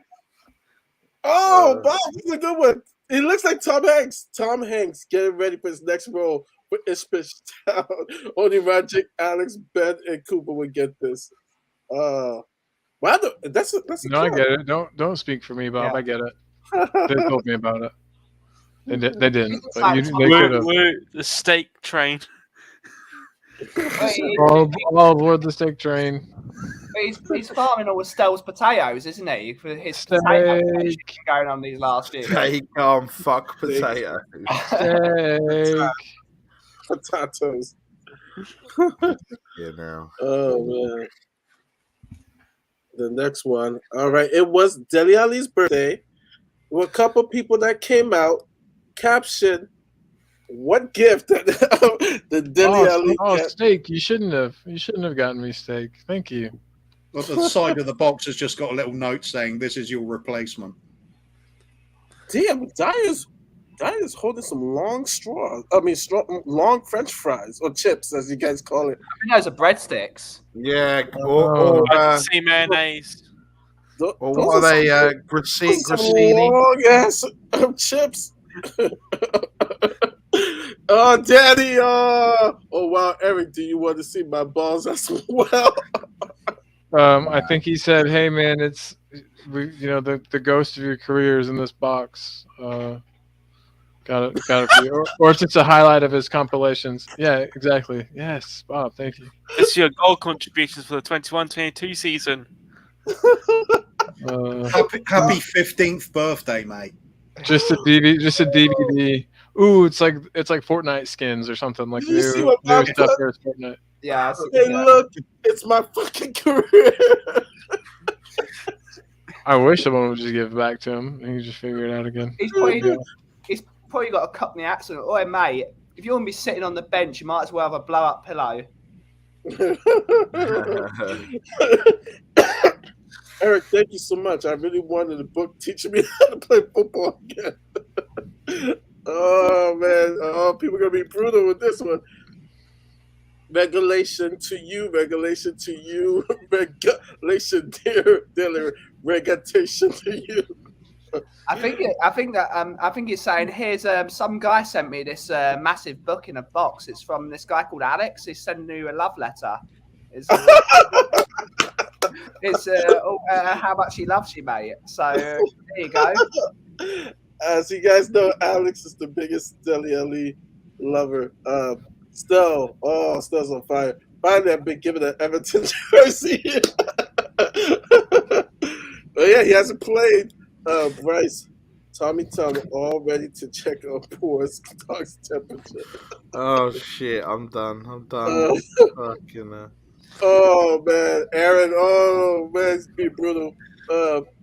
Oh, Bob, this is a good one. He looks like Tom Hanks. Tom Hanks getting ready for his next role with Ipswich Town. Only Rajic, Alex, Ben, and Cooper would get this. Wow, that's no, I get it. Don't speak for me, Bob. Yeah. I get it. They told me about it. They didn't. But Like, they could have. The steak train. All aboard the steak train. He's farming all Stell's potatoes, isn't he? For his Steak. potato production going on these last few weeks. Take on fuck potato. Steak. Potatoes. Yeah, now. Oh man. The next one. All right. It was Dele Alli's birthday. There were a couple people that came out. Caption: what gift the Dele Alli got? Steak. You shouldn't have gotten me steak. Thank you. Well, the side of the box has just got a little note saying this is your replacement. Damn, Dyer's holding some long long French fries or chips, as you guys call it. I think those are breadsticks. Yeah, I can see mayonnaise. Or what are they? Grissini? Long ass chips. Oh, Daddy! Oh, wow, Eric, do you want to see my balls as well? I think he said, "Hey, man, the ghost of your career is in this box. Got it for you." Or it's just a highlight of his compilations. Yeah, exactly. Yes, Bob, thank you. It's your goal contributions for the 21-22 season. Happy 15th birthday, mate. Just a DVD. Ooh, it's like Fortnite skins or something like You see what new Bob stuff put? for his Fortnite. Yeah. Hey, look, it's my fucking career. I wish someone would just give it back to him and he just figure it out again. He's probably got a Cockney accent. Oi, mate, if you want to be sitting on the bench, you might as well have a blow-up pillow. Eric, thank you so much. I really wanted a book teaching me how to play football again. Oh, man. Oh, people are going to be brutal with this one. Regulation to you, dear, regulation to you. I think he's saying here's some guy sent me this massive book in a box. It's from this guy called Alex. He's sending you a love letter. It's how much he loves you, mate. So there you go. As you guys know, Alex is the biggest Dele Alli lover. Stell's on fire. Finally, I've been given an Everton jersey. But yeah, he hasn't played. Bryce, Tommy Tom, all ready to check on Poor's dog's temperature. Oh shit! I'm done. Fucking Oh man, Aaron. Oh man, it's been brutal.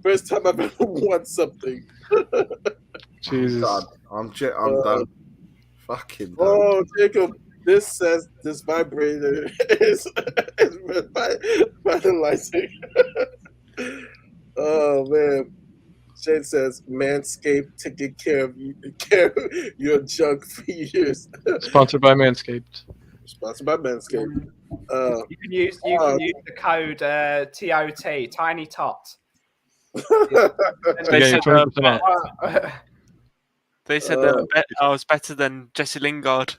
First time I've ever won something. Jesus, I'm done. Fucking done. Oh, Jacob. This says this vibrator is vitalizing. Oh man. Shane says Manscaped taking care of your junk for years. Sponsored by Manscaped. Sponsored by Manscaped. You can use the code TOT, Tiny Tot. They said that I was better than Jesse Lingard.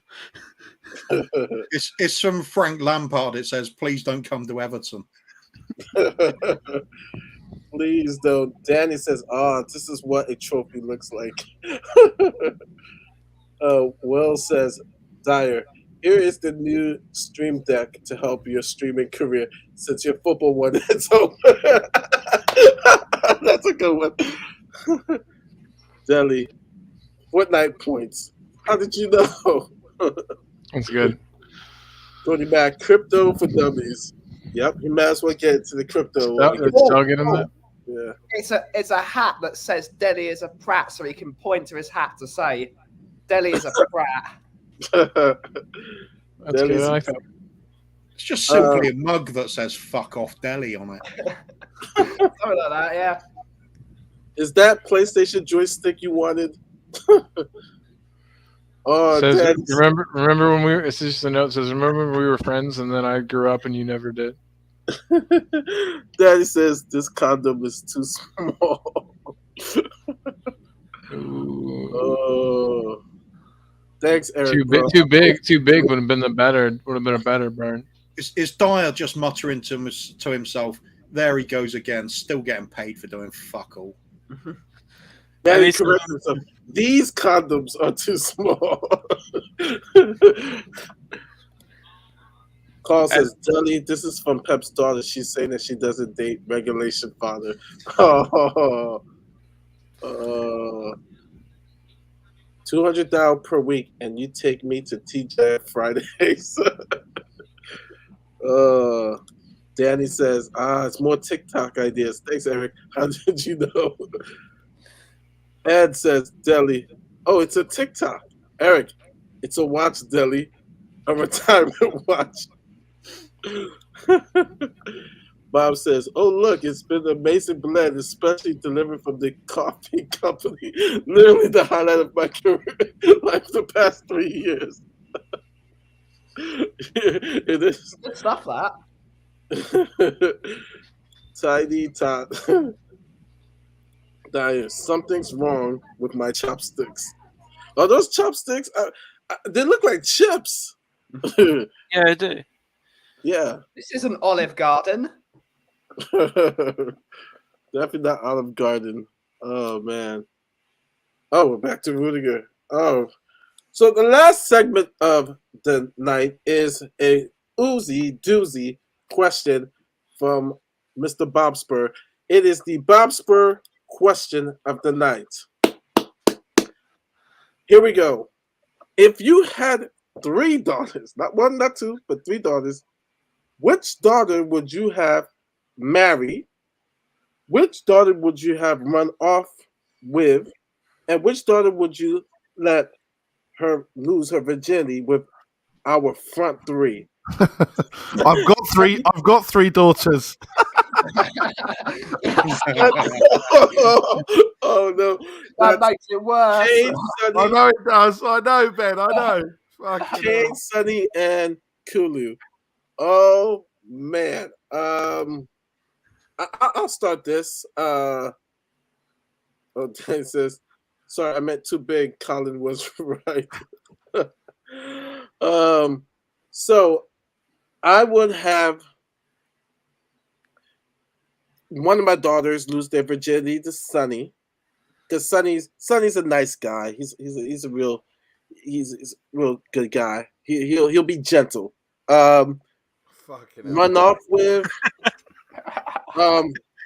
It's from Frank Lampard. It says, "Please don't come to Everton." Please don't. Danny says, this is what a trophy looks like. Will says, Dyer, here is the new stream deck to help your streaming career since your football one is over. That's a good one. Dele, Fortnite points. How did you know? That's good. Tony Mac, crypto for dummies. Yep, you might as well get into the crypto. I'll get him that. Yeah. It's a hat that says Dele is a prat, so he can point to his hat to say Dele is a prat. That's good. I like that. It's just simply a mug that says "fuck off Dele" on it. Something like that, yeah. Is that PlayStation joystick you wanted? Says, remember when we were? It's just a note. It says, remember when we were friends and then I grew up and you never did. Daddy says this condom is too small. Oh, thanks, Eric. Too big would have been a better burn. Is Dyer just muttering to himself? There he goes again, still getting paid for doing fuck all. And he corrects himself. These condoms are too small. Carl says, Deli, this is from Pep's daughter. She's saying that she doesn't date regulation father. $200 per week, and you take me to TJ Fridays. Danny says, it's more TikTok ideas. Thanks, Eric. How did you know? Ed says, Deli. Oh, it's a TikTok. Eric, it's a watch, Deli. A retirement watch. Bob says, oh, look, it's been an amazing blend, especially delivered from the coffee company. Literally the highlight of my career, like the past 3 years. It is. Good stuff, that. Tiny Tot. Diane, something's wrong with my chopsticks. Oh, those chopsticks, they look like chips. Yeah, I do. Yeah. This is an Olive Garden. Definitely not Olive Garden. Oh, man. Oh, we're back to Rudiger. Oh. So the last segment of the night is a oozy doozy question from Mr. Bob Spur. It is the Bob Spur question of the night. Here we go. If you had 3 daughters, not 1, not 2, but 3 daughters, which daughter would you have marry? Which daughter would you have run off with? And which daughter would you let her lose her virginity with our front 3? I've got 3 daughters. Oh no, that makes it worse. Kane, Sonny, I know it does. I know, Ben. I know. Kane, Sonny, and Kulu. Oh man. I'll start this. Oh, Dan says, sorry, I meant too big. Colin was right. So I would have one of my daughters lose their virginity to Sonny, because Sonny's a nice guy. He's a real good guy. He'll be gentle. Run off with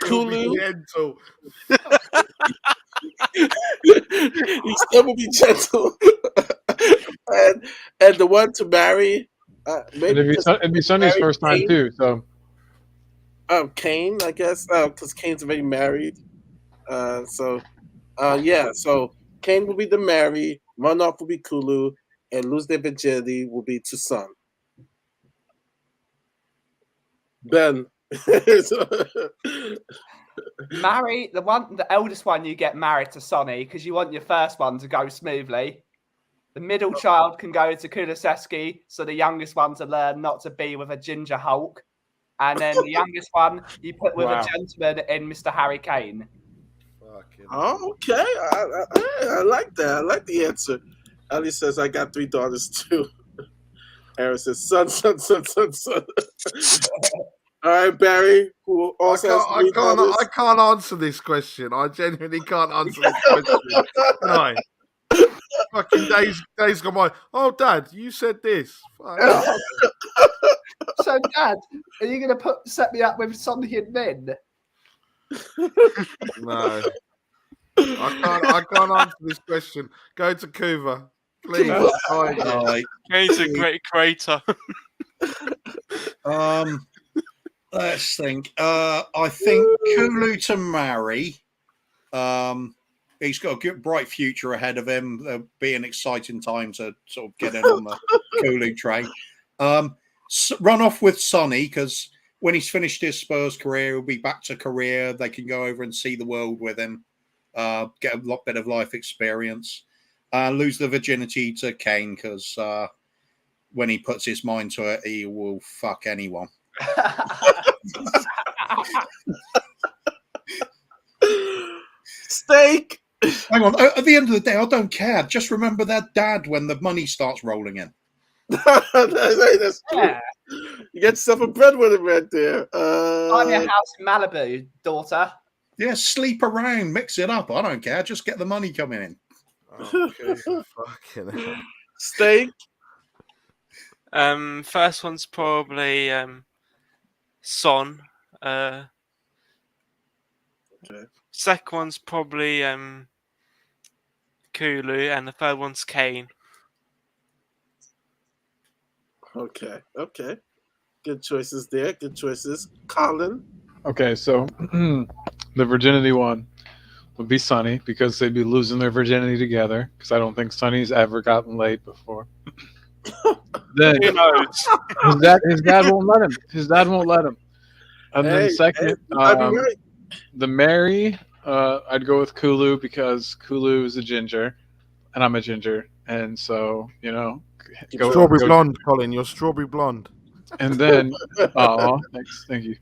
Kulu. Gentle. He still will be gentle. and the one to marry, maybe it'd be Sonny's first time Kane. too. So Kane, I guess, because Kane's already married. So Kane will be the marry, run off will be Kulu, and lose their virginity will be to Son. Ben. Marry the eldest one. You get married to Sonny because you want your first one to go smoothly. The middle child can go to Kuliseski, so the youngest one to learn not to be with a ginger Hulk. And then the youngest one you put with a gentleman in Mr. Harry Kane. Oh, okay. I like that. I like the answer. Ali says, I got 3 daughters too. Aaron says, son. All right, Barry, who also has 3 daughters. I can't answer this question. I genuinely can't answer this question. No. Fucking days gone by. Oh, Dad, you said this. So, Dad, are you going to set me up with Sonny and Min? No. I can't answer this question. Go to Kuva. Please. Kane's a great creator. Let's think. I think Kulu to marry. He's got a good, bright future ahead of him. There'll be an exciting time to sort of get in on the Kulu train. Run off with Sonny, because when he's finished his Spurs career, he'll be back to Korea. They can go over and see the world with him, get a lot bit of life experience. Lose the virginity to Kane, because when he puts his mind to it, he will fuck anyone. Steak. Hang on. At the end of the day, I don't care. Just remember that Dad when the money starts rolling in. That's true. Yeah. You get yourself a breadwinner right there. Buy me a house in Malibu, daughter. Yeah, sleep around, mix it up. I don't care. Just get the money coming in. Okay, fucking hell. Steak. First one's probably Son. Okay. Second one's probably Kulu, and the third one's Kane. Okay. Good choices there. Good choices. Colin. Okay, so the virginity one would be Sonny because they'd be losing their virginity together. Because I don't think Sonny's ever gotten laid before. Then Who knows? his dad won't let him. His dad won't let him. And then second, I'd be right. the Mary, I'd go with Kulu because Kulu is a ginger, and I'm a ginger, and so Strawberry blonde, Colin. You're strawberry blonde. And then, thank you.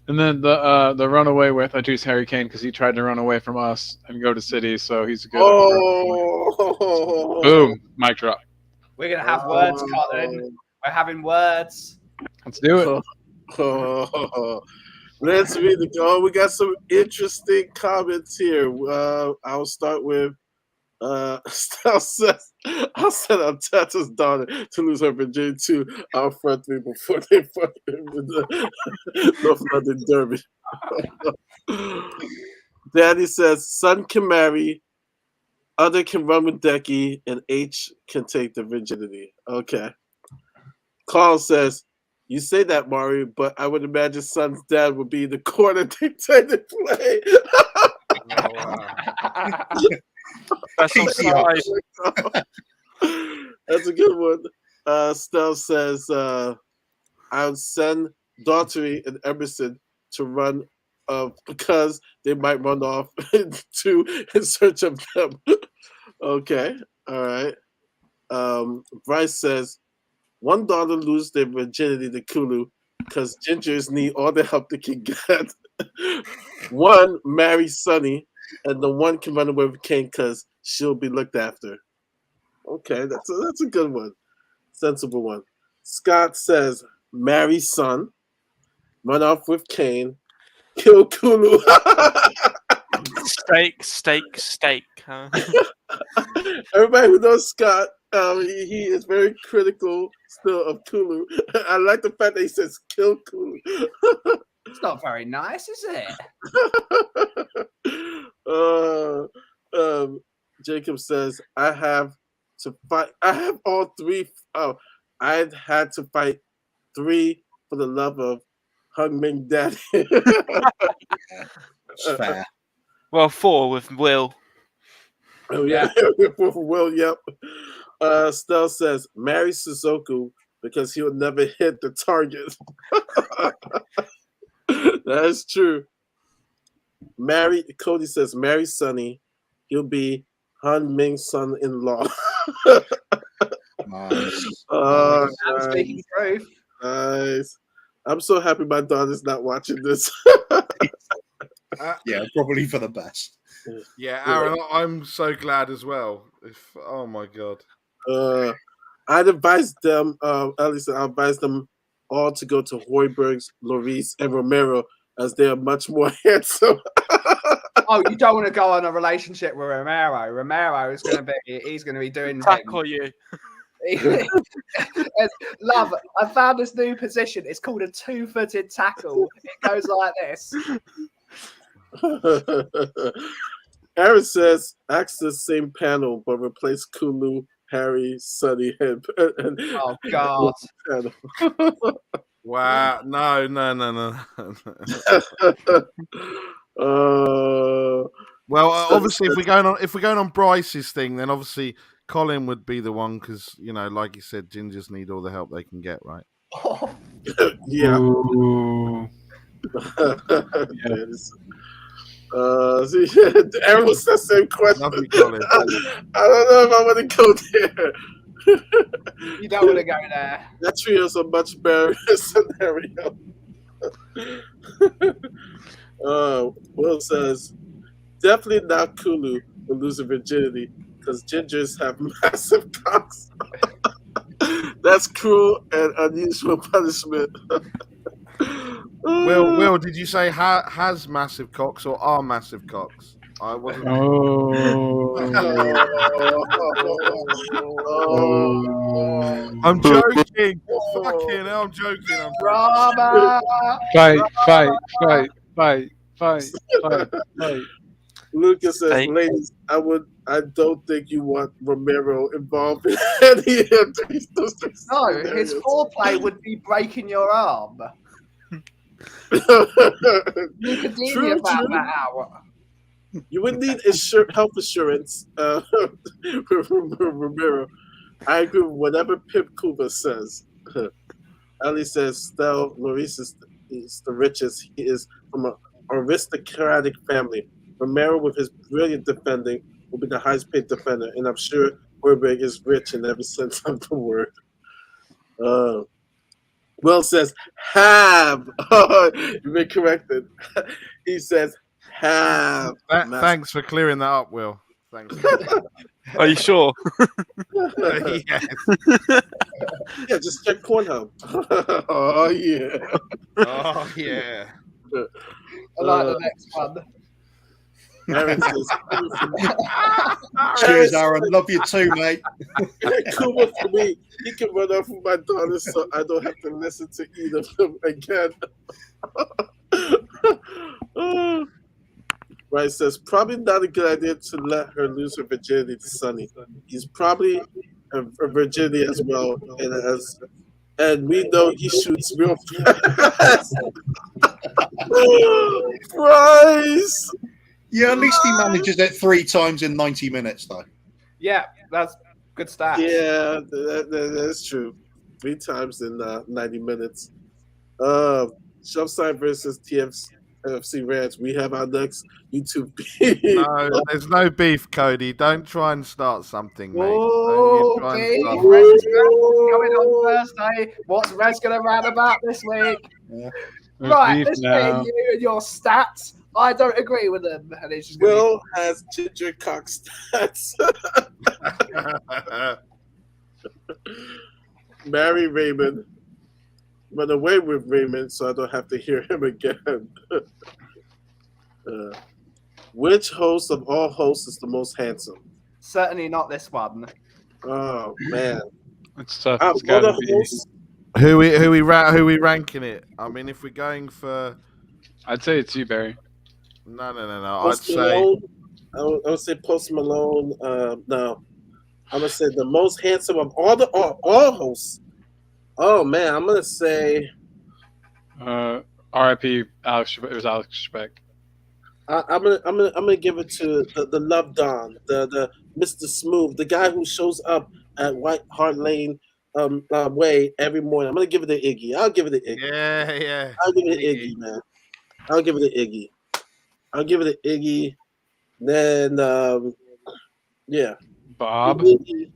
And then the runaway with I choose Harry Kane because he tried to run away from us and go to City, so he's a good. Oh, Boom! Mic drop. We're gonna have words, Colin. We're having words. Let's do it. Let's read the. Oh, we got some interesting comments here. I'll start with. I'll set up Tata's daughter to lose her virginity to our front three before they fuck him in the North London Derby. Daddy says son can marry, other can run with Decky, and H can take the virginity. Okay. Carl says, you say that, Mari, but I would imagine son's dad would be the corner dictating play. Oh, wow. That's offside. That's a good one. Stell says, I would send Daughtry and Emerson to run because they might run off in search of them. Okay. All right. Bryce says, one daughter lose their virginity to Kulu because gingers need all the help they can get. One marry Sonny, and the one can run away with Kane because she'll be looked after. Okay, that's a good one. Sensible one. Scott says, marry Son, run off with Kane, kill Kulu. Steak. Huh? Everybody who knows Scott, he is very critical still of Kulu. I like the fact that he says kill Kulu. It's not very nice, is it? Jacob says, I have all three. Oh, I had to fight 3 for the love of Hung Ming Daddy. That's fair. Well, 4 with Will. Oh yeah, Will. Yep. Stell says, marry Suzuku because he'll never hit the target. That is true. Cody says, marry Sonny. He'll be Han Ming's son-in-law. Nice. Oh, I'm speaking truth. nice. I'm so happy my daughter's not watching this. Yeah, probably for the best. Yeah, Aaron, I'm so glad as well. Oh my god. I'd advise them, at least I advise them all to go to Hoiberg's, Lloris, and Romero as they are much more handsome. Oh, you don't want to go on a relationship with Romero. Romero is going to be doing Tackle you. Love, I found this new position. It's called a 2-footed tackle. It goes like this. Aaron says, ask the same panel, but replace Kulu, Harry, Sonny, and Oh, God. Wow. No. Well, obviously, if we're going on Bryce's thing, then obviously Colin would be the one because like you said, gingers need all the help they can get, right? Yeah. Aaron was the same question. Love you, Colin. I don't know if I want to go there. You don't want to go there. That trio's a much better scenario. Will says, definitely not Kulu will lose her virginity because gingers have massive cocks. That's cruel and unusual punishment. Will, did you say has massive cocks or are massive cocks? I wasn't. I'm joking. Fucking hell, I'm joking. Drama. Fight. Lucas says, Steak. ladies, I don't think you want Romero involved in any of these. No, his foreplay would be breaking your arm. You could leave me about that hour. You would need health insurance, Romero. I agree with whatever Pip Cooper says. Ali says, Stell Maurice is the richest. He is from an aristocratic family. Romero, with his brilliant defending, will be the highest paid defender, and I'm sure Werberg is rich in every sense of the word. Will says, have. You've been corrected. He says, have. Thanks for clearing that up, Will. Thanks. Are you sure? Yes. Yeah, just check Pornhub. Oh, yeah. Oh, yeah. I like the next one. Aaron says, Cheers, Aaron. Love you too, mate. Kuma for me, he can run off with my daughters so I don't have to listen to either of them again. Right, says, probably not a good idea to let her lose her virginity to Sonny. He's probably a virginity as well, and we know he shoots real fast. Price! Yeah, at least he manages it 3 times in 90 minutes, though. Yeah, that's good stats. Yeah, that's true. 3 times in 90 minutes. Shelfside versus TFC Ranch. We have our next YouTube beef. No, there's no beef, Cody. Don't try and start something, mate. Oh, Don't you beef. try and start Rez is coming on Thursday. What's Rez going to rant about this week? Yeah. Right, let's get you and your stats. I don't agree with them. And it's just Will has ginger cock stats. Marry Raymond. Run away with Raymond so I don't have to hear him again. Which host of all hosts is the most handsome? certainly not this one. Oh man, It's tough. out It's of gotta the be. hosts, Who we ranking it? I mean, if we're going for I'd say it's you, Barry. no. I'd Post say Malone. I would say Post Malone. No, I'm gonna say the most handsome of all hosts. Oh man, I'm gonna say R.I.P. Alex. It was Alex Trebek. I'm gonna give it to the Love Don, the Mr. Smooth, the guy who shows up at White Hart Lane Way every morning. I'm gonna give it to Iggy. I'll give it to Iggy. yeah. I'll give it to Iggy, man. I'll give it to Iggy. I'll give it to Iggy. Then yeah. Bob. Iggy.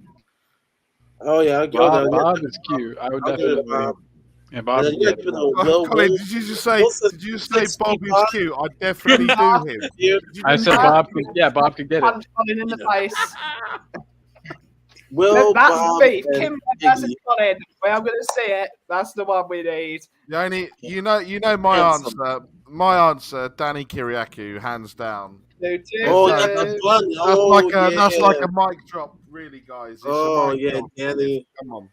Oh yeah, I'll give it to Bob is cute. I would I'll give it to definitely. Bob. Yeah, Bob. And then you gotta give it to Will. Colin, Will. did you just say? Will Did you say says Bob Bob. is cute? I definitely do him. Here, I said Bob. Bob could get it. Punch Colin in the face. Will, That's Bob, beef. and Kim versus Iggy. Colin. Well, I'm going to see it. That's the one we need. The only, you know my Handsome. answer. My answer, Danny Kiriakou, hands down. Oh, That's that's funny. That's Oh, like a yeah. that's like a mic drop, really, guys. It's Oh a mic yeah, drop. Danny. Come on.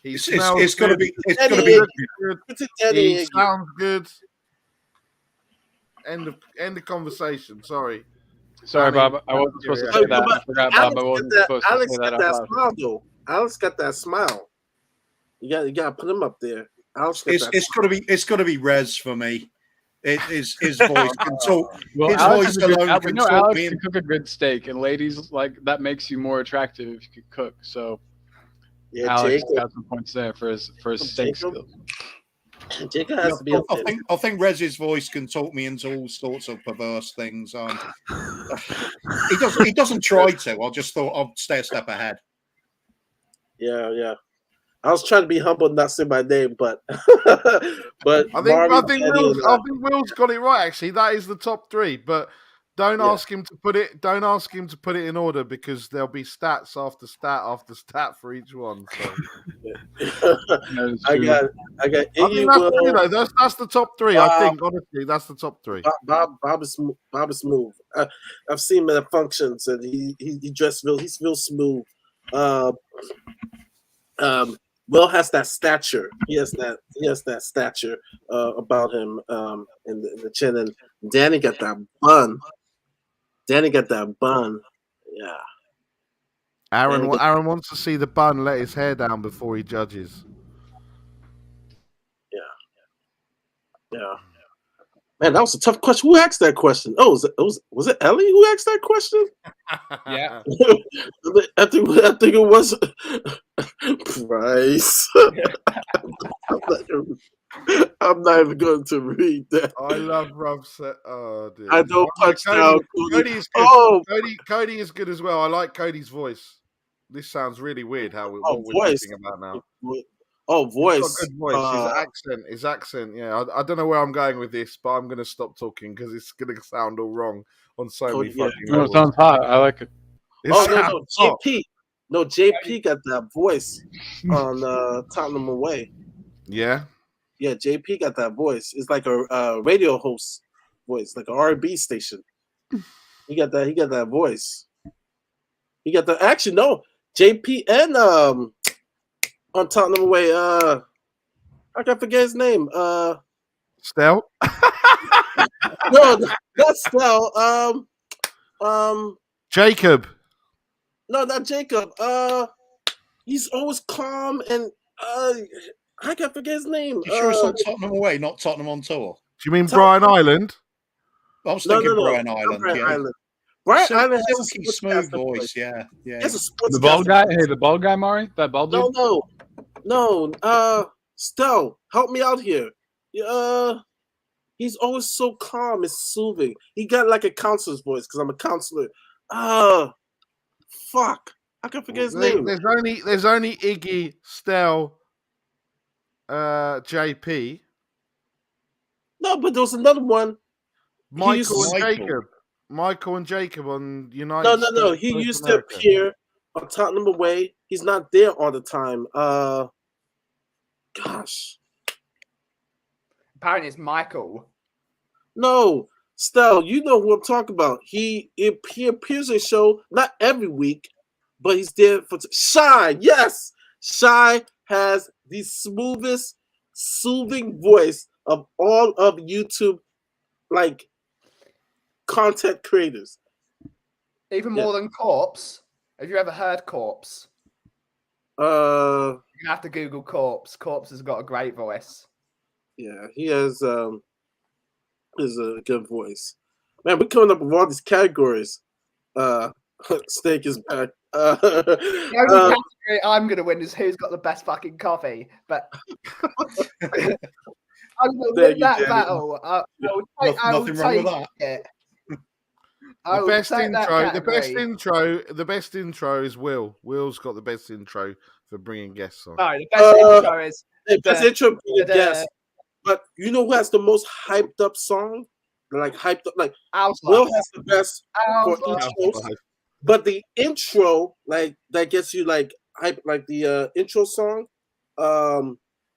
He It's smells got to good, be. It's Danny got to be. good. It's a Danny. He Iggy. sounds good. End of conversation. Sorry. Sorry, Danny- Bob. I wasn't supposed to Yeah. say that. I forgot, Bob. I Alex wasn't got that, supposed to Alex say that got out that loud. smile though. Alex got that smile. You got to put him up there. Alex got that It's got to be. It's got to be Rez for me. His voice can talk. Well, His Alex, voice is a good, alone we can know talk Alex me can in. cook a good steak, and ladies like that makes you more attractive if you could cook. So Yeah, Alex Jacob. got some points there for his steak Jacob. skills. Jacob has to be up there. I think Rez's voice can talk me into all sorts of perverse things. He doesn't try to. I just thought I'd stay a step ahead. Yeah. I was trying to be humble and not say my name, but but I Marvin, think Danny, Will's got it right. Actually, that is the top three. But Don't ask him to put it. Don't ask him to put it in order because there'll be stats after stat after stat for each one. So I got I Iggy think that's Will. true, though. That's the top three. I think honestly, that's the top three. Bob is smooth. I've seen him at functions and he dressed he's real smooth. Will has that stature. He has that stature about him in the chin. And Danny got that bun. Yeah. Aaron wants to see the bun let his hair down before he judges. Yeah. Man, that was a tough question. Who asked that question? Oh, was it Ellie who asked that question? Yeah. I think it was Bryce. I'm not even going to read that. I love Rob set. Oh dear. I don't punch down. Cody is good. Oh, Cody is good as well. I like Cody's voice. This sounds really weird. What we're voice. talking about now. Oh, voice. He's got a good voice. His accent. Yeah, I don't know where I'm going with this, but I'm going to stop talking because it's going to sound all wrong on so many fucking levels. It sounds hot. I like it. No, JP. No, JP got that voice on Tottenham Away. Yeah. Yeah, JP got that voice. It's like a radio host voice, like an R&B station. He got that voice. He got the actually no JP and on Tottenham Away. I can't forget his name. Stel. No, not Stel. Jacob. No, not Jacob. He's always calm and I can't forget his name. You sure it's not Tottenham Away, not Tottenham on tour? Do you mean Brian Island? I was thinking No, Brian Island. Brian Island. Brian Island has a silky smooth voice. Yeah. The bald guy. Hey, the bald guy, Mari. That bald dude. No. Stel, help me out here. He's always so calm and soothing. He got like a counselor's voice because I'm a counselor. Fuck. I can forget his name. There's only Iggy, Stel, JP. No, but there was another one. Michael and Jacob on United. No. He used to appear on Tottenham Away. He's not there all the time. Gosh. Apparently it's Michael. No, Stel, you know who I'm talking about. He appears in a show not every week, but he's there for Shy. Yes, Shy has the smoothest, soothing voice of all of YouTube, like content creators. Even more than Corpse. Have you ever heard Corpse? You're gonna have to Google Corpse. Corpse has got a great voice. Yeah, he has a good voice. Man, we're coming up with all these categories. Steak is back. The only category I'm gonna win is who's got the best fucking coffee. But I'm gonna win that battle. Nothing wrong with that. It. The best intro is Will. Will's got the best intro for bringing guests on. No, the best intro is the best intro being a guest. But you know who has the most hyped up song? Like hyped up, like Will has the best for intros. But the intro, like that gets you like hype, like the intro song,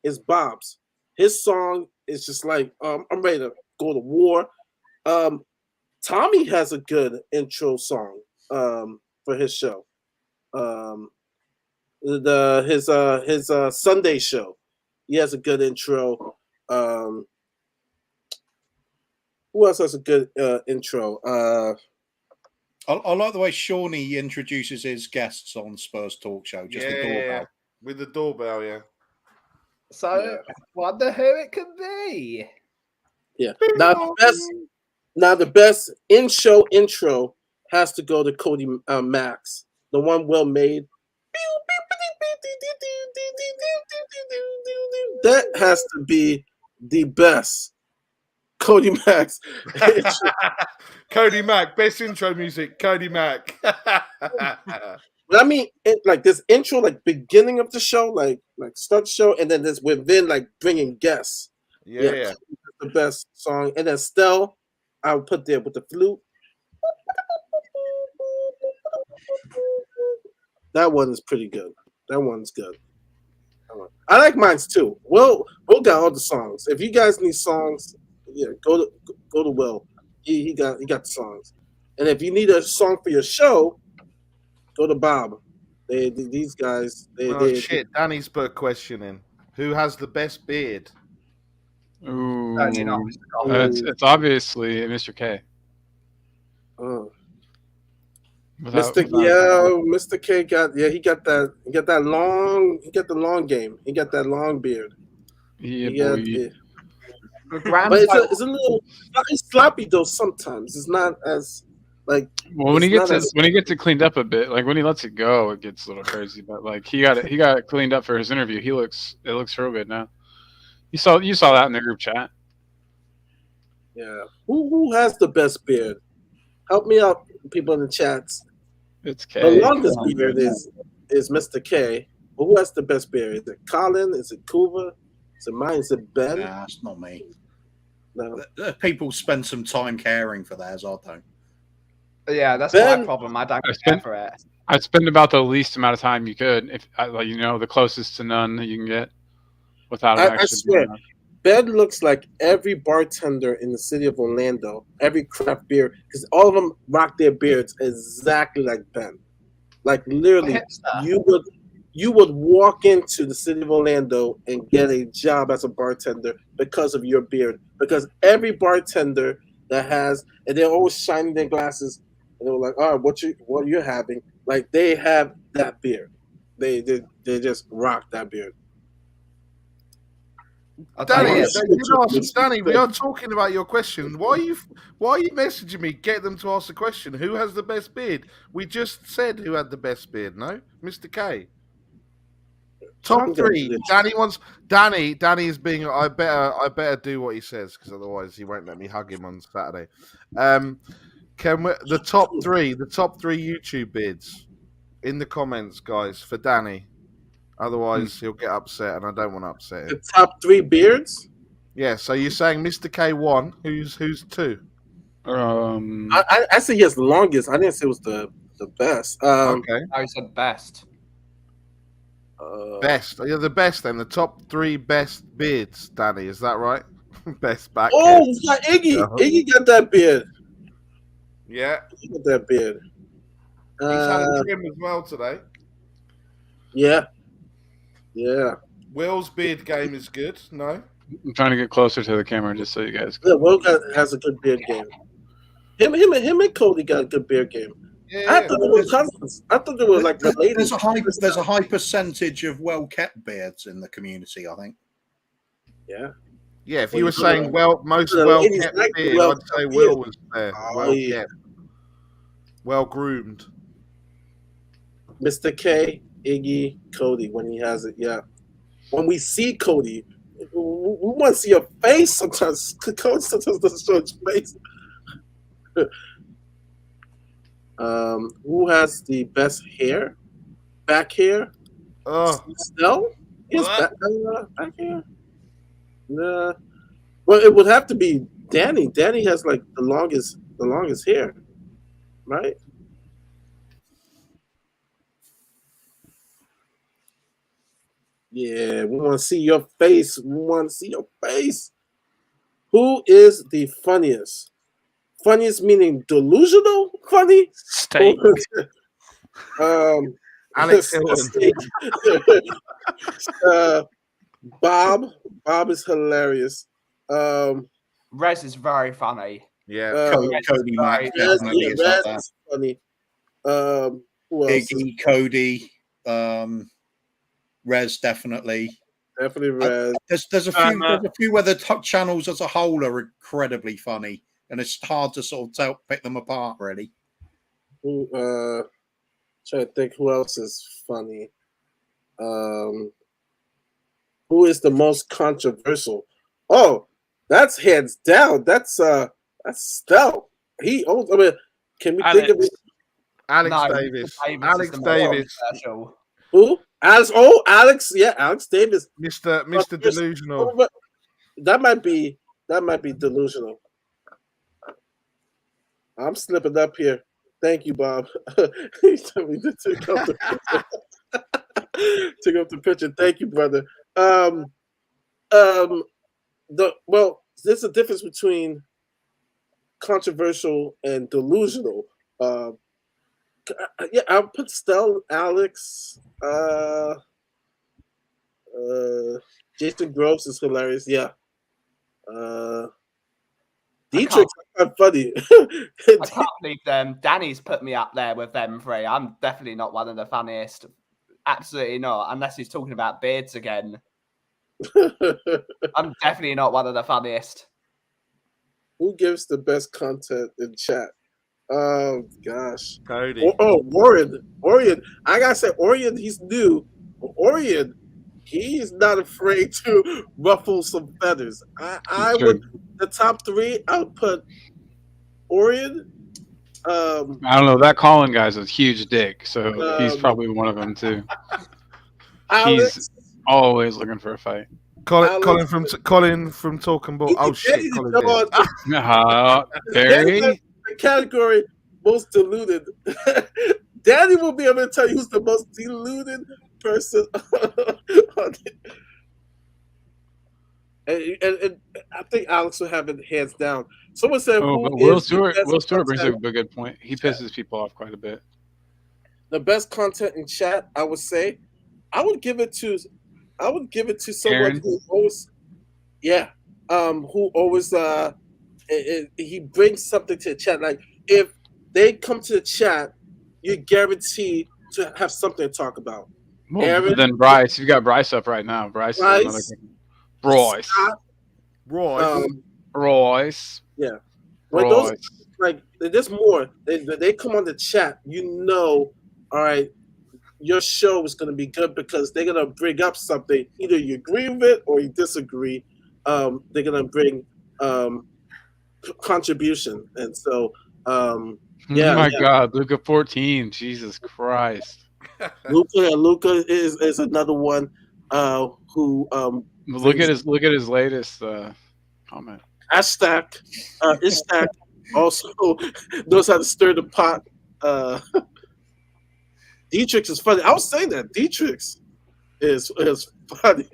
is Bob's. His song is just like I'm ready to go to war. Tommy has a good intro song for his show. His Sunday show. He has a good intro. Who else has a good intro? I like the way Shawnee introduces his guests on Spurs Talk Show. Just the doorbell. With the doorbell, yeah. So, wonder who it could be. Yeah. Now the best in-show intro has to go to Cody Max. The one Will made. That has to be the best Cody Max. Cody Mack, best intro music, Cody Mack. But I mean, like this intro, like beginning of the show, like start the show, and then this within like bringing guests. Yeah. The best song, and then Stel, I would put there with the flute. That one is pretty good. That one's good. I like mine's too. Will got all the songs. If you guys need songs, yeah, go to Will. He got the songs. And if you need a song for your show, go to Bob. These guys. Shit! Danny's put a question in. Who has the best beard? Ooh, Not it's obviously Mr. K. Mr. K got he got the long game. He got that long beard. Yeah, But it's a little it's sloppy though sometimes. It's not as like when he gets it cleaned up a bit, like when he lets it go, it gets a little crazy. But like he got it cleaned up for his interview. It looks real good now. You saw that in the group chat. Yeah. Who has the best beard? Help me out, people in the chats. It's K. The longest beard is Mr. K. But who has the best beard? Is it Colin? Is it Kuva? Is it mine? Is it Ben? Nah, it's not me. No. People spend some time caring for theirs, I don't. Yeah, that's Ben, my problem. I don't care for it. I'd spend about the least amount of time you could, if the closest to none that you can get, without it actually. I swear, Ben looks like every bartender in the city of Orlando, every craft beer, because all of them rock their beards exactly like Ben. Like literally, you would walk into the city of Orlando and get a job as a bartender because of your beard. Because every bartender that has, and they're always shining their glasses, and they're like, "Oh, what are you having?" Like they have that beard. They just rock that beard. Danny, we are talking about your question. Why are you messaging me? Get them to ask the question. Who has the best beard? We just said who had the best beard. No, Mr. K. Top three. Danny is being. I better do what he says because otherwise he won't let me hug him on Saturday. The top three YouTube beards in the comments, guys, for Danny. Otherwise, he'll get upset, and I don't want to upset him. The top 3 beards? Yeah. So you're saying Mr. K1? Who's 2? I said yes, the longest. I didn't say it was the best. Okay. I said best. Best. You're the best then. The top 3 best beards, Danny. Is that right? Best back. Oh, we got Iggy. Iggy got that beard. Yeah. He got that beard. He's had a trim as well today. Yeah. Yeah. Will's beard game is good. No. I'm trying to get closer to the camera just so you guys. Yeah, Will has a good beard game. Him and Cody got a good beard game. Yeah. I thought they were cousins. I thought they were like related. There's a high percentage of well-kept beards in the community, I think. Yeah. Yeah, if you were saying most well-kept beard, I'd say Will was there. Well-kept. Well-groomed. Mr. K, Iggy, Cody, when he has it, yeah. When we see Cody, we want to see your face sometimes. Cody sometimes doesn't show his face. Who has the best hair? Back hair? Snell? He has back hair? Nah. Well, it would have to be Danny. Danny has like the longest hair, right? Yeah, we want to see your face. We want to see your face. Who is the funniest? Funniest meaning delusional funny? Steak. Alex Hilton. Bob is hilarious. Rez is very funny. Yeah. Cody Mack definitely is up there. Is funny. Who else? Iggy, Cody, Rez definitely. Definitely Rez. There's a few where the top channels as a whole are incredibly funny, and it's hard to sort of pick them apart, really. Trying to think who else is funny. Who is the most controversial? Oh, that's hands down. That's Stell. Can we think of it? Alex Davis. Alex Davis. Who? Alex. Yeah, Alex Davis. Mr. Delusional. That might be delusional. I'm slipping up here. Thank you, Bob. He told me to take up the picture. Take up the picture. Thank you, brother. There's a difference between controversial and delusional. Yeah, I'll put Stell, Alex, Jason Groves is hilarious. Yeah. Dietrich's kind of funny. I can't believe Danny's put me up there with them three. I'm definitely not one of the funniest. Absolutely not, unless he's talking about beards again. I'm definitely not one of the funniest. Who gives the best content in chat? Oh gosh, Cody. Orion. I gotta say, Orion. He's new. Orion. He's not afraid to ruffle some feathers. I would the top three. I would put Orion. I don't know. That Colin guy's a huge dick, so he's probably one of them too. Alex, He's always looking for a fight. Colin from Talking Ball. Oh shit, Colin did. Barry. The category most deluded. Danny will be able to tell you who's the most deluded person. And I think Alex will have it hands down. Someone said, Will Stewart brings up a good point. He pisses people off quite a bit. The best content in chat, I would say, I would give it to someone Aaron? who always, he brings something to the chat. Like if they come to the chat, you're guaranteed to have something to talk about. Well, Aaron, then Bryce, you've got Bryce up right now. Bryce. Royce. Scott, Royce. Yeah. When those like there's more. They come on the chat, all right, your show is gonna be good because they're gonna bring up something. Either you agree with it or you disagree. They're gonna bring contribution. And so God, Luca 14. Jesus Christ. Luca is another one who look at his latest comment. Ashtak also knows how to stir the pot. Dietrich is funny. I was saying that Dietrich is funny.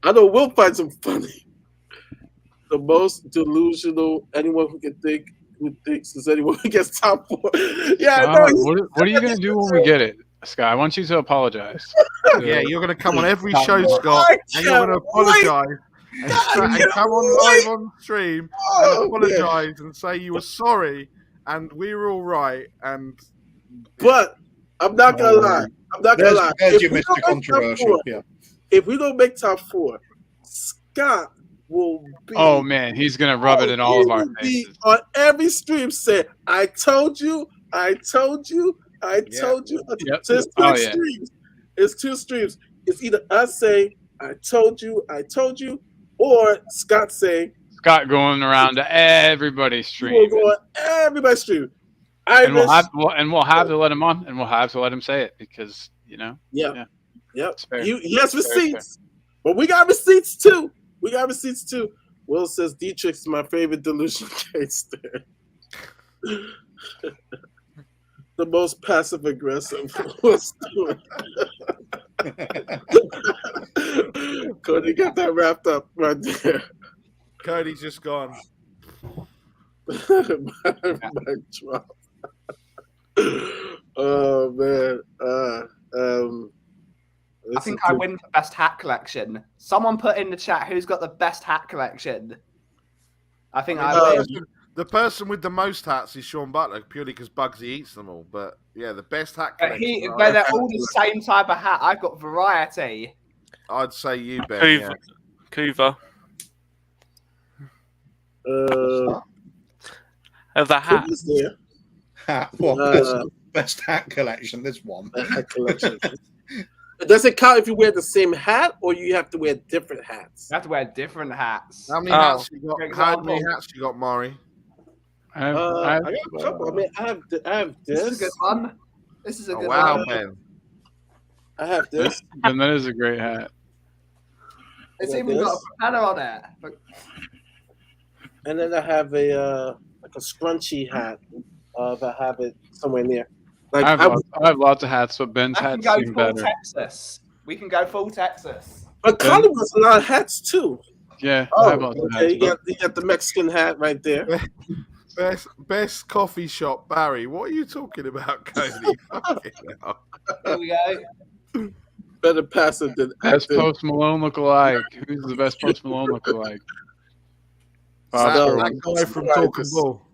I know Will finds him funny. The most delusional anyone who thinks is anyone who gets top 4. Yeah, Scott, what are you gonna do when we get it, Scott? I want you to apologize. Yeah, you're gonna come on every show, Scott, and you're gonna apologize. And come on live on stream and apologize and say you were sorry and we were all right. But I'm not gonna lie. There's your Mr. Controversial. If we don't make top 4, Scott will be. Oh man, he's gonna rub it in all of our faces. On every stream, say, "I told you, I told you, I told you." Yep. So it's two streams. It's 2 streams. It's either us saying, "I told you," or Scott saying. Scott going around to everybody's stream. Everybody's stream. We'll have to let him on, and we'll have to let him say it because Yeah. Yep. He has receipts, but we got receipts too. Will says Dietrich's my favorite delusional gangster. The most passive aggressive. Cody got that wrapped up right there. Cody's just gone. My drop. Oh man. I think I win for best hat collection. Someone put in the chat who's got the best hat collection. I think I win. The person with the most hats is Sean Butler, purely because Bugsy eats them all. But yeah, the best hat collection. But they're all the same type of hat. I've got variety. I'd say you, Ben. Coover. Of the hat. Best hat collection. This one. Hat collection. Does it count if you wear the same hat, or you have to wear different hats? You have to wear different hats. How many hats you got? How many hats you got, Maury? I got a couple. I have this. This is a good one. This is a good wow, one. Ben. I have this. And that is a great hat. It's even got a propeller on it. And then I have a scrunchy hat. if I have it somewhere near. Like I have lots of hats, but Ben's I can hats go seem full better. Texas. We can go full Texas. but Ben? Connie was a lot of hats too. Yeah, I have Oh, lots of okay. hats. You got the Mexican hat right there. Best coffee shop, Barry. What are you talking about, Cody? Fucking hell. Here we go. Better passive than Best active. Post Malone lookalike. Who's the best Post Malone lookalike? Bob That Kerwin. guy from Talking Bull.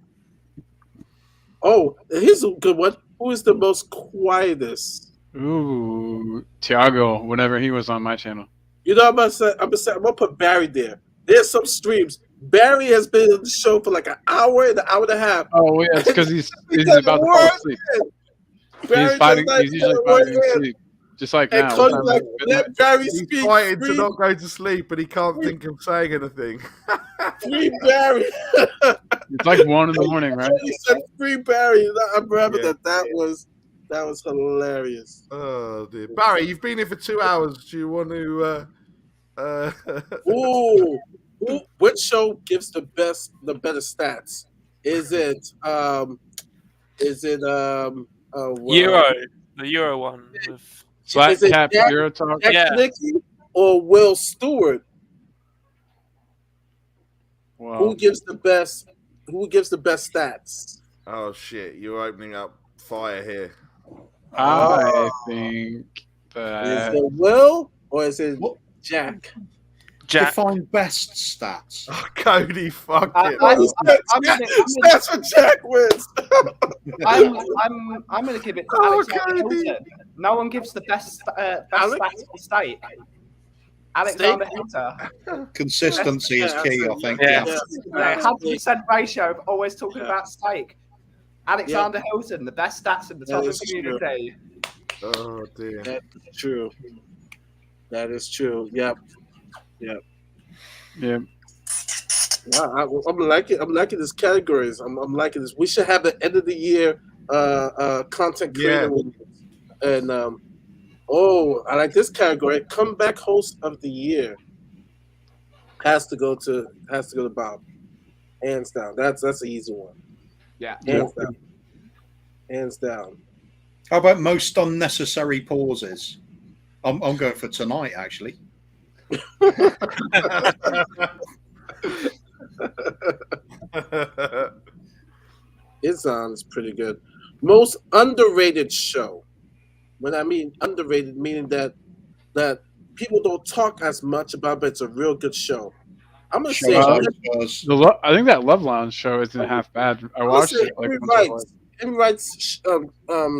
Oh, here's a good one. Who is the most quietest? Ooh, Tiago. Whenever he was on my channel. You know, I'm gonna put Barry there. There's some streams. Barry has been in the show for like an hour and a half. Oh yeah, it's because he's doesn't about to fall work. asleep. Barry He's fighting. does not He's usually get a word fighting in in. sleep, just like And now. Cody's What time like, is it? let Midnight? Barry He's speak. fighting to Free, not go to sleep, but he can't think of saying anything. free Barry. It's like 1 in the morning, right? He said free Barry. I remember Yeah. that was hilarious. Oh dear, Barry, you've been here for 2 hours. Do you want to? Ooh, which show gives the better stats? Is it well, the Euro one with Black is it Cap Jack- Euro Talk. Jack Yeah. Nicky or Will Stewart? Wow. Who gives the best stats? Oh shit! You're opening up fire here. I think Is that it Will or is it What? Jack? Jack. Define best stats. Oh, Cody, fuck I- it. I'm That's what Jack wins. I'm going to give it to Oh, Alexander Cody. Hilton. No one gives the best Alex? stats for steak. Alexander Hilton. Consistency is key, I think. Yeah. Yeah, 100% ratio of always talking about steak. Alexander Hilton, the best stats in the That top is true. community. Oh dear. That's true. That is true. Yep. yeah. Wow, I'm liking this categories. I'm liking this. We should have an end of the year content creator awards. And I like this category. Comeback host of the year has to go to Bob. Hands down. That's an easy one. Yeah. Hands down. How about most unnecessary pauses? I'm going for tonight, actually. It's pretty good. Most underrated show. When I mean underrated, meaning that people don't talk as much about, but it's a real good show. I'm gonna say Spurs. I think that Love Lounge show isn't half bad. I watched it like once or twice. Henry Wright's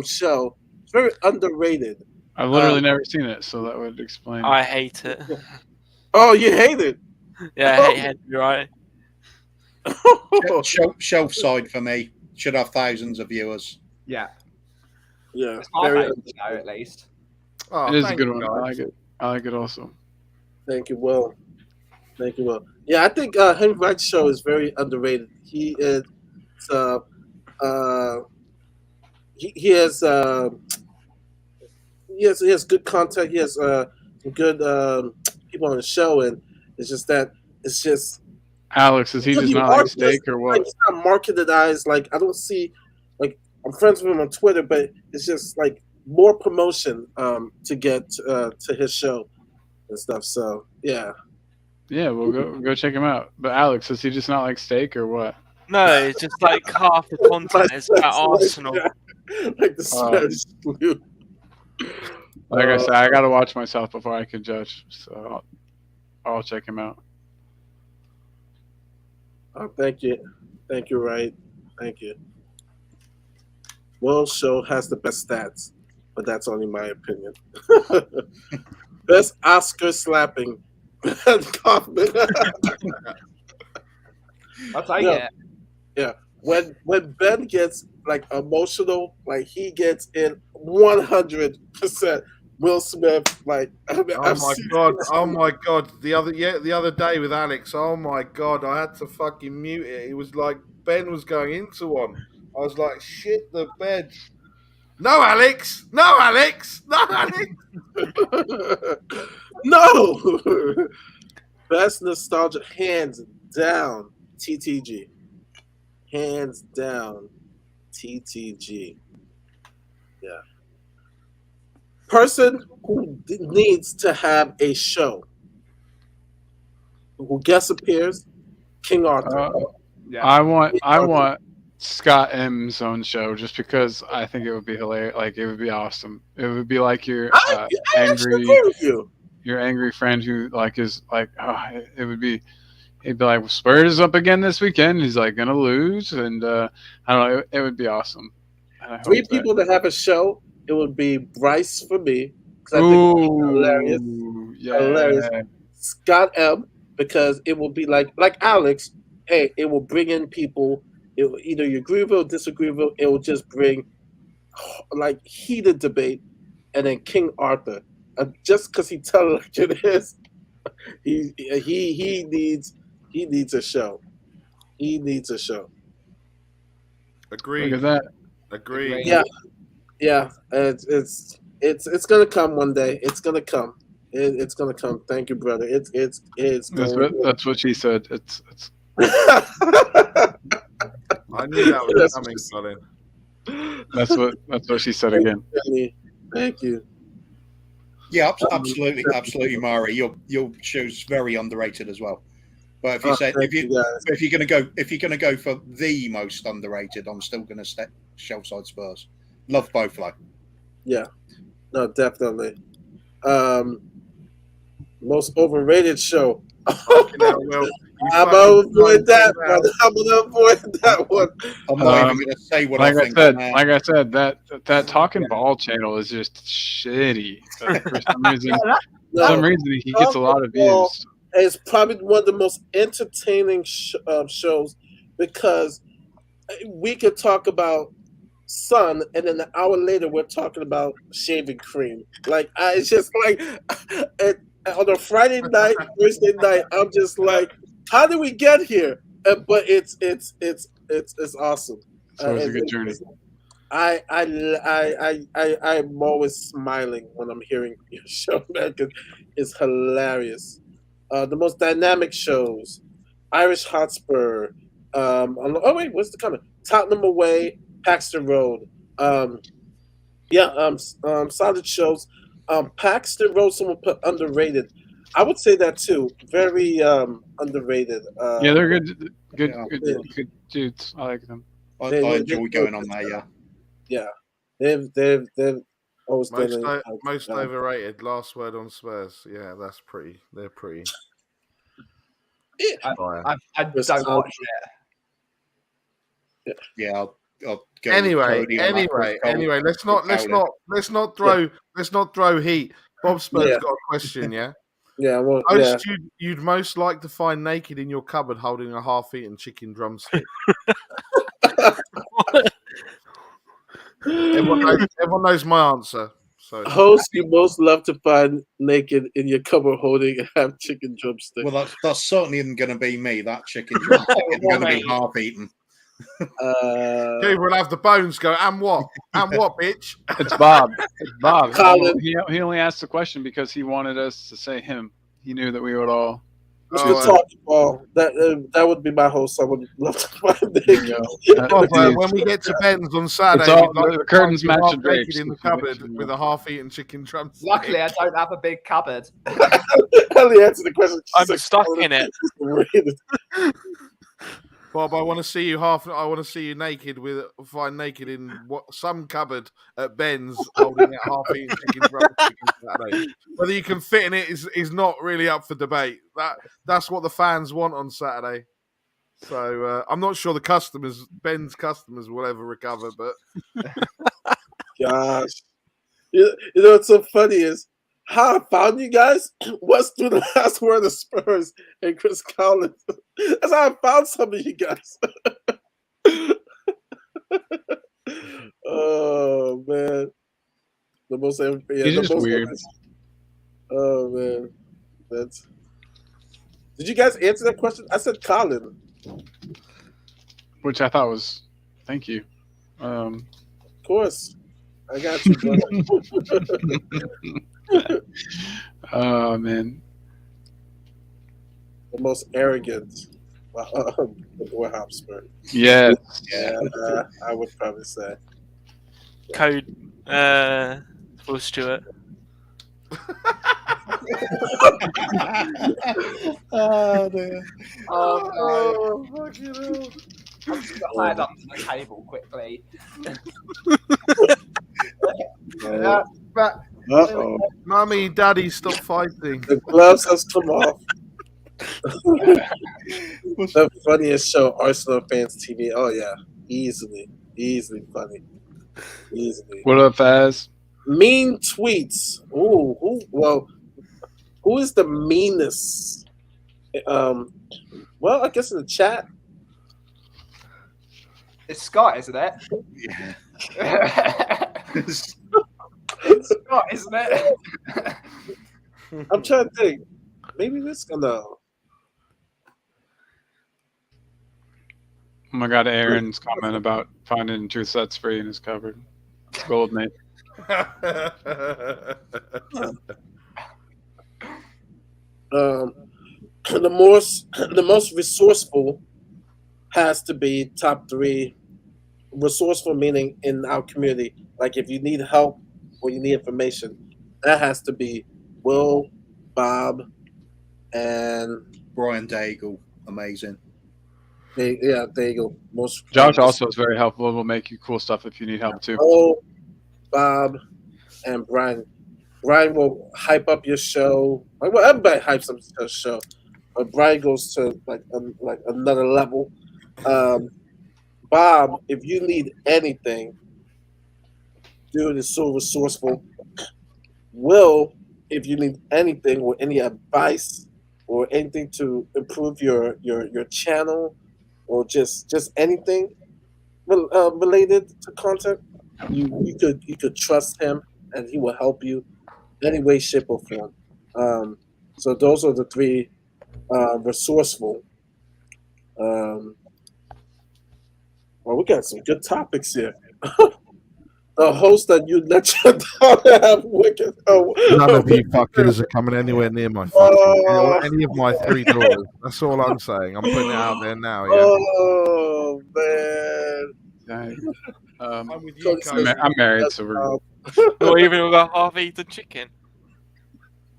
show. It's very underrated. I've literally never seen it, so that would explain. I hate it. Oh, you hate it? Yeah, I hate Henry Wright. Shelf side for me. Should have thousands of viewers. Yeah. Yeah, It's my very. favourite show, at least. Oh, It is a thank good you, one. I guys. like it. I like it also. Thank you, Will. Thank you, Will. Yeah, I think Henry Wright's show is very underrated. He is. He has good content. He has some good people on the show, and it's just Alex, is he just not like steak or what? Like, it's not marketed as like I don't see like I'm friends with him on Twitter, but it's just like more promotion to get to his show and stuff. So yeah. Yeah, we'll go check him out. But Alex, is he just not like steak or what? No, it's just like half the content is about Arsenal. Like the Spanish flu. Like I said, I gotta watch myself before I can judge. So I'll check him out. Oh, thank you, Wright. Thank you. Will's show has the best stats, but that's only my opinion. Best Oscar slapping. Kaufman. I'll take it. Yeah. When Ben gets like emotional, like he gets in 100%. Will Smith, like Oh my god! The other day with Alex. Oh my god! I had to fucking mute it. It was like Ben was going into one. I was like, shit the bed. No, Alex! No, Alex! No, Alex! No. Best nostalgia, hands down. TTG. Hands down. TTG. Yeah. Person who needs to have a show. Who guest appears? King Arthur. I want Scott M's own show just because I think it would be hilarious. Like it would be awesome. It would be like your I actually agree with you. Your angry friend who like is like it would be. He'd be like, well, Spurs is up again this weekend. He's like gonna lose, and I don't know. It would be awesome. Three people that have a show. It would be Bryce for me because I think it's hilarious. Yeah. Hilarious. Scott M because it will be like Alex. Hey, it will bring in people. It will, either you agree with it or disagree with it. It will just bring like heated debate, and then King Arthur. Just because he tell it like it is, he needs a show. He needs a show. Agreed. Look at that. Agreed. Yeah. It's gonna come one day. It's gonna come. It's gonna come. Thank you, brother. It's That's what she said. It's. I knew that was coming, Colin. That's what she said again. Thank you. Yeah, absolutely, Mari. Your show's very underrated as well. But if you're gonna go for the most underrated, I'm still gonna step Shellside Spurs. Love both though. Yeah, no, definitely. Most overrated show. I'm gonna avoid that, brother. I'm gonna avoid that one. I'm not even gonna say what I think. Like I said, that Talking Ball channel is just shitty. For some reason, he gets a lot of views. It's probably one of the most entertaining shows because we could talk about sun, and then an hour later we're talking about shaving cream. Like it's just like on a Friday night, Thursday night, I'm just like, how did we get here? But it's awesome. So it's a good journey. I'm always smiling when I'm hearing your show, man, because it's hilarious. The most dynamic shows, Irish Hotspur. What's the comment? Tottenham Away, Paxton Road. Solid shows. Paxton Road, someone put underrated. I would say that too. Very underrated. Yeah, they're good dudes. I like them. I enjoy going on there. Yeah, they've always most overrated. Last word on Spurs. Yeah, that's pretty. They're pretty. I don't watch it. Yeah, I'll go anyway. Let's not throw heat. Bob Spurs got a question. Yeah. Yeah. Well, you'd most like to find naked in your cupboard holding a half-eaten chicken drumstick. Everyone knows my answer. So host you most love to find naked in your cupboard holding a half chicken drumstick. Well, that certainly isn't going to be me. That chicken drumstick is going to be half-eaten. People will have the bones go, and what, bitch? It's Bob. He only asked the question because he wanted us to say him. He knew that we would all. That would be my host. I would love to find naked. When we get to Ben's on Saturday, the curtains match the drapes in the cupboard with a half-eaten chicken drumstick. Luckily, I don't have a big cupboard. Ellie answered the question. I'm stuck in it. Bob, I want to see you naked naked in some cupboard at Ben's holding that half-eaten chicken drumstick on Saturday. Whether you can fit in it is not really up for debate. That's what the fans want on Saturday. So I'm not sure Ben's customers will ever recover. But gosh, you know what's so funny is how I found you guys was through the last word of Spurs and Chris Collins. That's how I found some of you guys. Oh man, the most weird. Oh man, Did you guys answer that question? I said Colin, which I thought was. Thank you. Of course, I got you, brother. Oh man, the most arrogant. The boy Hotspur. Yes. Yeah, I would probably say. Code Will Stewart. Oh dear. Oh no! Oh, fucking hell. I'm just gonna hide under the table quickly. But Uh-oh. Mummy, Daddy, stop fighting. The gloves has come off. The funniest show, Arsenal Fans TV. Oh yeah, easily funny, easily. What up, Faz? Mean tweets. Ooh, who is the meanest? Well, I guess in the chat. it's Scott, isn't it? Yeah. It's Scott, isn't it? I'm trying to think. Maybe this gonna. Oh my God, Aaron's comment about finding truth sets free in his cupboard. It's gold, mate. The most resourceful has to be top 3. Resourceful meaning in our community, like if you need help or you need information, that has to be Will, Bob, and Brian Daigle, amazing. there you go. Most Josh also is very helpful and will make you cool stuff if you need help too. Will, Bob, and Brian. Brian will hype up your show. Like, well, everybody hypes up their show, but Brian goes to like another level. Bob, if you need anything, dude is so resourceful. Will, if you need anything or any advice or anything to improve your channel or just anything related to content, you could trust him and he will help you any way, shape, or form. So those are the 3 resourceful. Well, we got some good topics here. The host that you let your daughter have wicked. None of you fuckers are coming anywhere near my fucking any of my 3 daughters. That's all I'm saying. I'm putting it out there now. Yeah. Oh man! I'm with you, I'm married, so we're Or even with a half-eaten chicken.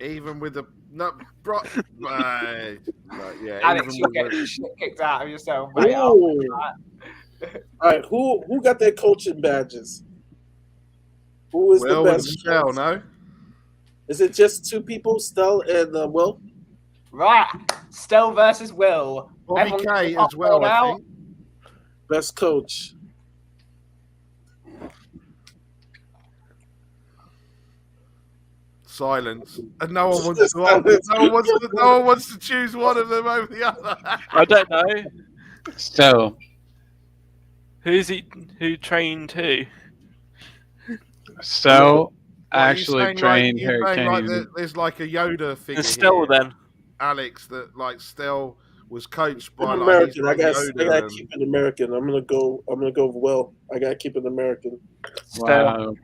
Even with the bro, yeah. Alex, even you'll with get the, the shit kicked out of yourself, mate. All right, who got their coaching badges? Who is Will the and best? Stell, no? Is it just 2 people, Stell and Will? Right, Stell versus Will. Bobby Everyone's K got as well, one I out. think. Best coach. Silence. And no one wants to answer. No one wants to choose one of them over the other. I don't know. Still, Who trained who? Stell What, are you actually saying trained you're Harry saying Kane. there's like a Yoda figure And still here, then. Alex, that like Stell was coached by I'm like he's American. like I Yoda. gotta keep it American. I'm gonna go with Will. I gotta keep it American. Wow.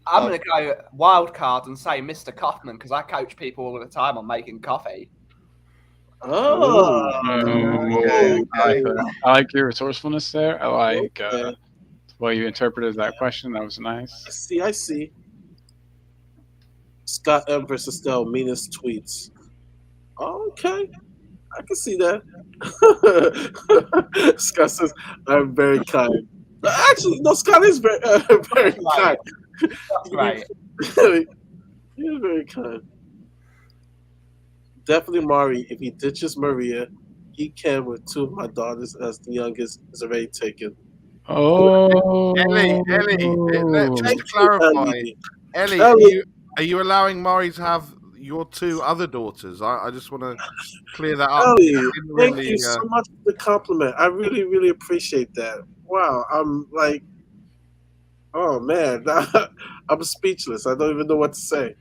I'm going to go wild card and say Mr. Kaufman because I coach people all the time on making coffee. Oh, Okay. okay. I like your resourcefulness there. I like Okay. the way you interpreted that question. That was nice. I see. Scott M versus Stell, meanest tweets. Okay, I can see that. Scott says, "I'm very kind." Actually, no, Scott is very kind. That's right. He's very kind. Definitely Mari. If he ditches Maria, he can with 2 of my daughters as the youngest is already taken. Oh, Ellie, just to clarify, Ellie, Ellie. are you allowing Mari to have your 2 other daughters? I just want to clear that up. Ellie, Didn't thank really, you so much for the compliment. I really, really appreciate that. Wow, I'm like, oh man, I'm speechless. I don't even know what to say.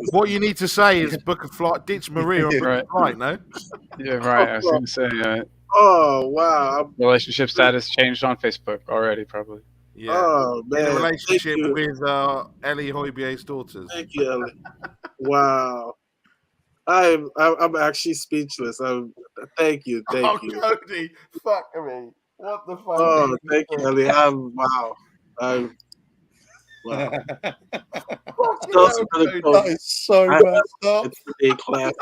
what you need to say is book a flight, ditch Maria and book a flight, no? Yeah, right. I was going to say Oh wow, relationship status changed on Facebook already, probably. Yeah. Oh man, In a relationship with Ellie Hoybier's daughters. Thank you, Ellie. Wow. I'm actually speechless. Thank you. Cody, fuck me. What the fuck? Oh, thank you, Ellie. Wow. Wow. That is so messed up. It's A class.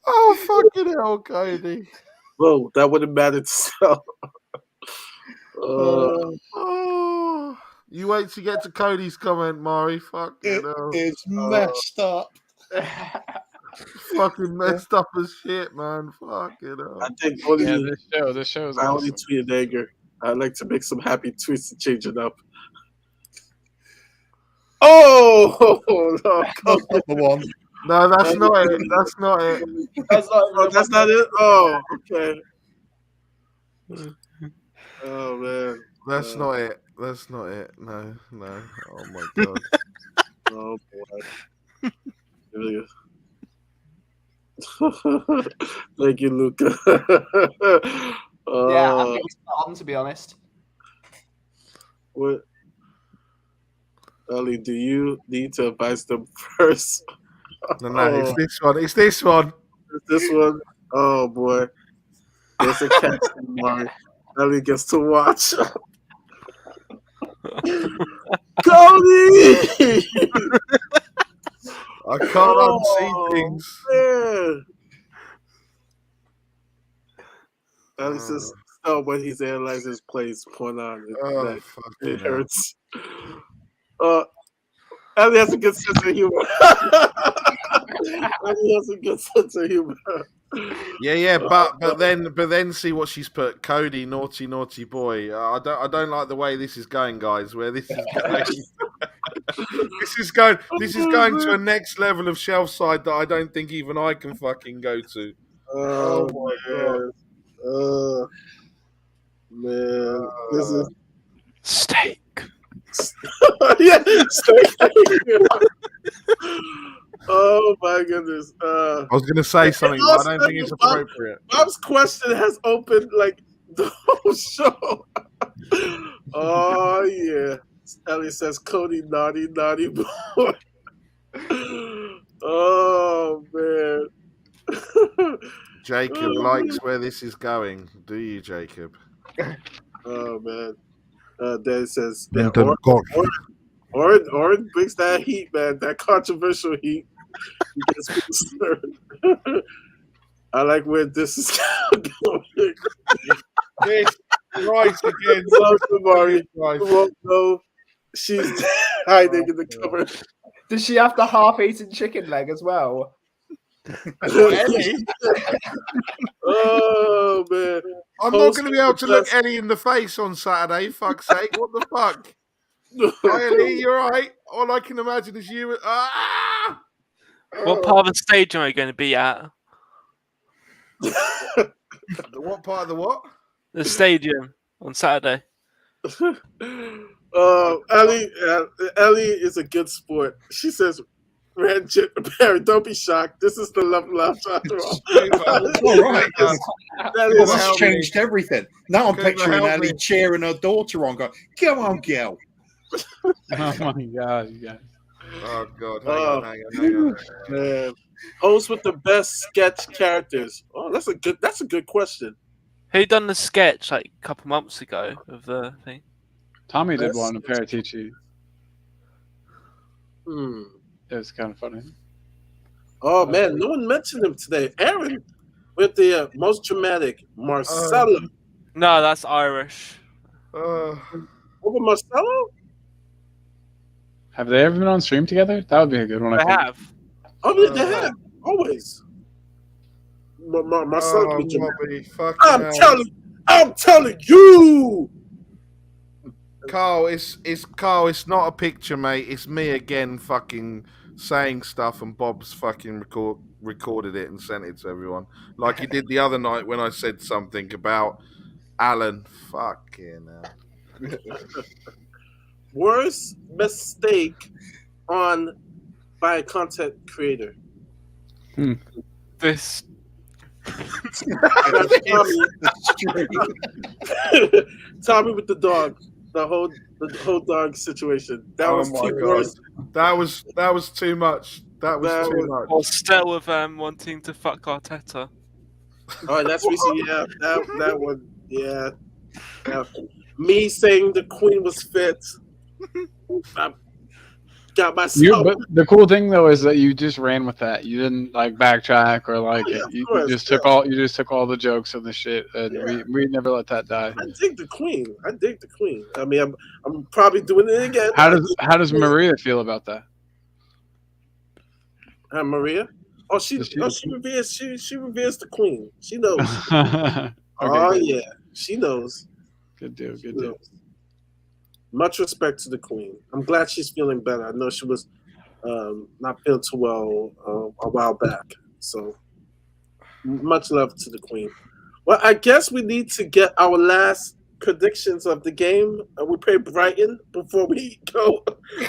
Oh, fucking hell, Cody. Whoa, that wouldn't matter to spell. Oh, you wait to get to Cody's comment, Mari. Fucking hell. It's messed up. Fucking messed up as shit, man. Fucking hell. I think only this show is I only awesome. tweeted anger. I like to make some happy tweets to change it up. Oh no, That's not the one. No, that's not it. That's not it. That's not it. Oh, okay. Oh man, That's not it. That's not it. No. Oh my god. oh boy. Thank you, Luca. Yeah, I think it's not on, to be honest. What, Ellie? Do you need to advise them first? No, it's this one. It's this one. This one. Oh boy, there's a catch. Ellie gets to watch. Cody! I can't unsee things. Man. Ellie says, "Oh, when he's analyzing his plays, point on it hurts." Ellie has a good sense of humor. Ellie has a good sense of humor. Yeah, but then see what she's put. Cody, naughty boy. I don't like the way this is going, guys. Where this is going. This is going to a next level of shelf side that I don't think even I can fucking go to. Oh my god. Man, this is steak. Yeah, steak. Oh my goodness. I was going to say something, but I don't think it's appropriate. Bob's question has opened like the whole show. Oh yeah. Ellie says, "Cody, naughty boy." Oh man. Jacob likes where this is going. Do you, Jacob? Oh man. Dan says, Orin brings that heat, man. That controversial heat. He gets concerned. I like where this is going. This right again. Mari won't know she's hiding in the cupboard. Does she have the half-eaten chicken leg as well? Oh man! I'm not going to be able to look Ellie in the face on Saturday. Fuck's sake! What the fuck? Ellie, you're right. All I can imagine is you. What part of the stage am I going to be at? What part of the what? The stadium on Saturday. Ellie is a good sport. She says, "Ranjit, Barry, don't be shocked. This is the love after all." All right. That's changed everything. Now I'm picturing Ellie cheering her daughter on, going, "Go on, girl." Oh my god, you guys. Oh god, hang on. Man. Host with the best sketch characters. Oh, that's a good question. Who done the sketch like a couple months ago of the thing? Tommy did one, a Paratici. It was kind of funny. Oh man, no one mentioned him today. Aaron with the most dramatic Marcelo. No, that's Irish. Over Marcelo? Have they ever been on stream together? That would be a good one. I have. Oh yeah, they have always. Marcelo. I'm telling you. Carl, it's not a picture, mate. It's me again, fucking saying stuff, and Bob's fucking recorded it and sent it to everyone, like he did the other night when I said something about Alan. Fucking hell. Worst mistake by a content creator. This. Tommy with the dog. The whole dog situation. That was too worse. That was too much. That was too much. Or still with wanting to fuck Arteta. Oh, that's recent. Yeah, that one. Yeah. Me saying the Queen was fit. I got myself. But the cool thing though is that you just ran with that. You didn't like backtrack or like Yeah, it. of You course, just yeah. took all the jokes and the shit, and we never let that die. I dig the Queen. I mean, I'm probably doing it again. How does Maria feel about that? Maria? Oh, she reveres the Queen. She knows. Okay, Oh good. yeah, she knows. Good deal. She knows. Much respect to the Queen. I'm glad she's feeling better. I know she was not feeling too well a while back. So much love to the Queen. Well, I guess we need to get our last predictions of the game. We play Brighton before we go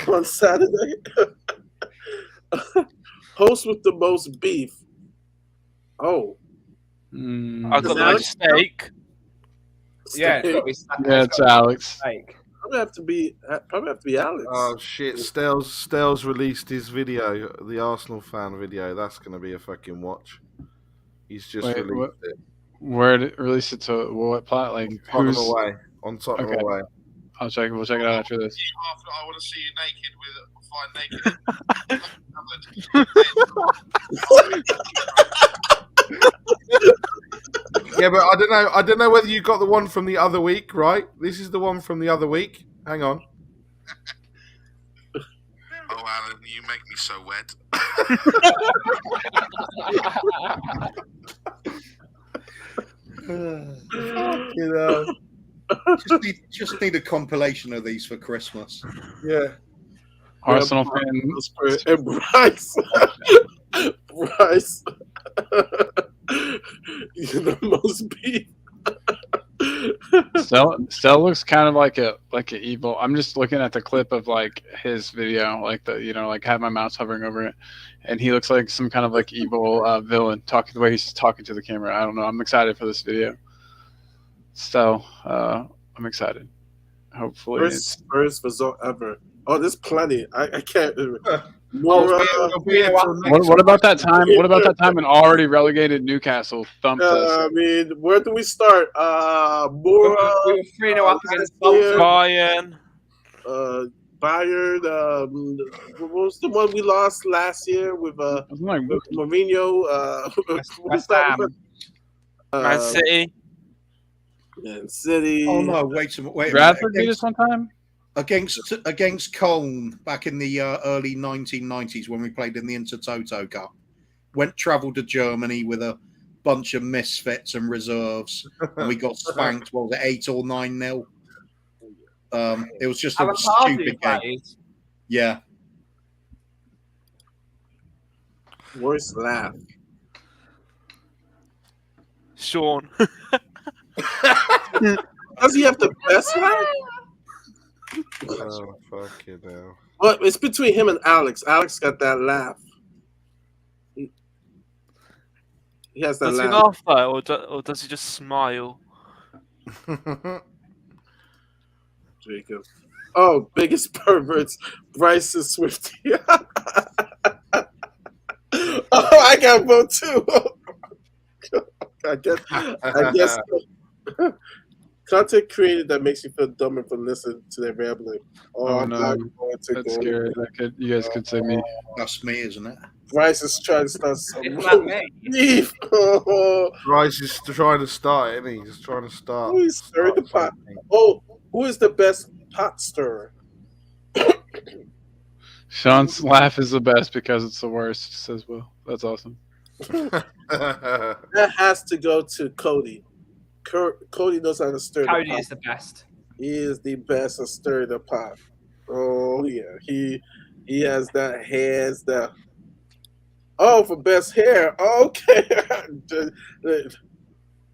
on Saturday. Host with the most beef. Oh. I got the most steak. Yeah, it's got to be. It's Alex. Steak. Probably have to be Alex. Oh shit! Stell's released his video, the Arsenal fan video. That's gonna be a fucking watch. He's just released it. Where did it release it to? What plot? Like Tottenham away. On Tottenham away. I'll check. We'll check it out after this. I want to see you naked Yeah, but I don't know whether you got the one from the other week, right? This is the one from the other week. Hang on. Oh, Alan, you make me so wet. You know, just need a compilation of these for Christmas. Yeah. Arsenal fan and Bryce. Bryce. You're the most beef. Stell looks kind of like an evil. I'm just looking at the clip of like his video, like like have my mouse hovering over it, and he looks like some kind of like evil villain talking the way he's talking to the camera. I don't know. I'm excited for this video. So I'm excited. Hopefully, first result ever. Oh, there's plenty. I can't. What about that time? What about that time an already relegated Newcastle thumped us? I mean, where do we start? Mora. We were 3-0 up against Bayern. Bayern. What was the one we lost last year with Mourinho? West Ham. Man City. Man City. Oh no! Wait a minute. Bradford beat us one time. Against Cologne back in the early 1990s when we played in the Intertoto Cup. Travelled to Germany with a bunch of misfits and reserves, and we got spanked. What was it, 8 or 9-0? It was just a stupid game. Yeah. Worst laugh. Sean. Does he have the best laugh? Oh, fuck you now. Well, it's between him and Alex. Alex got that laugh. He has that does laugh. he laugh though, or does he just smile? Jacob. Oh, biggest perverts. Bryce and Swifty. Oh, I got to vote too. I guess. Content created that makes you feel dumber from listening to their rambling. Oh no, that's scary. You guys could say me. That's me, isn't it? Bryce is trying to start some beef. Bryce is trying to start, isn't he? He's trying to start. Who is stirring the pot? Oh, who is the best pot stirrer? Sean's laugh is the best because it's the worst, says Will. That's awesome. That has to go to Cody. Cody knows how to stir the pot. Cody is the best. He is the best at stirring the pot. Oh yeah, he has that hands that. Oh, for best hair. Okay.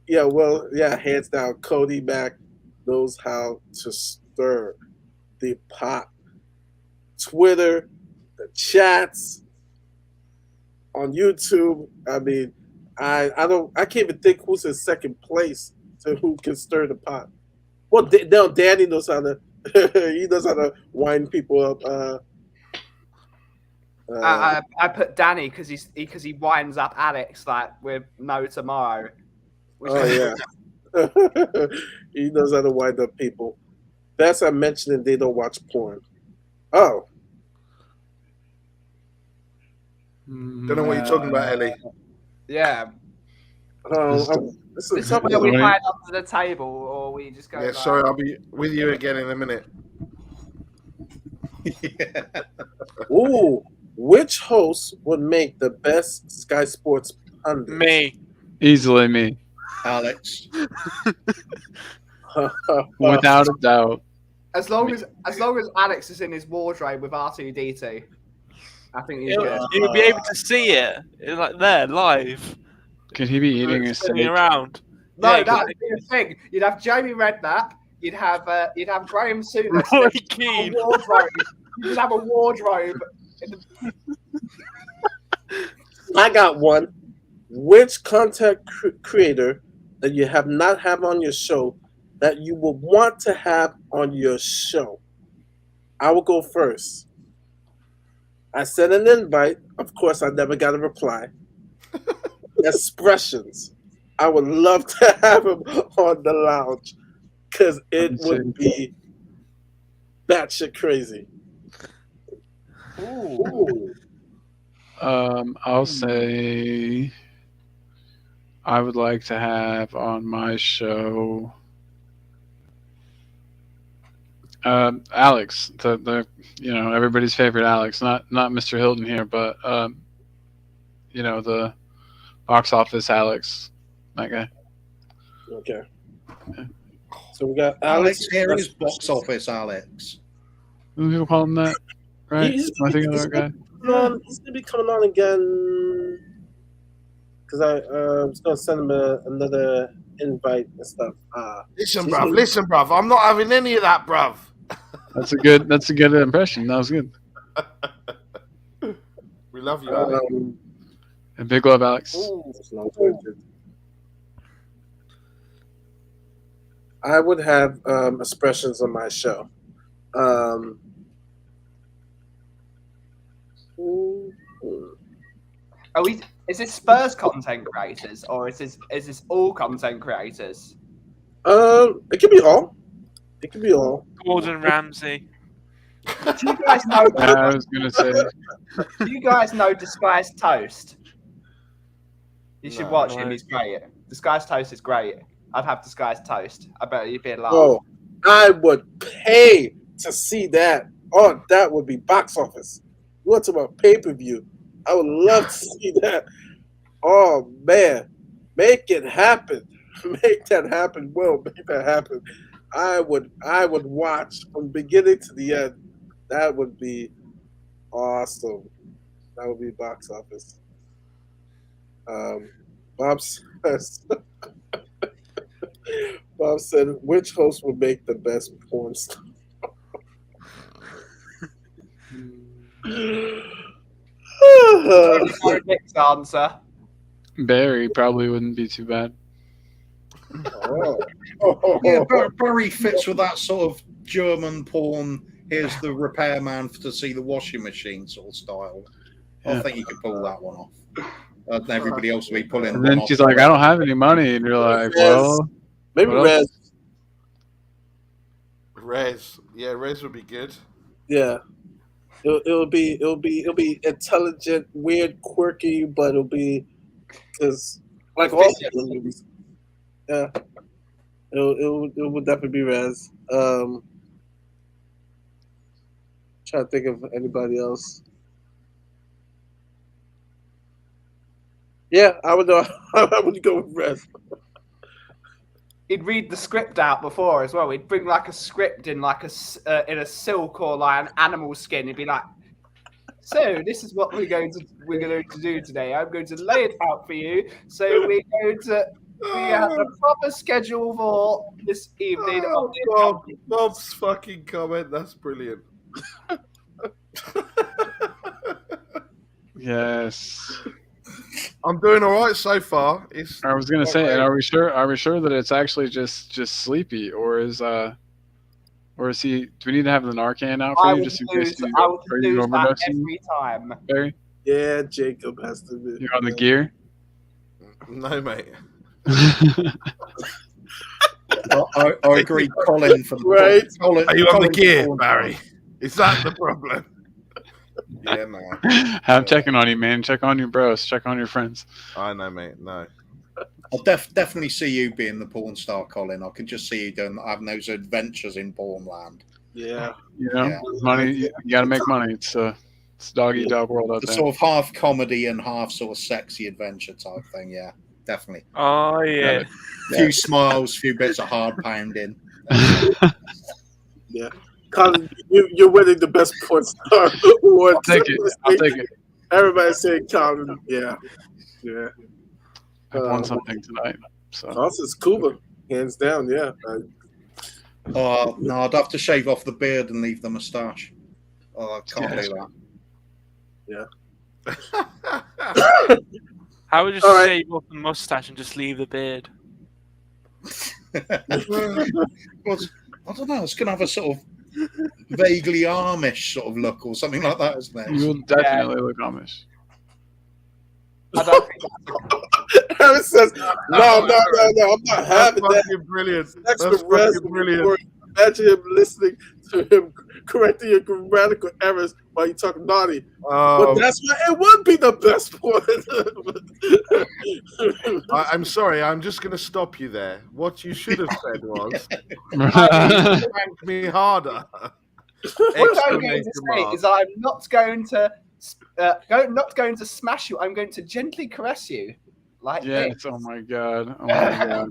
Yeah, well, yeah, hands down. Cody Mack knows how to stir the pot. Twitter, the chats, on YouTube. I mean, I can't even think who's in second place to who can stir the pot. Well, no, Danny knows how to. He knows how to wind people up. I put Danny because he winds up Alex like with no tomorrow. Oh yeah, he knows how to wind up people. That's I mentioned they don't watch porn. Oh, Don't know what you're talking about, Ellie. Yeah. This This is is where we hide under the table, or we just go. Yeah, like, sorry, I'll be with you again in a minute. Ooh, which host would make the best Sky Sports pundit? Me. Easily me. Alex. Without a doubt. As long as Alex is in his wardrobe with R2D2, I think he's good. You'll be able to see it. It's like there, live. Could he be eating a Spinning steak? around. No, Yeah, that'd be the thing. You'd have Jamie Redknapp. You'd have Graham Souness. Roy A Keane. wardrobe. You just have a wardrobe. I got one. Which content creator that you have not have on your show that you would want to have on your show? I will go first. I sent an invite. Of course, I never got a reply. Expressions. I would love to have him on the lounge because it would be batshit crazy. Ooh. I'll say I would like to have on my show Alex, the everybody's favorite Alex, not Mr. Hilton here, but the box office Alex, that guy. Okay. So we got Alex here is box office Alex. Some people call him that, right? He's Am I thinking of the right guy? He's gonna be coming on again because I was gonna send him another invite and stuff. Listen, bruv. I'm not having any of that, bruv. That's a good impression. That was good. We love you, Alex. And big love, Alex. I would have expressions on my show. Is this Spurs content creators or is this all content creators? It could be all. It could be all. Gordon Ramsay. Do you guys know? I was gonna say. Do you guys know Disguised Toast? You should watch him. He's great. Disguised Toast is great. I'd have Disguised Toast. I bet you'd be in love. Oh, I would pay to see that. Oh, that would be box office. You want to talk about pay-per-view? I would love to see that. Oh man, make it happen. Make that happen. Will make that happen. I would watch from beginning to the end. That would be awesome. That would be box office. Bob said, which host would make the best porn star? Next answer. Barry probably wouldn't be too bad. Yeah, Barry fits with that sort of German porn. Here's the repairman to see the washing machine sort of style. I think you could pull that one off. Everybody else will be pulling. And then she's like, "I don't have any money," and you're like, "Well, maybe Rez." Rez would be good. Yeah, it'll be intelligent, weird, quirky, but it'll be because like all movies. Yeah, it would definitely be Rez. Trying to think of anybody else. Yeah, I would know. I would go with Rez. He'd read the script out before as well. He'd bring like a script in like in a silk or like an animal skin. He'd be like, "So this is what we're going to do today. I'm going to lay it out for you. So we have a proper schedule for this evening." Bob's fucking comment. That's brilliant. yes." I'm doing all right so far. I was gonna say, and are we sure that it's actually just sleepy, or is Or is he? Do we need to have the Narcan out for I you would just in lose, case you I would are you lose that overdosing, every time. Barry? Yeah, Jacob has to be. You're on the gear. No, mate. I agree, Colin. For the Right. Colin, Are you on the Colin gear, Paul- Barry? Is that the problem? Yeah, no. I'm checking on you, man. Check on your bros. Check on your friends. I know, mate. No. I'll definitely see you being the porn star, Colin. I can just see you having those adventures in pornland. Yeah. You know, Yeah. money. You got to make money. It's dog eat dog world out The there. sort of half comedy and half sort of sexy adventure type thing. Yeah, definitely. Oh yeah. Few smiles, few bits of hard pounding. Yeah. Colin, you're winning the best porn star award. I'll take it. I'll take it. Everybody's saying Colin. Yeah. Yeah. I've won something tonight. So Also, it's Cuba. Hands down, yeah. Oh no, I'd have to shave off the beard and leave the moustache. Oh, I can't do that. How would you All right. shave off the mustache and just leave the beard? Well, I don't know. It's going to have a sort of vaguely Amish sort of look or something like that, isn't it? you will definitely look Amish. I don't think Harris says, no, I'm not having that. Fucking brilliant. That's That's the rest fucking brilliant. brilliant. Imagine him listening to him correcting your grammatical errors while you talk naughty. But that's why it would be the best one. I'm sorry. I'm just going to stop you there. What you should have said was, "Thank me harder." what I'm going to say is I'm not going to smash you. I'm going to gently caress you, like Yes. this. Oh my god. Oh my god.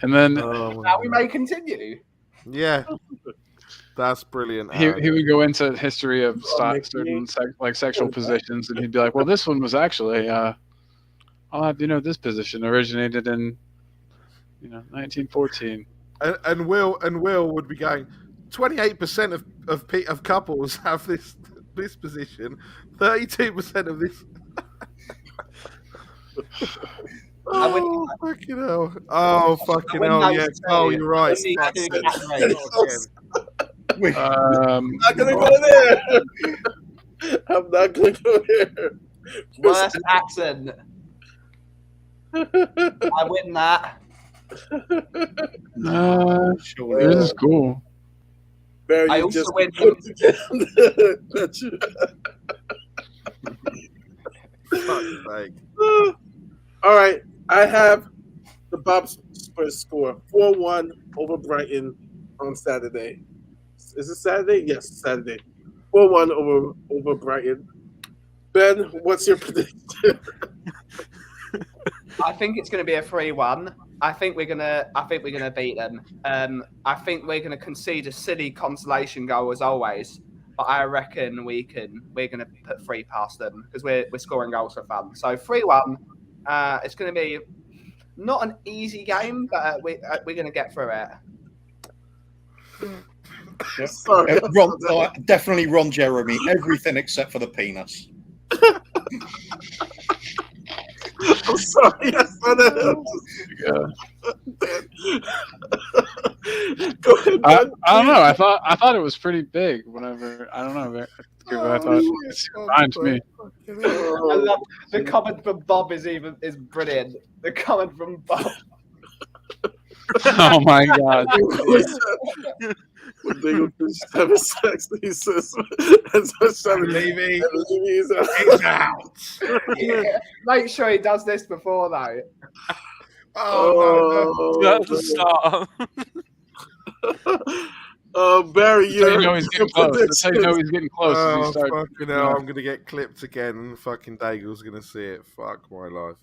And then Now we may continue. Yeah, that's brilliant. he would go into history of Nick, certain sexual positions, and he'd be like, "Well, this one was actually, I'll have this position originated in, 1914." And Will would be going. 28% of couples have this position. 32% of this. Oh, fucking hell. Oh, fucking hell. Yeah. Oh, you're right. I'm not going to go there. I'm not going to go there. Worst accent. I win that. This is cool. Barry, I you also just win. That's you. Fuck's sake. All right, I have the Bob Spurs score 4-1 over Brighton on Saturday. Is it Saturday? Yes, Saturday. 4-1 over Brighton. Ben, what's your prediction? I think it's going to be a 3-1. I think we're gonna beat them. I think we're gonna concede a silly consolation goal as always, but I reckon we're gonna put 3 past them because we're scoring goals for fun. So 3-1. It's gonna be not an easy game, but we're gonna get through it. Sorry. Definitely Ron Jeremy. Everything except for the penis. I'm sorry, I saw that. Go ahead, I Ben. don't know. I thought it was pretty big. Whenever I don't know. I thought it's fine to me. I love the comment from Bob is brilliant. The comment from Bob. Oh my god. They go have sex. He says, Levy, Levy's out. Yeah. Make sure he does this before though. Oh, That's the start. Barry, That's how you know he's getting close. That's how you know he's getting close. as he Oh, starts. fucking hell. I'm going to get clipped again and fucking Daigle's going to see it. Fuck my life.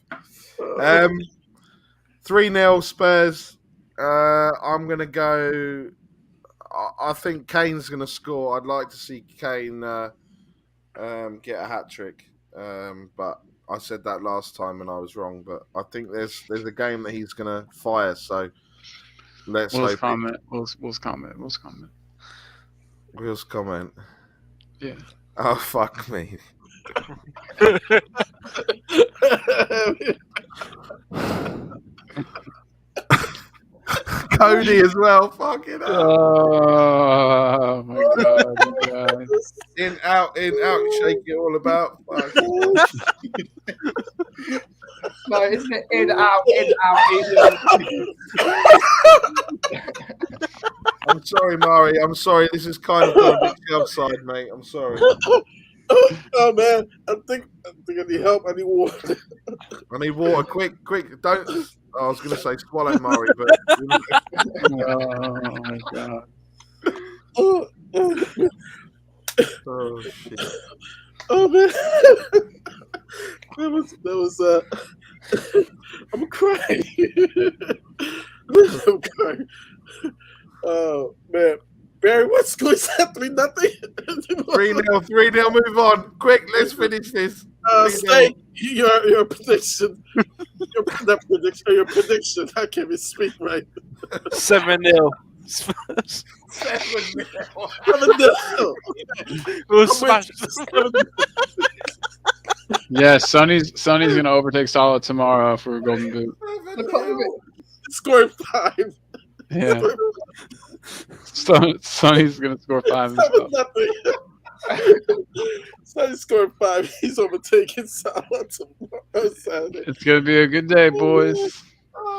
3-0 Spurs. I'm going to go... I think Kane's going to score. I'd like to see Kane get a hat-trick. But I said that last time and I was wrong. But I think there's a game that he's going to fire. So let's hope... Will's comment. Will's comment. Yeah. Oh, fuck me. Cody as well. Fucking hell. Oh my god! In, out, shake it all about. Fucking No, isn't it in, out, in, out, in? I'm sorry, Mari. I'm sorry. This is kind of gone a bit outside, mate. I'm sorry. Oh man, I think I need help. I need water. I need water. Quick. Don't. I was going to say swallow, Mari, but. Oh my god! Oh, shit. Oh man, that was. I'm crying. I'm crying. Oh man, Barry, what score is that? 3-0. 3-0. Move on. Quick, let's finish this. Snake, your prediction. Your prediction. I can't even speak right. 7-0. 7-0. We'll smash. Yeah, Sonny's gonna overtake Salah tomorrow for a golden boot. Scoring 5. Yeah, Sonny's gonna score 5 and stuff. 7-0. Sonny scored 5. He's overtaking Salah tomorrow Saturday. It's gonna be a good day, boys.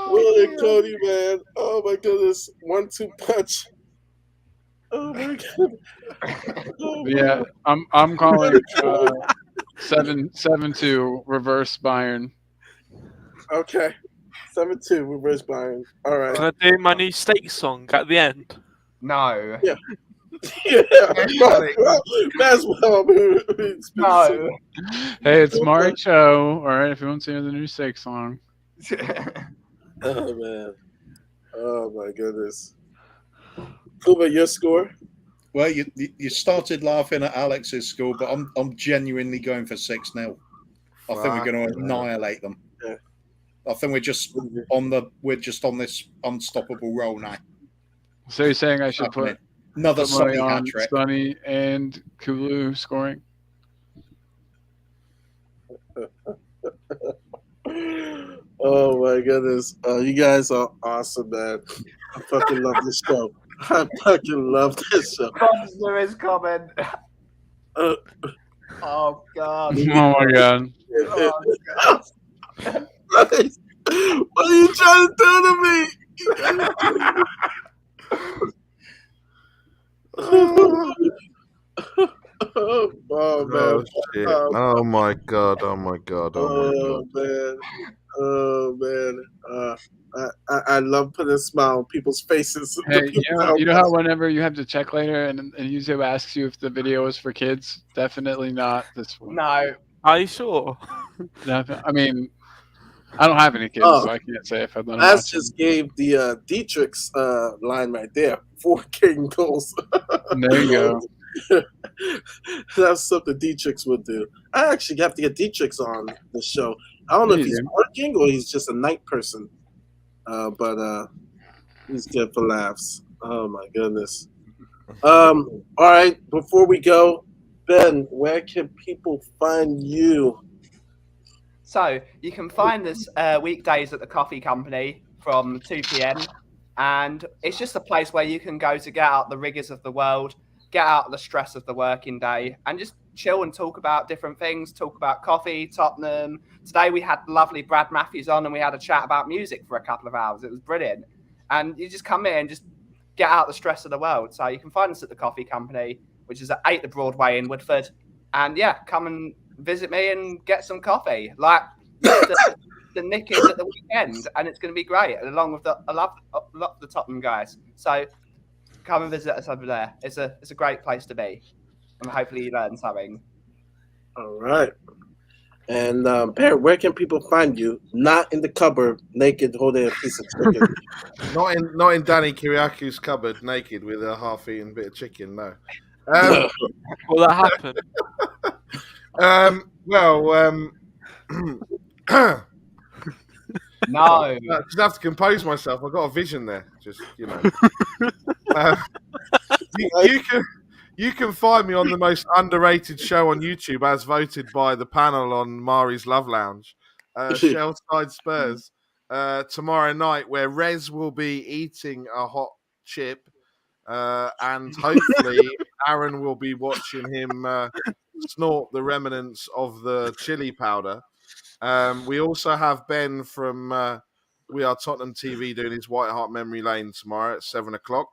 Will and Cody, man. Oh my goodness. 1-2 punch. Oh my god. Oh, Yeah, I'm calling 7-2 reverse Bayern. Okay. 7-2 reverse Bayern. All right. Can I do my new steak song at the end? No. Yeah. That's well. No. Hey, it's Mari Show. All right, if you want to hear the new steak song. Oh man. Oh my goodness. Kuba, your score? Well, you started laughing at Alex's score, but I'm genuinely going for 6-0. I think we're going to annihilate them. Yeah. I think we're just on this unstoppable roll now. So you're saying I should put another money Sonny hat on trick. Sonny and Kulu scoring? Oh my goodness. You guys are awesome, man. I fucking love this show. I fucking love this show. There is comment. Oh god. Oh my god. What are you trying to do to me? Oh man. Shit. Oh my god. Oh man. I love putting a smile on people's faces. Hey, you know how whenever you have to check later and YouTube asks you if the video is for kids? Definitely not this one. No. Are you sure? I mean, I don't have any kids, so I can't say if I've done it. That's just gave the Dietrich's line right there. 4 King goals. There you go. That's something Dietrich's would do. I actually have to get Dietrich's on the show. I don't know if he's working or he's just a night person. But he's good for laughs. Oh my goodness. All right, before we go, Ben, where can people find you? So you can find us weekdays at the Coffee Company from 2 p.m. And it's just a place where you can go to get out the rigors of the world, get out the stress of the working day, and just chill and talk about different things, talk about coffee, Tottenham. Today we had lovely Brad Matthews on and we had a chat about music for a couple of hours. It was brilliant. And you just come in and just get out the stress of the world. So you can find us at the Coffee Company, which is at 8 the Broadway in Woodford. And yeah, come and visit me and get some coffee. Like the Nick is at the weekend, and it's going to be great. And along with I love the Tottenham guys. So come and visit us over there. It's a great place to be. And hopefully you learn something. All right. And Perry, where can people find you? Not in the cupboard, naked, holding a piece of chicken. not in Danny Kiriaku's cupboard, naked with a half-eaten bit of chicken. No. Will that happen? No. I just have to compose myself. I've got a vision there. Just you can find me on the most underrated show on YouTube, as voted by the panel on Mari's Love Lounge, Shellside Spurs. tomorrow night, where Rez will be eating a hot chip, and hopefully Aaron will be watching him snort the remnants of the chili powder. We also have Ben from We Are Tottenham TV doing his White Hart Memory Lane tomorrow at 7:00.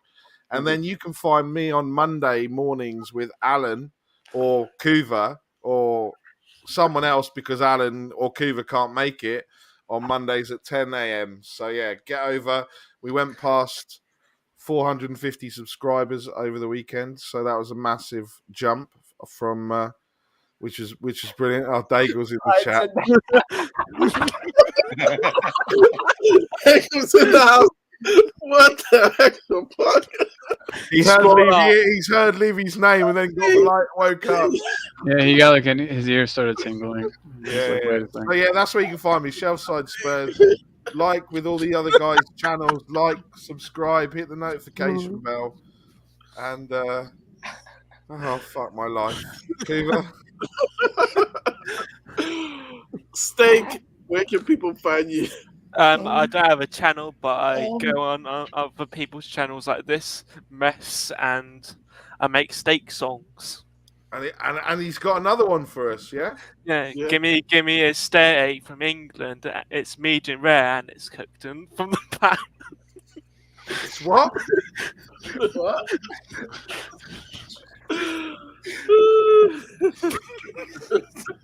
And then you can find me on Monday mornings with Alan or Kuva or someone else, because Alan or Kuva can't make it, on Mondays at 10 a.m. So, yeah, get over. We went past 450 subscribers over the weekend, so that was a massive jump from... which is brilliant. Oh, Daigle's in the chat. Daigle's in the house. What the heck? He's heard Levy's name and then got the light, woke up. Yeah, he got like his ears started tingling. Yeah. So yeah, that's where you can find me. Shelfside Spurs. Like with all the other guys' channels, like, subscribe, hit the notification bell, and oh fuck my life, Kuva. Steak, where can people find you? I don't have a channel, but I go on other people's channels like this mess, and I make steak songs. And he's got another one for us, yeah. Yeah. Give me a steak from England. It's medium rare and it's cooked in from the pan. It's what? What?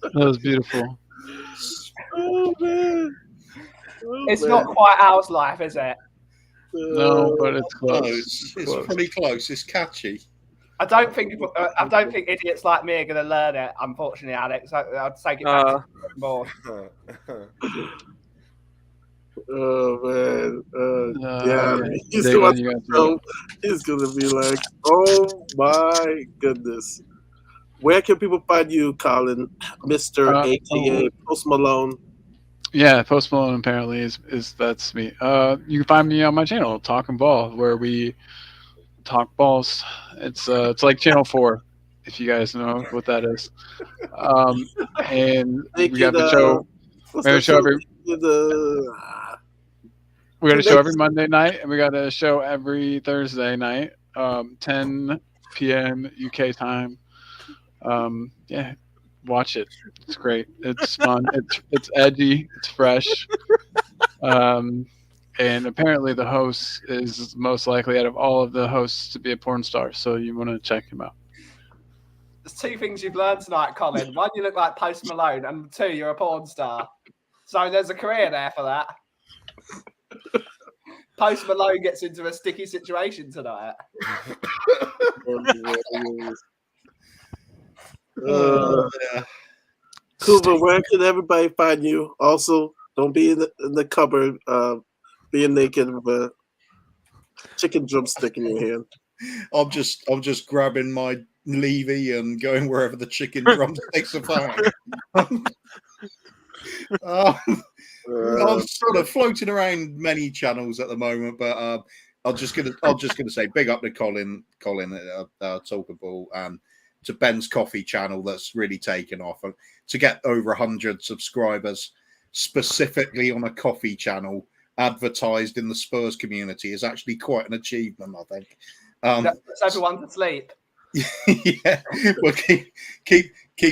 That was beautiful. Oh man. It's not quite Owl's Life, is it? No, but it's close. It's pretty close. It's catchy. I don't think idiots like me are going to learn it. Unfortunately, Alex, I'd take it back to more. Oh man, yeah. He's gonna be like, oh my goodness. Where can people find you, Colin, Mr. AKA Post Malone? Yeah, Post Malone apparently is that's me. You can find me on my channel, Talking Ball, where we talk balls. It's like Channel 4, if you guys know what that is. And we got the show. We got a show every Monday night, and we got a show every Thursday night, 10 p.m. UK time. Yeah, watch it. It's great. It's fun. It's edgy. It's fresh. And apparently the host is most likely out of all of the hosts to be a porn star. So you want to check him out. There's two things you've learned tonight, Colin. One, you look like Post Malone, and two, you're a porn star. So there's a career there for that. Post Malone gets into a sticky situation tonight. Kuva, where can everybody find you? Also, don't be in the cupboard being naked with a chicken drumstick in your hand. I'm just grabbing my Levy and going wherever the chicken drumsticks are found. I'm sort of floating around many channels at the moment, but I'm just gonna say big up to Colin Talkable, and to Ben's coffee channel that's really taken off. And to get over 100 subscribers specifically on a coffee channel advertised in the Spurs community is actually quite an achievement, I think. That's everyone to sleep. Yeah, we'll keep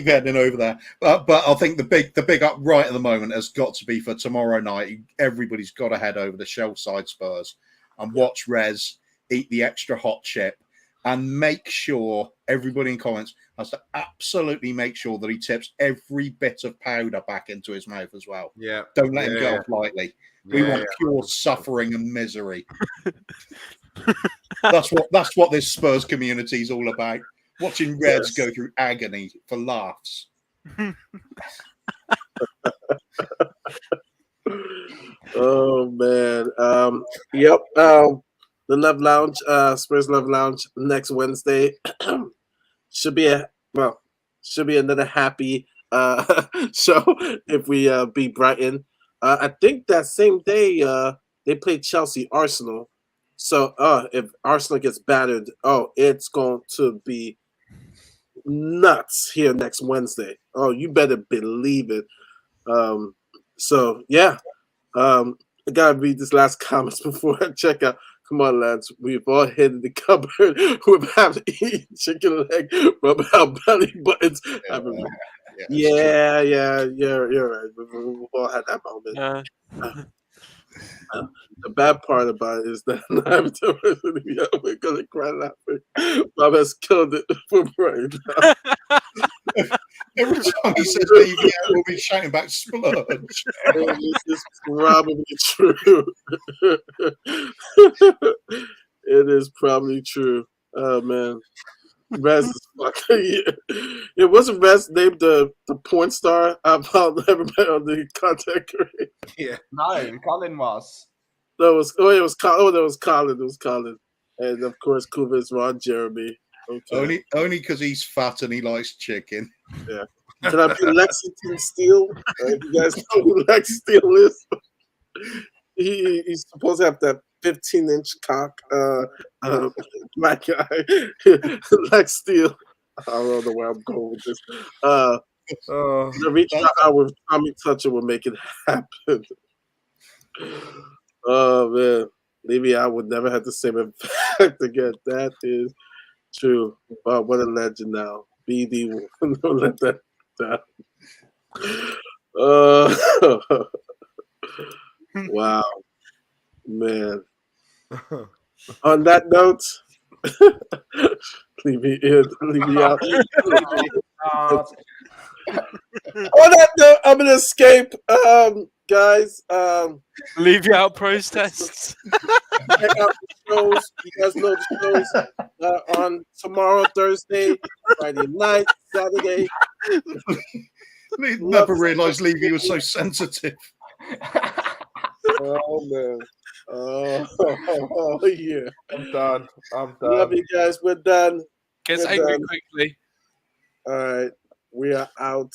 heading over there. But I think the big up right at the moment has got to be for tomorrow night. Everybody's got to head over to Shelfside Spurs and watch Rez eat the extra hot chip, and make sure everybody in comments has to absolutely make sure that he tips every bit of powder back into his mouth as well. Yeah, don't let him go off lightly. We want pure suffering and misery. That's what this Spurs community is all about. Watching Reds go through agony for laughs. Oh man. Yep. The Love Lounge, Spurs Love Lounge next Wednesday. should be another happy show if we beat Brighton. I think that same day they play Chelsea Arsenal. So if Arsenal gets battered, it's going to be nuts here next Wednesday. Oh, you better believe it. So yeah. I gotta read this last comments before I check out. Come on, lads. We've all hid in the cupboard with half eaten chicken leg, rubbing our belly buttons. Yeah, you're right. We've all had that moment. The bad part about it is that we're gonna cry laughing. Bob has killed it for right now. Every time he says leave me out, we'll be shouting back splurge. This is probably true. It is probably true. Oh man. Rez is fucking It wasn't Rez named the porn star about everybody on the content creator. Yeah. No, Colin was. That was that was Colin. It was Colin. And of course Kuva is Ron Jeremy. Okay. Only because he's fat and he likes chicken. Yeah. Can I be Lexington Steele? You guys know who Lex Steele is? He's supposed to have that 15-inch cock. Black guy. Lex Steele. I don't know where I'm going with this. The reach out with Tommy Toucher will make it happen. Oh man. Maybe I would never have the same effect again. That is true. Wow, what a legend now. BD will don't let that down. Wow. Man. On that note, leave me in, leave me out. On that note, I'm gonna escape. Guys, leave you out protests. Check out the shows. You guys know the shows on tomorrow, Thursday, Friday night, Saturday. Never realised Levy was so sensitive. Oh man. Oh yeah. I'm done. Love you guys. We're done. Gets angry quickly. All right. We are out.